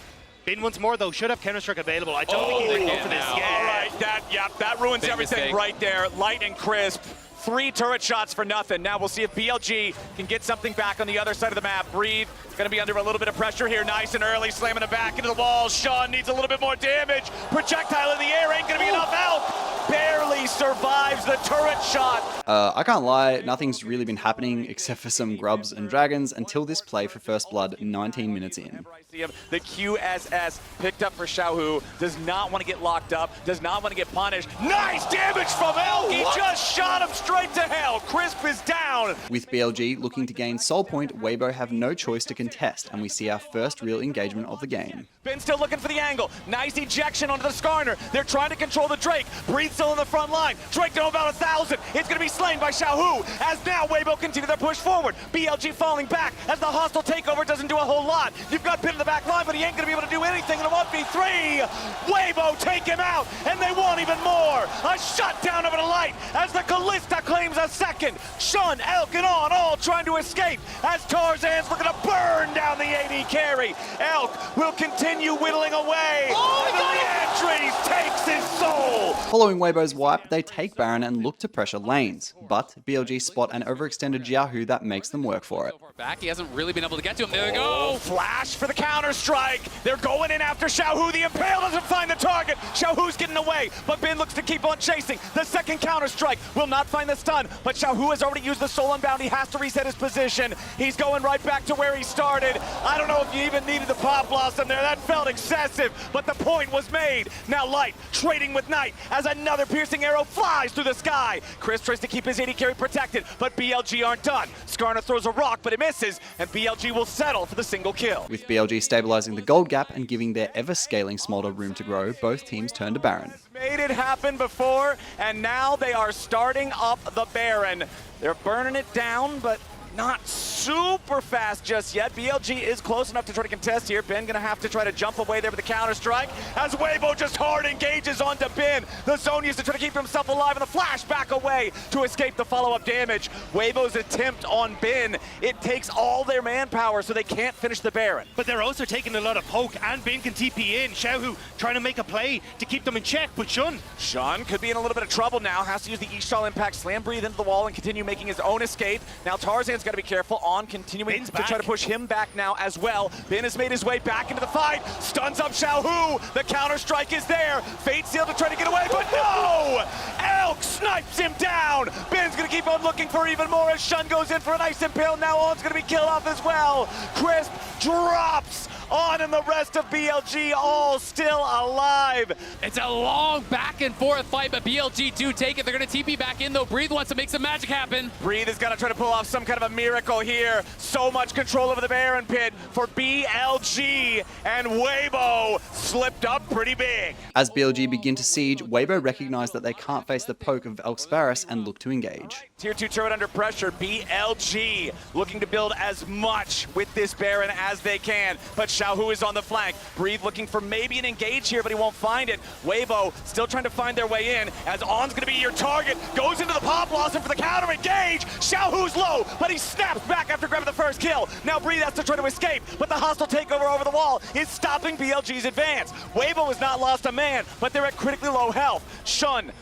Bin once more though, should have Counter-Strike available. I don't think he's going to go for this. Yeah. All right, that ruins Big everything mistake. right there. Light and crisp. 3 turret shots for nothing. Now we'll see if BLG can get something back on the other side of the map. Breathe. Going to be under a little bit of pressure here. Nice and early, slamming it back into the wall. Sean needs a little bit more damage. Projectile in the air ain't going to be enough help. Barely survives the turret shot. I can't lie, nothing's really been happening except for some grubs and dragons until this play for First Blood 19 minutes in. The QSS picked up for Xiaohu. Does not want to get locked up. Does not want to get punished. Nice damage from Elk. He just shot him straight to hell. Crisp is down. With BLG looking to gain Soul Point, Weibo have no choice to contest, and we see our first real engagement of the game. Ben still looking for the angle. Nice ejection onto the Skarner. They're trying to control the Drake. Breathe still in the front line. Drake down about 1,000. It's going to be slain by Xiaohu. As now Weibo continue their push forward. BLG falling back as the hostile takeover doesn't do a whole lot. You've got Ben in the back line, but he ain't going to be able to do anything in a 1v3. Weibo take him out, and they want even more. A shutdown over the Light as the Callista claims a second. Shun, Elk, and On all trying to escape as Tarzan's looking to burn down the AD carry. Elk will continue whittling away. The Leandries takes his soul. Following Weibo's wipe, they take Baron and look to pressure lanes, but BLG spot an overextended Xiaohu that makes them work for it. Back, he hasn't really been able to get to him. There we go. Flash for the counter-strike. They're going in after Xiaohu. The Impale doesn't find the target. Xiaohu's getting away, but Ben looks to keep on chasing. The second counter-strike will not find the stun, but Xiaohu has already used the Soul Unbound. He has to reset his position. He's going right back to where he started. I don't know if you even needed the Pop Blossom there. That felt excessive, but the point was made. Now Light trading with Night as another piercing arrow flies through the sky. Chris tries to keep his AD carry protected, but BLG aren't done. Skarner throws a rock, but it misses, and BLG will settle for the single kill. With BLG stabilizing the gold gap and giving their ever-scaling Smolder room to grow, both teams turn to Baron. Made it happen before, and now they are starting up the Baron. They're burning it down, but not super fast just yet. BLG is close enough to try to contest here. Ben gonna have to try to jump away there with the counter-strike as Weibo just hard engages onto Ben. The zone used to try to keep himself alive, and the flash back away to escape the follow-up damage. Weibo's attempt on Ben, it takes all their manpower, so they can't finish the Baron. But they're also taking a lot of poke, and Ben can TP in. Xiaohu trying to make a play to keep them in check, but Shun could be in a little bit of trouble now. Has to use the Ishtal Impact, Slam Breathe into the wall, and continue making his own escape. Now Tarzan's got to be careful on continuing to try to push him back now as well. Ben has made his way back into the fight. Stuns up Xiaohu. The counter-strike is there. Fate Seal to try to get away, but no! Elk snipes him down. Ben's going to keep on looking for even more as Shun goes in for a nice impale. Now On's going to be killed off as well. Crisp drops. On and the rest of BLG all still alive. It's a long back and forth fight, but BLG do take it. They're going to TP back in, though. Breathe wants to make some magic happen. Breathe is going to try to pull off some kind of a miracle here. So much control over the Baron pit for BLG, and Weibo slipped up pretty big. As BLG begin to siege, Weibo recognize that they can't face the poke of Elk's Varus and look to engage. Tier 2 turret under pressure. BLG looking to build as much with this Baron as they can, but Xiaohu is on the flank. Breathe looking for maybe an engage here, but he won't find it. Weibo still trying to find their way in, as On's gonna be your target. Goes into the pop blossom for the counter engage. Xiaohu's low, but he snaps back after grabbing the first kill. Now Breathe has to try to escape, but the hostile takeover over the wall is stopping BLG's advance. Weibo has not lost a man, but they're at critically low health. Shun,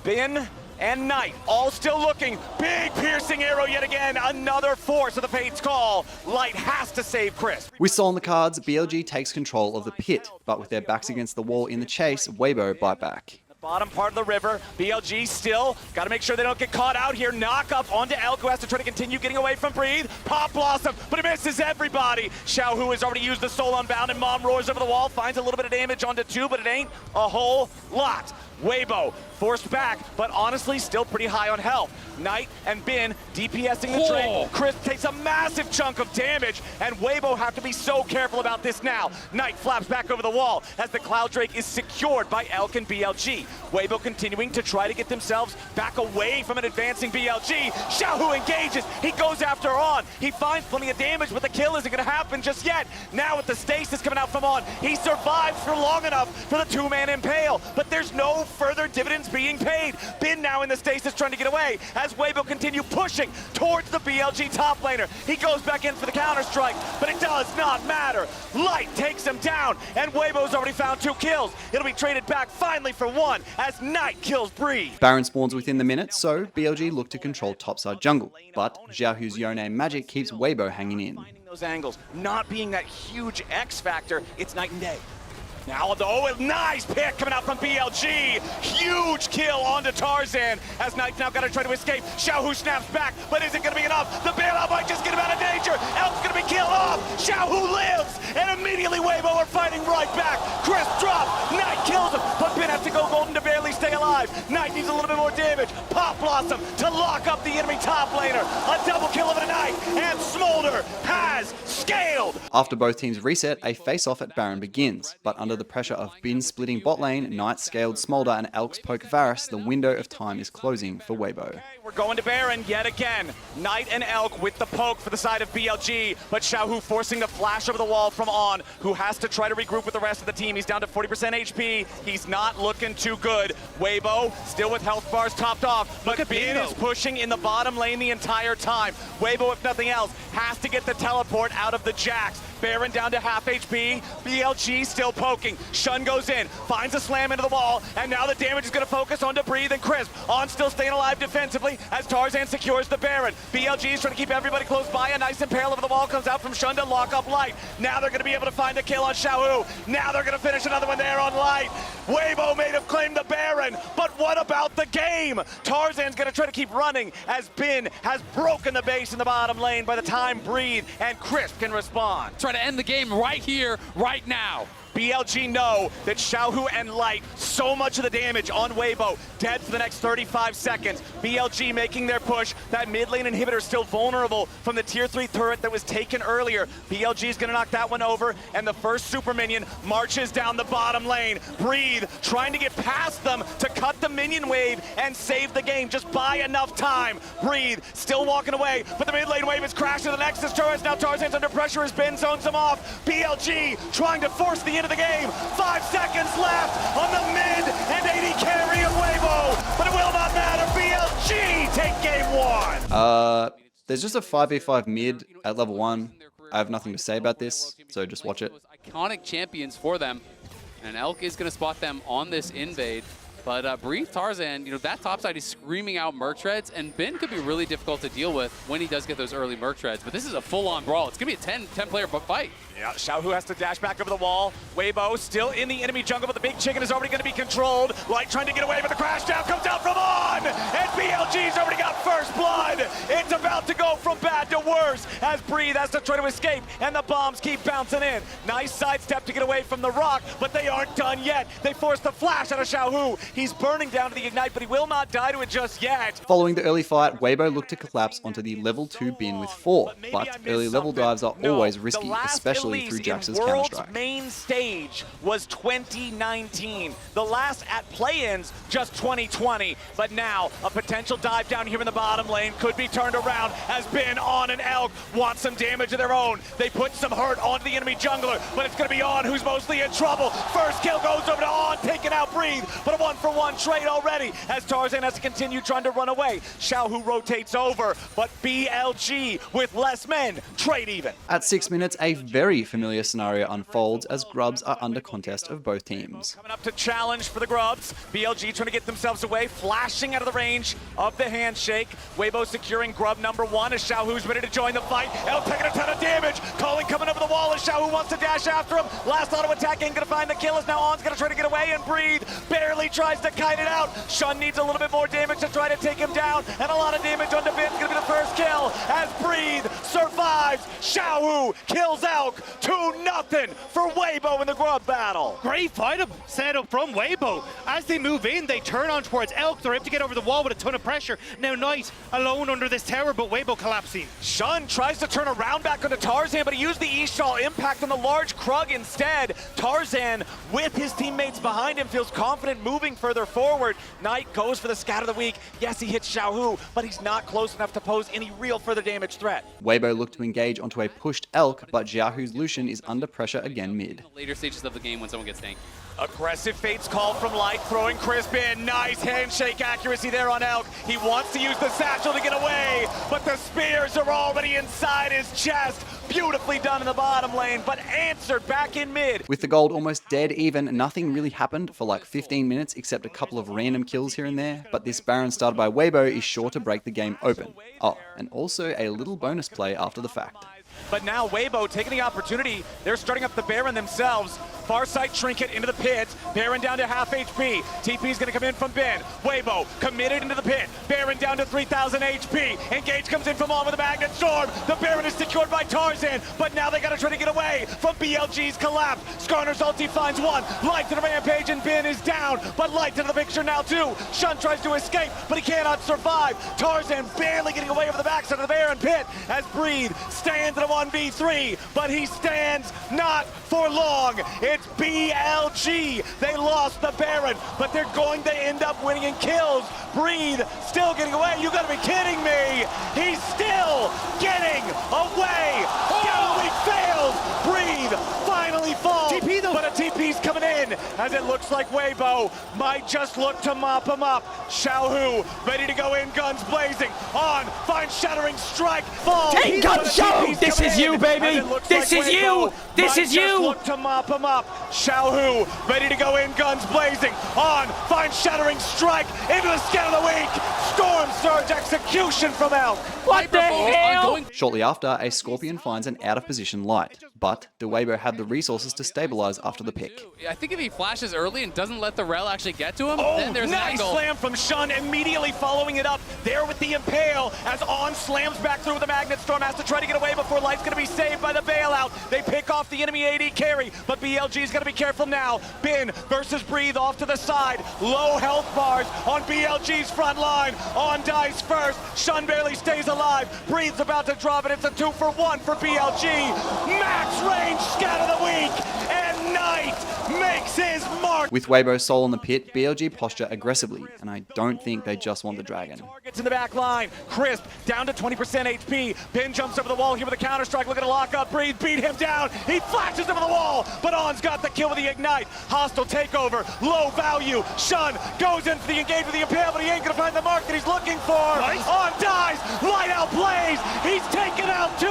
Bin, and Knight all still looking. Big piercing arrow yet again. Another force of the Fate's Call. Light has to save Chris. We saw on the cards, BLG takes control of the pit, but with their backs against the wall in the chase, Weibo bite back. Bottom part of the river, BLG still got to make sure they don't get caught out here. Knock up onto Elk, who has to try to continue getting away from Breathe. Pop Blossom, but it misses everybody. Xiaohu has already used the Soul Unbound, and Mom roars over the wall, finds a little bit of damage onto 2, but it ain't a whole lot. Weibo forced back, but honestly still pretty high on health. Knight and Bin DPSing the Drake. Chris takes a massive chunk of damage, and Weibo have to be so careful about this now. Knight flaps back over the wall as the Cloud Drake is secured by Elk and BLG. Weibo continuing to try to get themselves back away from an advancing BLG. Xiaohu engages, he goes after On. He finds plenty of damage, but the kill isn't gonna happen just yet. Now with the stasis coming out from On, he survives for long enough for the 2-man impale, but there's no further dividends being paid. Bin now in the stasis trying to get away as Weibo continue pushing towards the BLG top laner. He goes back in for the counter strike, but it does not matter. Light takes him down, and Weibo's already found 2 kills. It'll be traded back finally for 1 as Knight kills Breathe. Baron spawns within the minute, so BLG look to control topside jungle, but Xiaohu's Yone magic keeps Weibo hanging in. Those angles, not being that huge X factor, it's night and day. Now, oh, a nice pick coming out from BLG. Huge kill onto Tarzan as Knight's now got to try to escape. Xiaohu snaps back, but is it going to be enough? The bailout might just get him out of danger. Elk's going to be killed off. Xiaohu lives, and immediately Weibo are fighting right back. Chris drop. Knight kills him, but Bin has to go golden to barely stay alive. Knight needs a little bit more damage. Pop Blossom to lock up the enemy top laner. A double kill of a Knight, and Smolder has scaled. After both teams reset, a face-off at Baron begins, but under the pressure of Bin splitting bot lane, Knight scaled Smolder, and Elk's poke Varus, the window of time is closing for Weibo. We're going to Baron yet again. Knight and Elk with the poke for the side of BLG, but Xiaohu forcing the flash over the wall from On, who has to try to regroup with the rest of the team. He's down to 40% HP. He's not looking too good. Weibo still with health bars topped off, but Bin is pushing in the bottom lane the entire time. Weibo, if nothing else, has to get the teleport out of the Jax. Baron down to half HP. BLG still poking. Shun goes in, finds a slam into the wall, and now the damage is going to focus onto Breathe and Crisp. On still staying alive defensively as Tarzan secures the Baron. BLG is trying to keep everybody close by. A nice impale over the wall comes out from Shun to lock up Light. Now they're going to be able to find a kill on Xiaohu. Now they're going to finish another one there on Light. Weibo may have claimed the Baron, but what about the game? Tarzan's going to try to keep running as Bin has broken the base in the bottom lane by the time Breathe and Crisp can respond. Try to end the game right here, right now. BLG know that Xiaohu and Light, so much of the damage on Weibo, dead for the next 35 seconds. BLG making their push. That mid lane inhibitor still vulnerable from the tier 3 turret that was taken earlier. BLG is going to knock that one over, and the first super minion marches down the bottom lane. Breathe, trying to get past them to cut the minion wave and save the game. Just buy enough time. Breathe, still walking away, but the mid lane wave is crashing the Nexus turrets. Now Tarzan's under pressure as Ben zones him off. BLG trying to force the end of the game. 5 seconds left on the mid and AD carry of Weibo, but it will not matter. BLG take game 1. There's just a 5v5 mid at level 1. I have nothing to say about this, so just watch it. Iconic champions for them, and Elk is going to spot them on this invade. But Breathe, Tarzan, you know, that top side is screaming out Merc Treads, and Ben could be really difficult to deal with when he does get those early Merc Treads. But this is a full-on brawl. It's going to be a 10-player fight. Yeah, Xiaohu has to dash back over the wall. Weibo still in the enemy jungle, but the big chicken is already going to be controlled. Light trying to get away, but the crash down comes out from On, and BLG's already got first blood. It's about to go from bad to worse as Breathe has to try to escape, and the bombs keep bouncing in. Nice sidestep to get away from the rock, but they aren't done yet. They force the flash out of Xiaohu. He's burning down to the Ignite, but he will not die to it just yet. Following the early fight, Weibo looked to collapse onto the level 2 bin with 4, but early level dives are always risky, especially through Jax's World's Counter-Strike. main stage was 2019. The last at play-ins just 2020. But now a potential dive down here in the bottom lane could be turned around as Bin, On, and Elk want some damage of their own. They put some hurt onto the enemy jungler, but it's going to be On who's mostly in trouble. First kill goes over to On, taking out Breathe, but a 1-for-1 trade already as Tarzan has to continue trying to run away. Xiaohu rotates over, but BLG with less men trade even. At 6 minutes, a very familiar scenario unfolds as Grubs are under contest of both teams. Coming up to challenge for the Grubs. BLG trying to get themselves away, flashing out of the range of the handshake. Weibo securing Grub number 1 as Xiaohu's ready to join the fight. El taking a ton of damage. Calling coming over the wall as Xiaohu wants to dash after him. Last auto attack ain't gonna find the kill as now On's gonna try to get away and Breathe. Barely tries to kite it out. Shun needs a little bit more damage to try to take him down, and a lot of damage on the Bin's gonna be the first kill as Breathe survives. Xiaohu kills Elk. 2-0 for Weibo in the Grub battle. Great fight set up from Weibo. As they move in, they turn on towards Elk. They're able to get over the wall with a ton of pressure. Now Knight alone under this tower, but Weibo collapsing. Shun tries to turn around back onto Tarzan, but he used the E-Shaw impact on the large Krug instead. Tarzan, with his teammates behind him, feels confident moving further forward. Knight goes for the scat of the week. Yes, he hits Xiaohu, but he's not close enough to pose any real further damage threat. Weibo looked to engage onto a pushed Elk, but Xiaohu's Lucian is under pressure again mid. Later stages of the game when someone gets tanked. Aggressive Fates call from Light, throwing Crisp in. Nice handshake accuracy there on Elk. He wants to use the satchel to get away, but the spears are already inside his chest. Beautifully done in the bottom lane, but answered back in mid. With the gold almost dead even, nothing really happened for like 15 minutes except a couple of random kills here and there, but this Baron started by Weibo is sure to break the game open. Oh, and also a little bonus play after the fact. But now Weibo taking the opportunity. They're starting up the Baron themselves. Farsight Trinket into the pit. Baron down to half HP. TP's gonna come in from Ben. Weibo committed into the pit. Baron down to 3,000 HP. Engage comes in from On with a Magnet Storm. The Baron is secured by Tarzan, but now they gotta try to get away from BLG's collapse. Skarner's ulti finds one. Light to the Rampage and Ben is down, but Light to the picture now too. Shun tries to escape, but he cannot survive. Tarzan barely getting away over the backside of the Baron pit as Breathe stands in a 1v3, but he stands not for long. It's BLG. They lost the Baron, but they're going to end up winning in kills. Breathe still getting away. You gotta be kidding me. He's still getting away. Gala fails. Breathe finally falls. TP though. But a TP's coming in as it looks like Weibo might just look to mop him up. Xiaohu ready to go in, guns blazing. On, finds Shattering Strike. Falls. Take gun, Xiaohu! This is you, baby! This is you! This is you! Look to mop him up. Xiaohu ready to go in, guns blazing. On, finds Shattering Strike into the scan of the week. Storm Surge execution from Elk. What the hell? Shortly after, a Scorpion finds an out-of-position Light, but do Weibo have the resources to stabilize after the pick? I think if he flashes early and doesn't let the rel actually get to him, Oh, then there's nice an angle. slam from Shun, immediately following it up there with the Impale as On slams back through with the Magnet Storm, has to try to get away before Light's going to be saved by the bailout. They pick off the enemy AD carry, but BLG's going to be careful now. Bin versus Breathe off to the side. Low health bars on BLG's front line. On dies first. Shun barely stays alive. Breathe's about to drop it. It's a 2-for-1 for BLG. Max range scat of the week, and Knight makes his mark. With Weibo Soul in the pit, BLG posture aggressively, and I don't think they just want the dragon. Targets in the back line. Crisp down to 20% HP. Bin jumps over the wall here with a counter strike. Looking to lock up. Breathe beat him down. He flashes over the wall, but On's got the kill with the Ignite. Hostile takeover. Low value. Shun goes in for the engage with the Impale, but he ain't gonna find the mark that he's looking for. Nice. On dies. Light out plays. He's taken out two.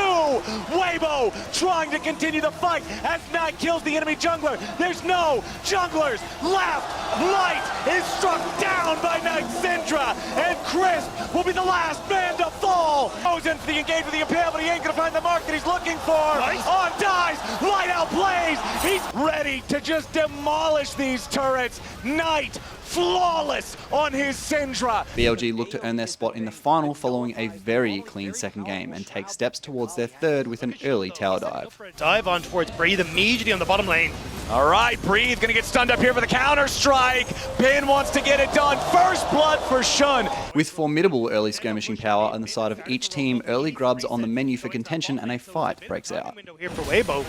Weibo trying to continue the fight as Knight kills the enemy jungler. There's no junglers left. Light is struck down by Knight Syndra, and Crisp will be the last man to fall. Goes in for the engage with the Impale, but he ain't gonna find the mark that he's looking for. Nice. On dies. Light out plays. He's ready to just demolish these turrets. Knight flawless on his Syndra. BLG look to earn their spot in the final following a very clean second game and take steps towards their third with an early tower dive. Dive on towards Breathe immediately on the bottom lane. All right, Breathe gonna get stunned up here for the counter strike. Bin wants to get it done. First blood for Shun. With formidable early skirmishing power on the side of each team, early grubs on the menu for contention and a fight breaks out. Window here for Weibo.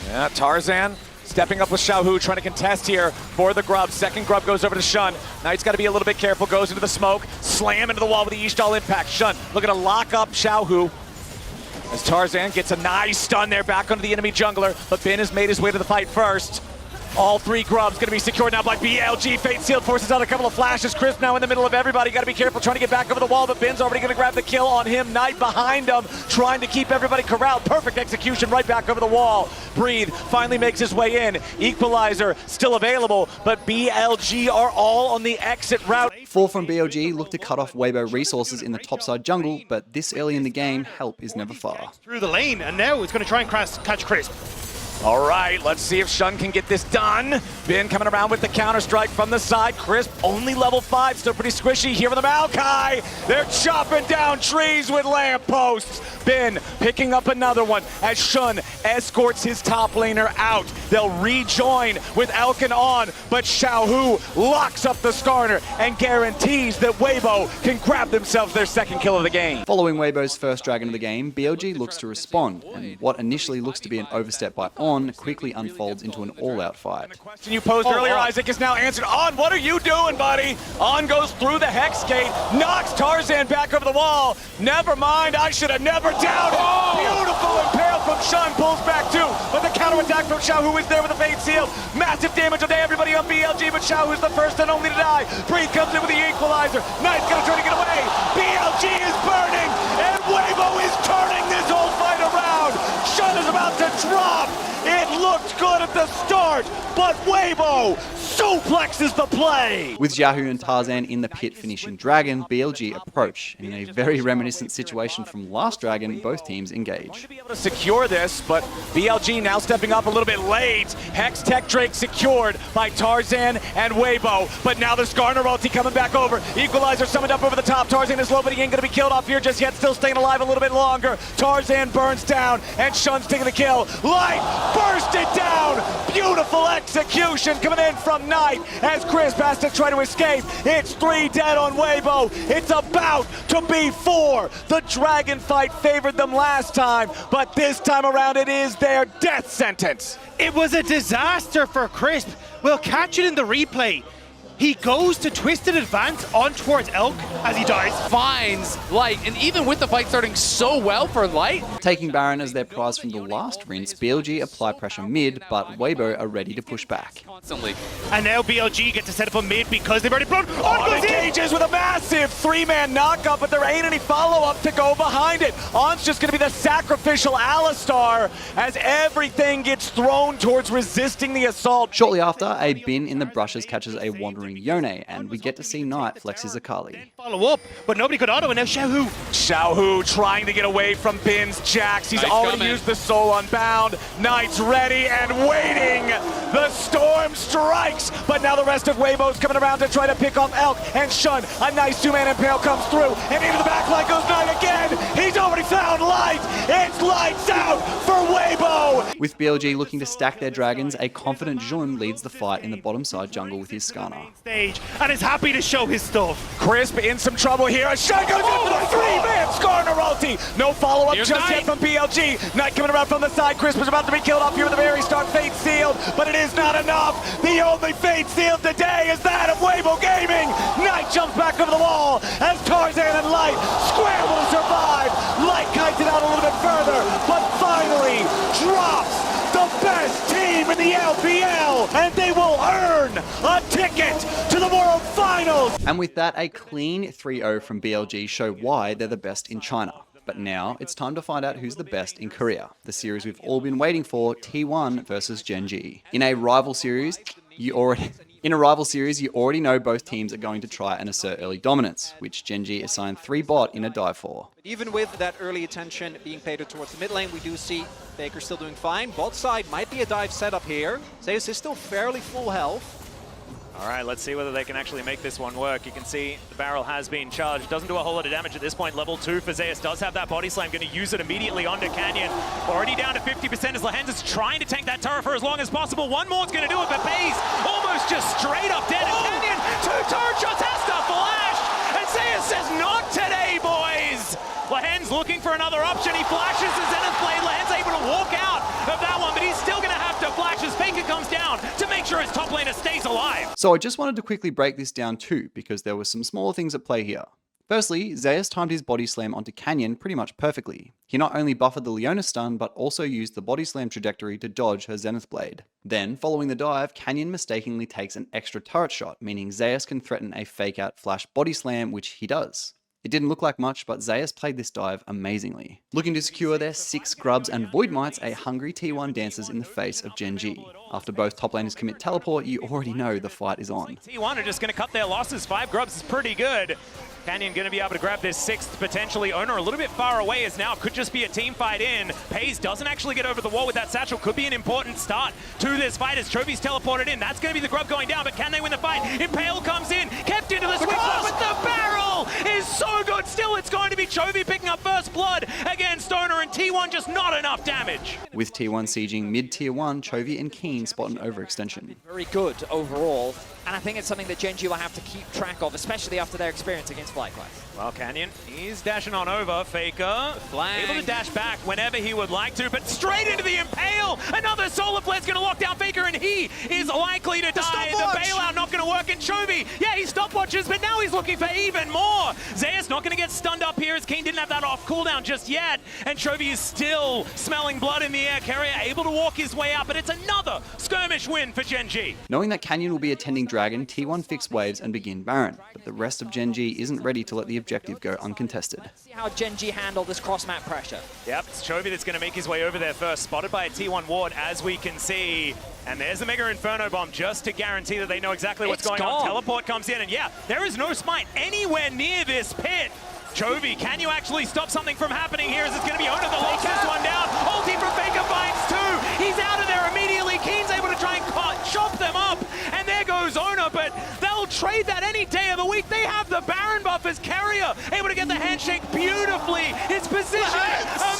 Yeah, Tarzan stepping up with Xiaohu, trying to contest here for the grub. Second grub goes over to Shun. Knight's got to be a little bit careful, goes into the smoke, slam into the wall with the Eastall impact. Shun looking to lock up Xiaohu as Tarzan gets a nice stun there back onto the enemy jungler, but Bin has made his way to the fight first. All three grubs going to be secured now by BLG. Fate Sealed forces out a couple of flashes. Crisp now in the middle of everybody. Got to be careful trying to get back over the wall, but Bin's already going to grab the kill on him. Knight behind him, trying to keep everybody corralled. Perfect execution right back over the wall. Breathe finally makes his way in. Equalizer still available, but BLG are all on the exit route. 4 from BLG look to cut off Weibo resources in the topside jungle, but this early in the game, help is never far. Through the lane, and now it's going to try and catch Crisp. All right, let's see if Shun can get this done. Bin coming around with the counter-strike from the side. Crisp, only level 5, still pretty squishy here with the Maokai. They're chopping down trees with lampposts. Bin picking up another one as Shun escorts his top laner out. They'll rejoin with Elkin on, but Xiaohu locks up the Skarner and guarantees that Weibo can grab themselves their second kill of the game. Following Weibo's first dragon of the game, BLG looks to respond, and what initially looks to be an overstep by On quickly unfolds into an all-out fight. The question you posed earlier, Isaac, is now answered. On, what are you doing, buddy? On goes through the Hex Gate, knocks Tarzan back over the wall. Never mind, I should have never doubted. Beautiful impale from Shun, pulls back too, but the counterattack from Xiaohu is there with the Fate Seal. Massive damage on everybody on BLG, but Xiaohu's the first and only to die. Breathe comes in with the equalizer. Knight's gonna try to get away. BLG is burning, and Weibo is turning this whole fight around. Shun is about to drop. It looked good at the start, but Weibo suplexes the play. With Xiaohu and Tarzan in the pit finishing Dragon, BLG approach, and in a very reminiscent situation from last Dragon, both teams engage. To be able to secure this, but BLG now stepping up a little bit late. Hex Tech Drake secured by Tarzan and Weibo, but now the Skarner ulti coming back over. Equalizer summoned up over the top. Tarzan is low, but he ain't gonna be killed off here just yet, still staying alive a little bit longer. Tarzan burns down, and Shun's taking the kill. Light burst it down. Beautiful execution coming in from Knight as Crisp has to try to escape. It's 3 dead on Weibo. It's about to be 4. The dragon fight favored them last time, but this time around it is their death sentence. It was a disaster for Crisp. We'll catch it in the replay. He goes to Twisted Advance on towards Elk as he dies. Finds Light, and even with the fight starting so well for Light. Taking Baron as their prize from the last rinse, BLG apply pressure mid, but Weibo are ready to push back. Constantly. And now BLG get to set up a mid because they've already blown. On engages with a massive 3-man knockup, but there ain't any follow-up to go behind it. On's just gonna be the sacrificial Alistar as everything gets thrown towards resisting the assault. Shortly after, a bin in the brushes catches a wandering Yone, and we get to see Knight flex his Akali. Follow up, but nobody could auto, and now Xiaohu. Xiaohu trying to get away from Bin's Jax. He's already used the Soul Unbound. Knight's ready and waiting. The storm strikes, but now the rest of Weibo's coming around to try to pick off Elk and Shun. A nice 2-man impale comes through, and into the backline goes Knight again. He's already found Light. It's lights out for Weibo. With BLG looking to stack their dragons, a confident Jun leads the fight in the bottom side jungle with his Skarner. Stage and is happy to show his stuff. Crisp in some trouble here. A shot goes in for the 3-man Skarner ulti. No follow-up just yet from BLG. Knight coming around from the side. Crisp is about to be killed off here with the very start. Fate Sealed, but it is not enough. The only Fate Sealed today is that of Weibo Gaming. Knight jumps back over the wall as Tarzan and Light scramble to survive. Light kites it out a little bit further, but finally drops the best team in the LPL, and they will earn a ticket to the World Finals. And with that, a clean 3-0 from BLG show why they're the best in China. But now, it's time to find out who's the best in Korea, the series we've all been waiting for, T1 versus GenG. In a rival series, you already know both teams are going to try and assert early dominance, which GenG assigned 3 bot in a dive for. Even with that early attention being paid towards the mid lane, we do see Baker still doing fine. Bot side might be a dive setup here. Zeus is still fairly full health. All right, let's see whether they can actually make this one work. You can see the barrel has been charged. Doesn't do a whole lot of damage at this point. Level 2 for Zeus does have that body slam. Going to use it immediately onto Canyon. Already down to 50% as Lehends is trying to tank that turret for as long as possible. One more is going to do it, but Peyz almost just straight up dead. And Canyon, 2 turret shots, has to flash. And Zeus says, not today, boys. Lehends looking for another option. He flashes the Zenith Blade. Lehends able to walk out of that one, but he's still going to have to flash as Faker comes down to make sure his top laner stays alive. So I just wanted to quickly break this down too, because there were some smaller things at play here. Firstly, Zeus timed his body slam onto Canyon pretty much perfectly. He not only buffered the Yone stun, but also used the body slam trajectory to dodge her Zenith Blade. Then, following the dive, Canyon mistakenly takes an extra turret shot, meaning Zeus can threaten a fake out flash body slam, which he does. It didn't look like much, but Zeus played this dive amazingly. Looking to secure their 6 grubs and Void Mites, a hungry T1 dances in the face of GenG. After both top laners commit teleport, you already know the fight is on. T1 are just going to cut their losses. 5 grubs is pretty good. Canyon going to be able to grab this 6th, potentially. Oner a little bit far away as now could just be a team fight in. Peyz doesn't actually get over the wall with that satchel. Could be an important start to this fight as Chovy's teleported in. That's going to be the grub going down, but can they win the fight? Impale comes in, kept into the sweet spot, but the barrel is so good. Still, it's going to be Chovy picking up first blood against Oner, and T1 just not enough damage. With T1 sieging mid-tier 1, Chovy and Kiin spot an overextension. Very good overall, and I think it's something that GenG will have to keep track of, especially after their experience against FlyQ. Well, Canyon, he's dashing on over. Faker, able to dash back whenever he would like to, but straight into the Impale! Another Solar Flare's going to lock down Faker, and he is likely to die. The bailout not going to work, and Chovy, yeah, he stopwatches, but now he's looking for even more. Zeus not going to get stunned up here as Kiin didn't have that off cooldown just yet, and Chovy is still smelling blood in the air. Keria able to walk his way out, but it's another skirmish win for GenG. Knowing that Canyon will be attending Dragon, T1 fix waves and begin Baron, but the rest of GenG isn't ready to let the objective go uncontested. See how GenG handle this cross-map pressure. Yep, it's Chovy that's going to make his way over there first, spotted by a T1 ward, as we can see. And there's a Mega Inferno Bomb just to guarantee that they know exactly what's going on. Teleport comes in, and yeah, there is no smite anywhere near this pit. Chovy, can you actually stop something from happening here? As it's going to be Oner that locks this one down. Ulti from Faker finds 2. He's out of there immediately. Kiin's able to try and chop them up. And there goes Oner, but they'll trade that any day of the week. They have the Baron buff as Keria able to get the handshake beautifully. His position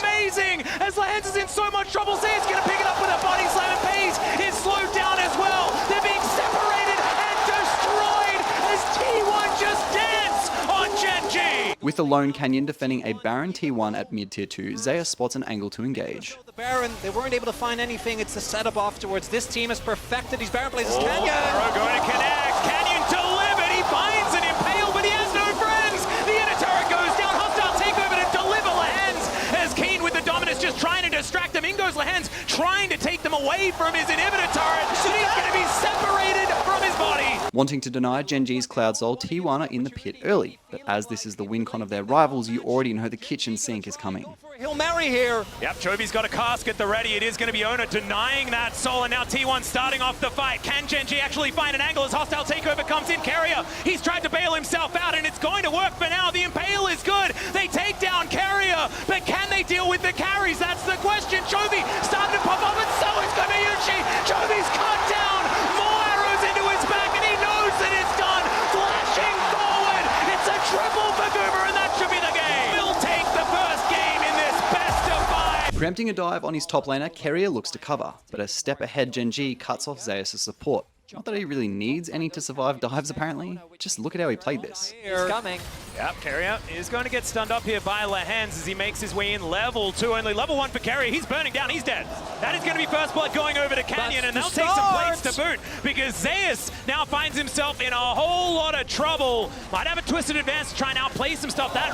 amazing. As Lehends is in so much trouble, Zeus going to pick it up with a body slam, and Peyz is slowed down as well. They're being separated and destroyed as T1 just dance on GenG. With the lone Canyon defending a Baron T1 at mid-tier 2, Zeus spots an angle to engage. The Baron, they weren't able to find anything. It's the setup afterwards. This team has perfected these Baron plays. Canyon! Going to connect. Canyon delivered. He finds an Impale, but he has no friends. The inner turret goes down. Hostile takeover to deliver Lehends. As Kiin with the dominance just trying to distract him. In goes Lehends, trying to take them away from his inhibitor turret. And he's going to be separated from his body. Wanting to deny GenG's Cloud Soul, T1 are in the pit early, but as this is the win con of their rivals, you already know the kitchen sink is coming. He'll marry here. Yep, Chovy's got a cask at the ready. It is going to be Oner denying that soul, and now T1 starting off the fight. Can GenG actually find an angle as hostile takeover comes in? Keria, he's tried to bail himself out, and it's going to work for now. The Impale is good. They take down Keria, but can they deal with the carries? That's the question. Chovy starting to pop up, and so is Gumayusi. Chovy's cut down. More arrows into his back, and he knows that it's done. Flashing forward. It's a triple for Goober, and that should be the game. We'll take the first game in this best of 5. Preempting a dive on his top laner, Keria looks to cover, but a step ahead GenG cuts off Zeus' support. Not that he really needs any to survive dives apparently, just look at how he played this. He's coming. Yep, Keria is going to get stunned up here by Lehends as he makes his way in. Level 2 only. Level 1 for Keria. He's burning down. He's dead. That is going to be first blood going over to Canyon, and they'll take some plates to boot because Zeus now finds himself in a whole lot of trouble. Might have a twisted advance to try and outplay some stuff. That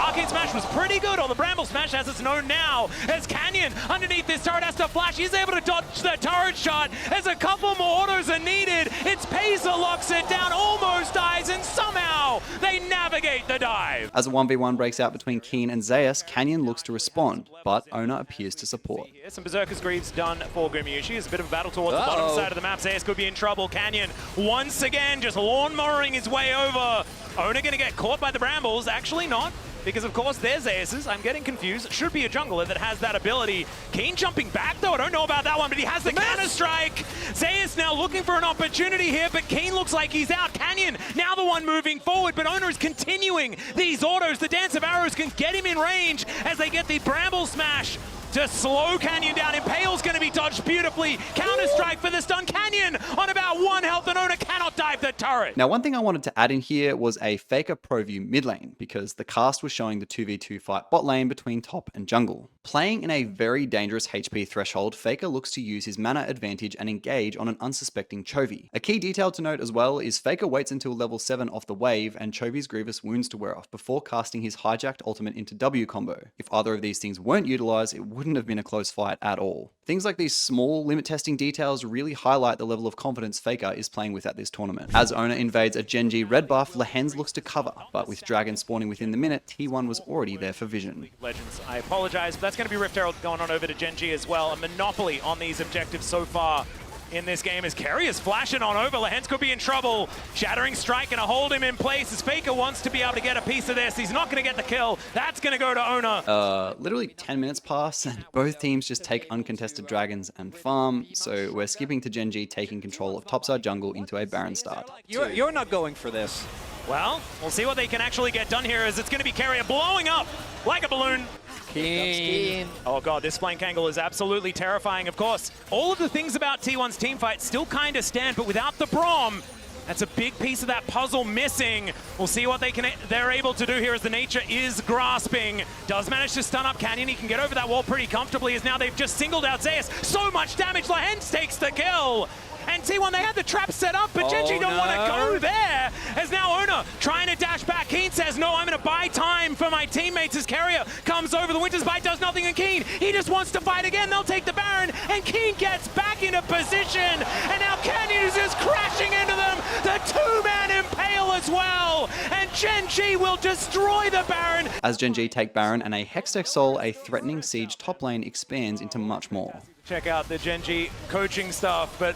Arcade Smash was pretty good, or the Bramble Smash as it's known now, as Canyon underneath this turret has to flash. He's able to dodge the turret shot as a couple more autos are needed. It's Peyz that locks it down, almost dies, and somehow they navigate the dive. As a 1v1 breaks out between Kiin and Zeus, Canyon looks to respond, but Oner appears to support. Some Berserker's Greaves done for Gumayusi. It's a bit of a battle towards the bottom side of the map. Zeus could be in trouble. Canyon once again just lawnmowing his way over. Oner going to get caught by the Brambles. Actually not, because of course there's Zeus's. I'm getting confused. Should be a jungler that has that ability. Kiin jumping back though. I don't know about that one, but he has the counter-strike. Zeus now looking for an opportunity here, but Kiin looks like he's out. Canyon now the one moving forward, but Oner is continuing these autos. The Dance of Arrows can get him in range as they get the Bramble Smash to slow Canyon down. Impale's going to be dodged beautifully. Counter-strike for the stun. Canyon on about 1 health, and Oner cannot dive the turret. Now, one thing I wanted to add in here was a Faker Pro View mid lane, because the cast was showing the 2v2 fight bot lane between top and jungle. Playing in a very dangerous HP threshold, Faker looks to use his mana advantage and engage on an unsuspecting Chovy. A key detail to note as well is Faker waits until level 7 off the wave and Chovy's Grievous wounds to wear off before casting his hijacked ultimate into W combo. If either of these things weren't utilized, it wouldn't have been a close fight at all. Things like these small limit testing details really highlight the level of confidence Faker is playing with at this tournament. As Oner invades a GenG red buff, Lehends looks to cover, but with Dragon spawning within the minute, T1 was already there for vision. Legends, I apologize, but that's going to be Rift Herald going on over to GenG as well. A monopoly on these objectives so far in this game as Keria's flashing on over. Lehends could be in trouble. Shattering Strike gonna hold him in place as Faker wants to be able to get a piece of this. He's not gonna get the kill. That's gonna go to Oner. Literally 10 minutes pass and both teams just take uncontested dragons and farm, so we're skipping to GenG taking control of topside jungle into a Baron start. You're not going for this. Well, we'll see what they can actually get done here as it's gonna be Keria blowing up like a balloon. Kiin. Oh god, this flank angle is absolutely terrifying. Of course, all of the things about T1's teamfight still kind of stand, but without the Braum, that's a big piece of that puzzle missing. We'll see what they're able to do here as the nature is grasping. Does manage to stun up Canyon. He can get over that wall pretty comfortably as now they've just singled out Zeus. So much damage. Lehends takes the kill. And T1, they had the trap set up, but GenG don't want to go there. As now Oner trying to dash back. Kiin says, no, I'm going to buy time for my teammates as Keria comes over. The Winter's Bite does nothing, and Kiin, he just wants to fight again. They'll take the Baron, and Kiin gets back into position. And now Canyon is just crashing into them. The two-man impale as well. And GenG will destroy the Baron. As GenG take Baron and a Hextech Soul, a threatening siege top lane expands into much more. Check out the GenG coaching stuff, but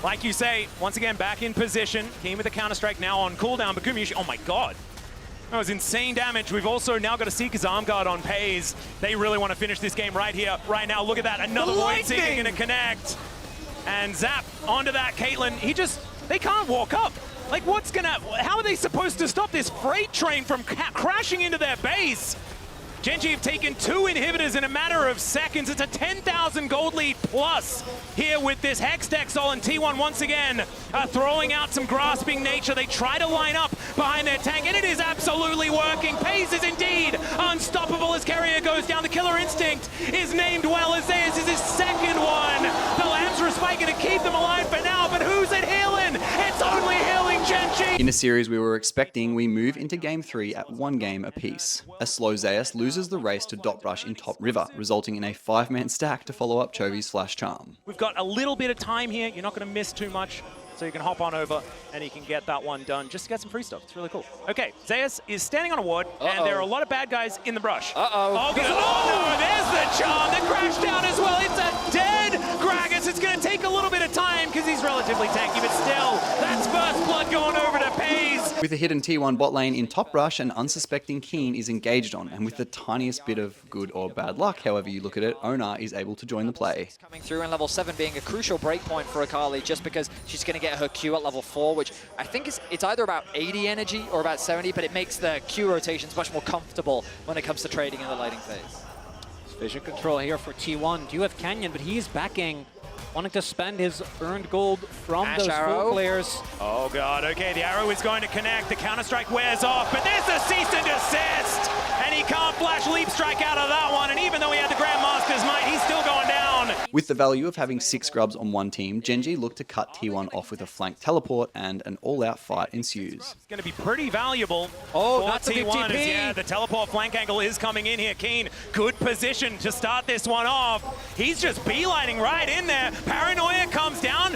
like you say, once again, back in position. Kiin with the counter-strike now on cooldown, but Gumayusi, oh my god. That was insane damage. We've also now got a Seeker's Arm Guard on Peyz. They really want to finish this game right here, right now. Look at that, another Void Seeker going to connect. And Zap onto that Caitlyn. They can't walk up. Like how are they supposed to stop this freight train from crashing into their base? GenG have taken 2 inhibitors in a matter of seconds. It's a 10,000 gold lead plus here with this Hextech Soul, and T1 once again throwing out some grasping nature. They try to line up behind their tank, and it is absolutely working. Peyz is indeed unstoppable as Keria goes down. The Killer Instinct is named well as Zeus is his second one. The Lambs respite going to keep them alive for now, but who's it healing? It's only healing GenG. In a series we were expecting, we move into game 3 at 1 game apiece. A slow Zeus loses the race to dot brush in top river, resulting in a 5-man stack to follow up Chovy's Flash Charm. We've got a little bit of time here. You're not going to miss too much, so you can hop on over and you can get that one done just to get some free stuff. It's really cool. Okay, Zeus is standing on a ward, and there are a lot of bad guys in the brush. Oh no, there's the charm that crashed down as well. It's a dead Gragas. It's going to take a little bit of time because he's relatively tanky, but still, that's first blood going over to Peyz. With a hidden T1 bot lane in top brush, an unsuspecting Kiin is engaged on, and with the tiniest bit of good or bad luck, however you look at it, Oner is able to join the play. Coming through in level 7 being a crucial breakpoint for Akali just because she's going to get her Q at level 4, which I think it's either about 80 energy or about 70, but it makes the Q rotations much more comfortable when it comes to trading in the lighting phase. Vision control here for T1. You have Canyon, but he's backing, wanting to spend his earned gold from those full players. Oh god, okay, the arrow is going to connect. The counter-strike wears off, but there's a cease and desist! And he can't flash leap strike out of that one, and even though he had the Grandmaster's might, he's still going down. With the value of having 6 scrubs on one team, GenG looked to cut T1 off with a flank teleport, and an all-out fight ensues. It's going to be pretty valuable for that's T1. Yeah, the teleport flank angle is coming in here. Kiin, good position to start this one off. He's just beelining right in there. Paranoia comes down.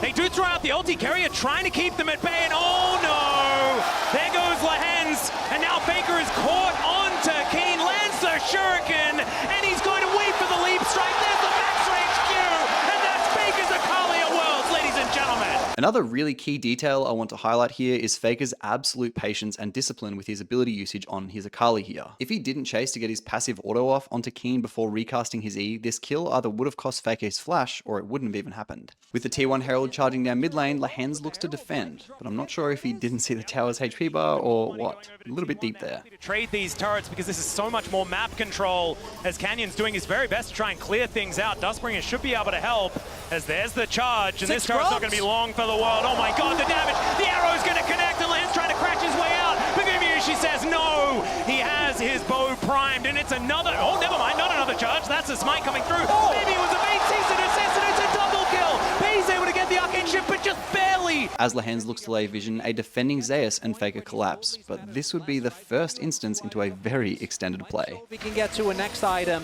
They do throw out the ulti. Keria trying to keep them at bay, and oh no! There goes Lehends, and now Baker is caught onto Kiin, lands the shuriken, and he's going to wait for the leap strike. There's the max range Q, and that's Baker's Akali at Worlds, ladies and gentlemen. Another really key detail I want to highlight here is Faker's absolute patience and discipline with his ability usage on his Akali here. If he didn't chase to get his passive auto off onto Kiin before recasting his E, this kill either would have cost Faker his flash or it wouldn't have even happened. With the T1 Herald charging down mid lane, Lehends looks to defend, but I'm not sure if he didn't see the tower's HP bar or what. A little bit deep there. Trade these turrets because this is so much more map control as Canyon's doing his very best to try and clear things out. Dustbringer should be able to help as there's the charge, and this turret's not going to be long for the world. Oh my god, the damage! The arrow's going to connect, and Lehends trying to crash his way out, but Gumayusi says no! He has his bow primed, and it's another... Oh, never mind, not another charge. That's a smite coming through. Oh. Maybe it was a main season assist, and it's a double kill! Peyz able to get the arcane shift, but just barely! As Lehends looks to lay vision, a defending Zeus and Faker collapse, but this would be the first instance into a very extended play. We can get to a next item.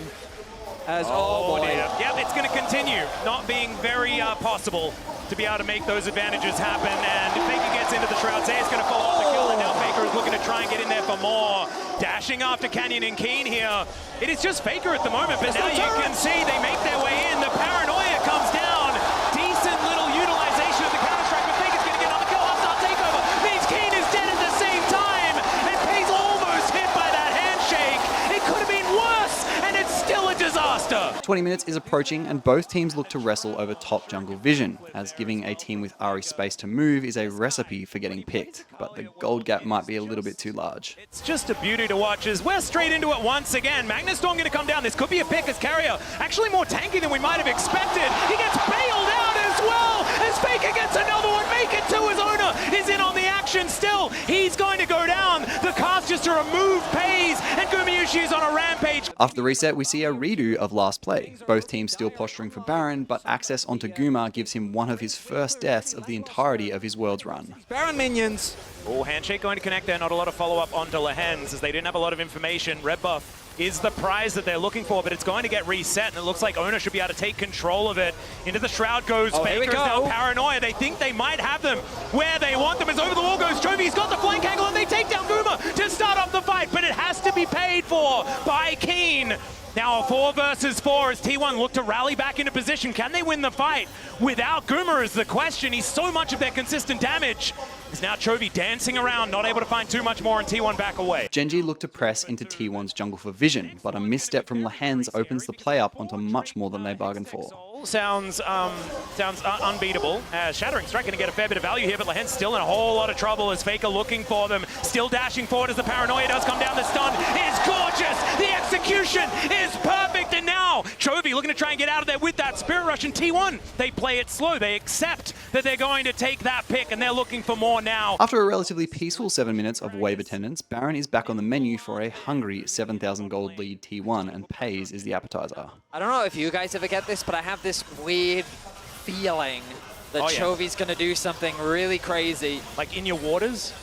As oh boy. Yep, it's going to continue not being very possible to be able to make those advantages happen. And if Faker gets into the shroud, Zeus going to follow up the kill, and now Faker is looking to try and get in there for more. Dashing after Canyon and Kiin here. It is just Faker at the moment, but now you can see they make their way in. The paranoia comes down. Decent little utilization of the counter-strike, but Faker's going to get another kill. Hostile takeover means Kiin is dead at the same time, and Peyz almost hit by that handshake. It could have been worse, and it's still a disaster. 20 minutes is approaching and both teams look to wrestle over top jungle vision, as giving a team with Ahri space to move is a recipe for getting picked, but the gold gap might be a little bit too large. It's just a beauty to watch as we're straight into it once again. Magnustorm going to come down. This could be a pick as Keria actually more tanky than we might have expected. He gets bailed out as well as Faker gets another one. Make it two as Oner is in on the action still. He's going to go down. The cast just to remove Peyz, and Gumayusi is on a rampage. After the reset, we see a redo of last play. Both teams still posturing for Baron, but access onto Guma gives him one of his first deaths of the entirety of his Worlds run. Baron minions. Oh, handshake going to connect there. Not a lot of follow-up onto Lehends as they didn't have a lot of information. Red buff is the prize that they're looking for, but it's going to get reset, and it looks like Oner should be able to take control of it. Into the shroud goes Faker, now paranoia. They think they might have them where they want them, as over the wall goes Chovy. He's got the flank angle, and they take down Guma to start off the fight, but it has to be paid for by Kiin. Now a 4 versus 4 as T1 look to rally back into position. Can they win the fight without Guma is the question. He's so much of their consistent damage. Is now Chovy dancing around, not able to find too much more, and T1 back away. GenG look to press into T1's jungle for vision, but a misstep from Lehends opens the play up onto much more than they bargained for. Sounds unbeatable. Shattering Strike going to get a fair bit of value here, but Lehends still in a whole lot of trouble as Faker looking for them. Still dashing forward as the paranoia does come down. The stun is gorgeous. The execution is perfect. And now Chovy looking to try and get out of there with that Spirit Rush. And T1, they play it slow. They accept that they're going to take that pick, and they're looking for more now. After a relatively peaceful 7 minutes of wave attendance, Baron is back on the menu for a hungry 7,000 gold lead T1, and Peyz is the appetizer. I don't know if you guys ever get this, but I have this weird feeling that Chovy's going to do something really crazy. Like in your waters?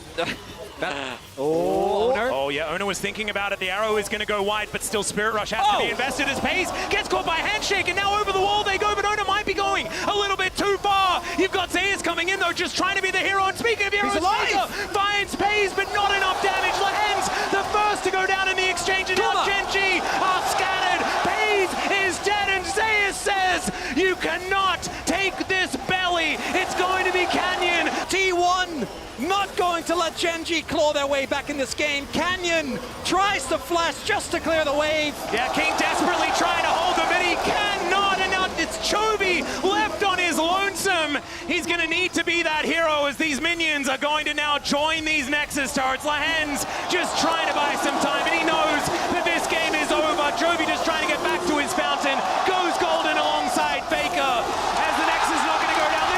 Oner. Oh yeah, Oner was thinking about it. The arrow is going to go wide, but still Spirit Rush has to be invested as Peyz gets caught by handshake, and now over the wall they go, but Oner might be going a little bit too far. You've got Zeus coming in though, just trying to be the hero, and speaking of heroes, Zika finds Peyz, but not enough damage. Lehends, the first to go down in the exchange, and now GenG are scattered. Peyz is dead, and Zeus says, you cannot take this belly. It's going to be Canyon. T1 not going to let GenG claw their way back in this game. Canyon tries to flash just to clear the wave. Yeah, King desperately trying to hold him, and he cannot. And now it's Chovy left on his lonesome. He's going to need to be that hero as these minions are going to now join these Nexus turrets. Lehends just trying to buy some time, and he knows that this game is over. Chovy just trying to get back to his fountain. Goes golden alongside Faker as the Nexus is not going to go down.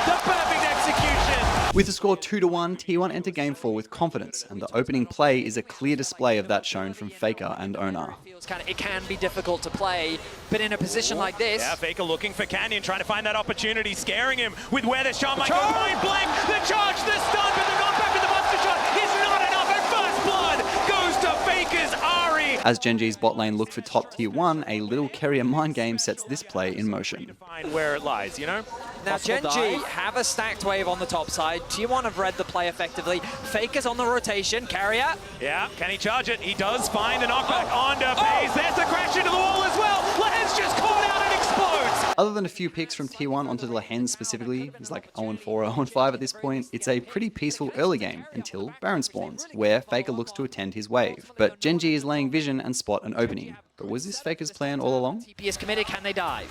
The perfect execution. With the score 2-1, T1 enter Game 4 with confidence, and the opening play is a clear display of that shown from Faker and Oner. It can be difficult to play, but in a position like this... Yeah, Faker looking for Canyon, trying to find that opportunity, scaring him with where the shot might go. Point blank, the charge, the stun, but the knockback with the buster shot is not enough, and first blood goes to Faker's Ahri. As GenG's bot lane look for top tier 1, a little Keria mind game sets this play in motion. Find where it lies, you know? Now GenG have a stacked wave on the top side. T1 have read the play effectively. Faker's on the rotation. Keria. Yeah, can he charge it? He does find a knockback onto Peyz. There's the crash into the wall as well. Lehends just caught out and explodes. Other than a few picks from T1 onto the Lehends specifically, it's like 0-4 or 0-5 at this point, it's a pretty peaceful early game until Baron spawns, where Faker looks to attend his wave. But GenG is laying vision and spot an opening. But was this Faker's plan all along? TP is committed, can they dive?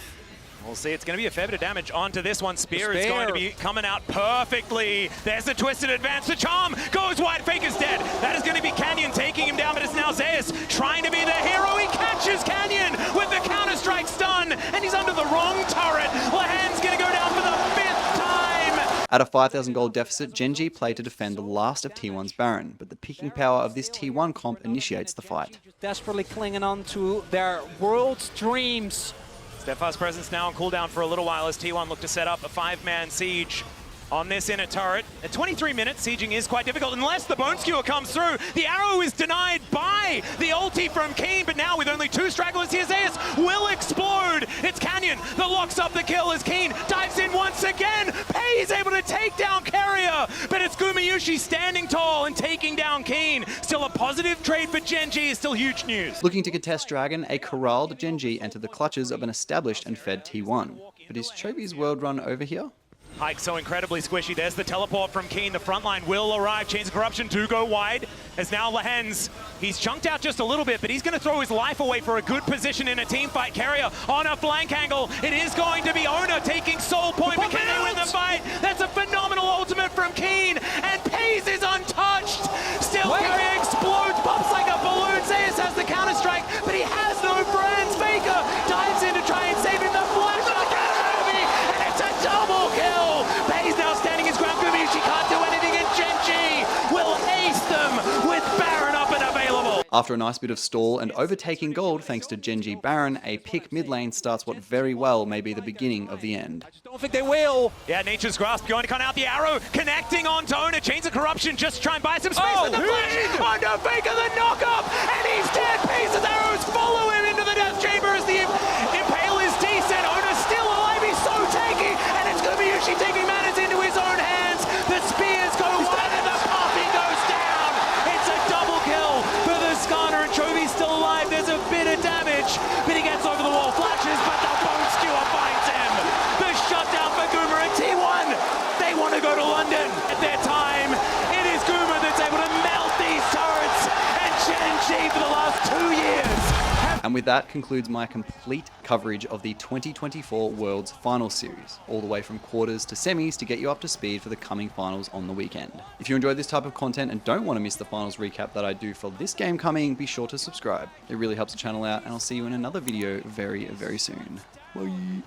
We'll see, it's going to be a fair bit of damage onto this one. Spear is going to be coming out perfectly. There's a twisted advance. The charm goes wide. Faker's dead. That is going to be Canyon taking him down, but it's now Zeus trying to be the hero. He catches Canyon with the Counter-Strike stun, and he's under the wrong turret. Lehends going to go down for the 5th time. At a 5,000 gold deficit, GenG played to defend the last of T1's Baron, but the picking power of this T1 comp initiates the fight. Desperately clinging on to their world's dreams. Steadfast presence now on cooldown for a little while as T1 look to set up a 5-man siege on this inner turret. At 23 minutes, sieging is quite difficult unless the Bone Skewer comes through. The arrow is denied by the ulti from Kiin, but now with only 2 stragglers here, Zeus will explode. It's Canyon that locks up the kill as Kiin dives in once again. Peyz able to take down Keria, but it's Gumayusi standing tall and taking down Kiin. Still a positive trade for GenG is still huge news. Looking to contest Dragon, a corralled GenG entered the clutches of an established and fed T1. But is Chovy's world run over here? Hike so incredibly squishy. There's the teleport from Kiin. The front line will arrive. Chains of Corruption do go wide. As now Lehends, he's chunked out just a little bit, but he's going to throw his life away for a good position in a team fight. Keria on a flank angle. It is going to be Oner taking soul point, but can they win the fight? That's a phenomenal ultimate from Kiin, and Peyz is untouched. Still Keria explodes, pops like a balloon. Zeus has the counter-strike, but he has no friends. Faker dives in to try and save him. The flash on Chovy, and it's a double kill. Peyz now standing his ground. Gumayusi can't do anything, and GenG will ace them with Baron up and available. After a nice bit of stall and overtaking gold thanks to GenG Baron, a pick mid lane starts what very well may be the beginning of the end. I just don't think they will. Yeah, Nature's Grasp going to come out the arrow, connecting onto Oner. Chains of Corruption just try and buy some space with the flash onto Faker, the knock-up, and he's dead. Peyz's arrows follow him into the death chamber as the impale is decent. Oner's still alive, he's so tanky, and it's Gumayusi taking matters into his own hands. The spears go wide and the coffee goes down. It's a double kill for the Skarner, and Chovy's still alive. There's a bit of damage, but he gets over the wall, flashes, but the Bone Skewer finds him. The shutdown for Guma and T1. They want to go to London at their time. It is Guma that's able to melt these turrets, and GenG for the last 2 years. And with that concludes my complete coverage of the 2024 Worlds Finals Series, all the way from quarters to semis to get you up to speed for the coming finals on the weekend. If you enjoyed this type of content and don't want to miss the finals recap that I do for this game coming, be sure to subscribe. It really helps the channel out, and I'll see you in another video very, very soon. Bye.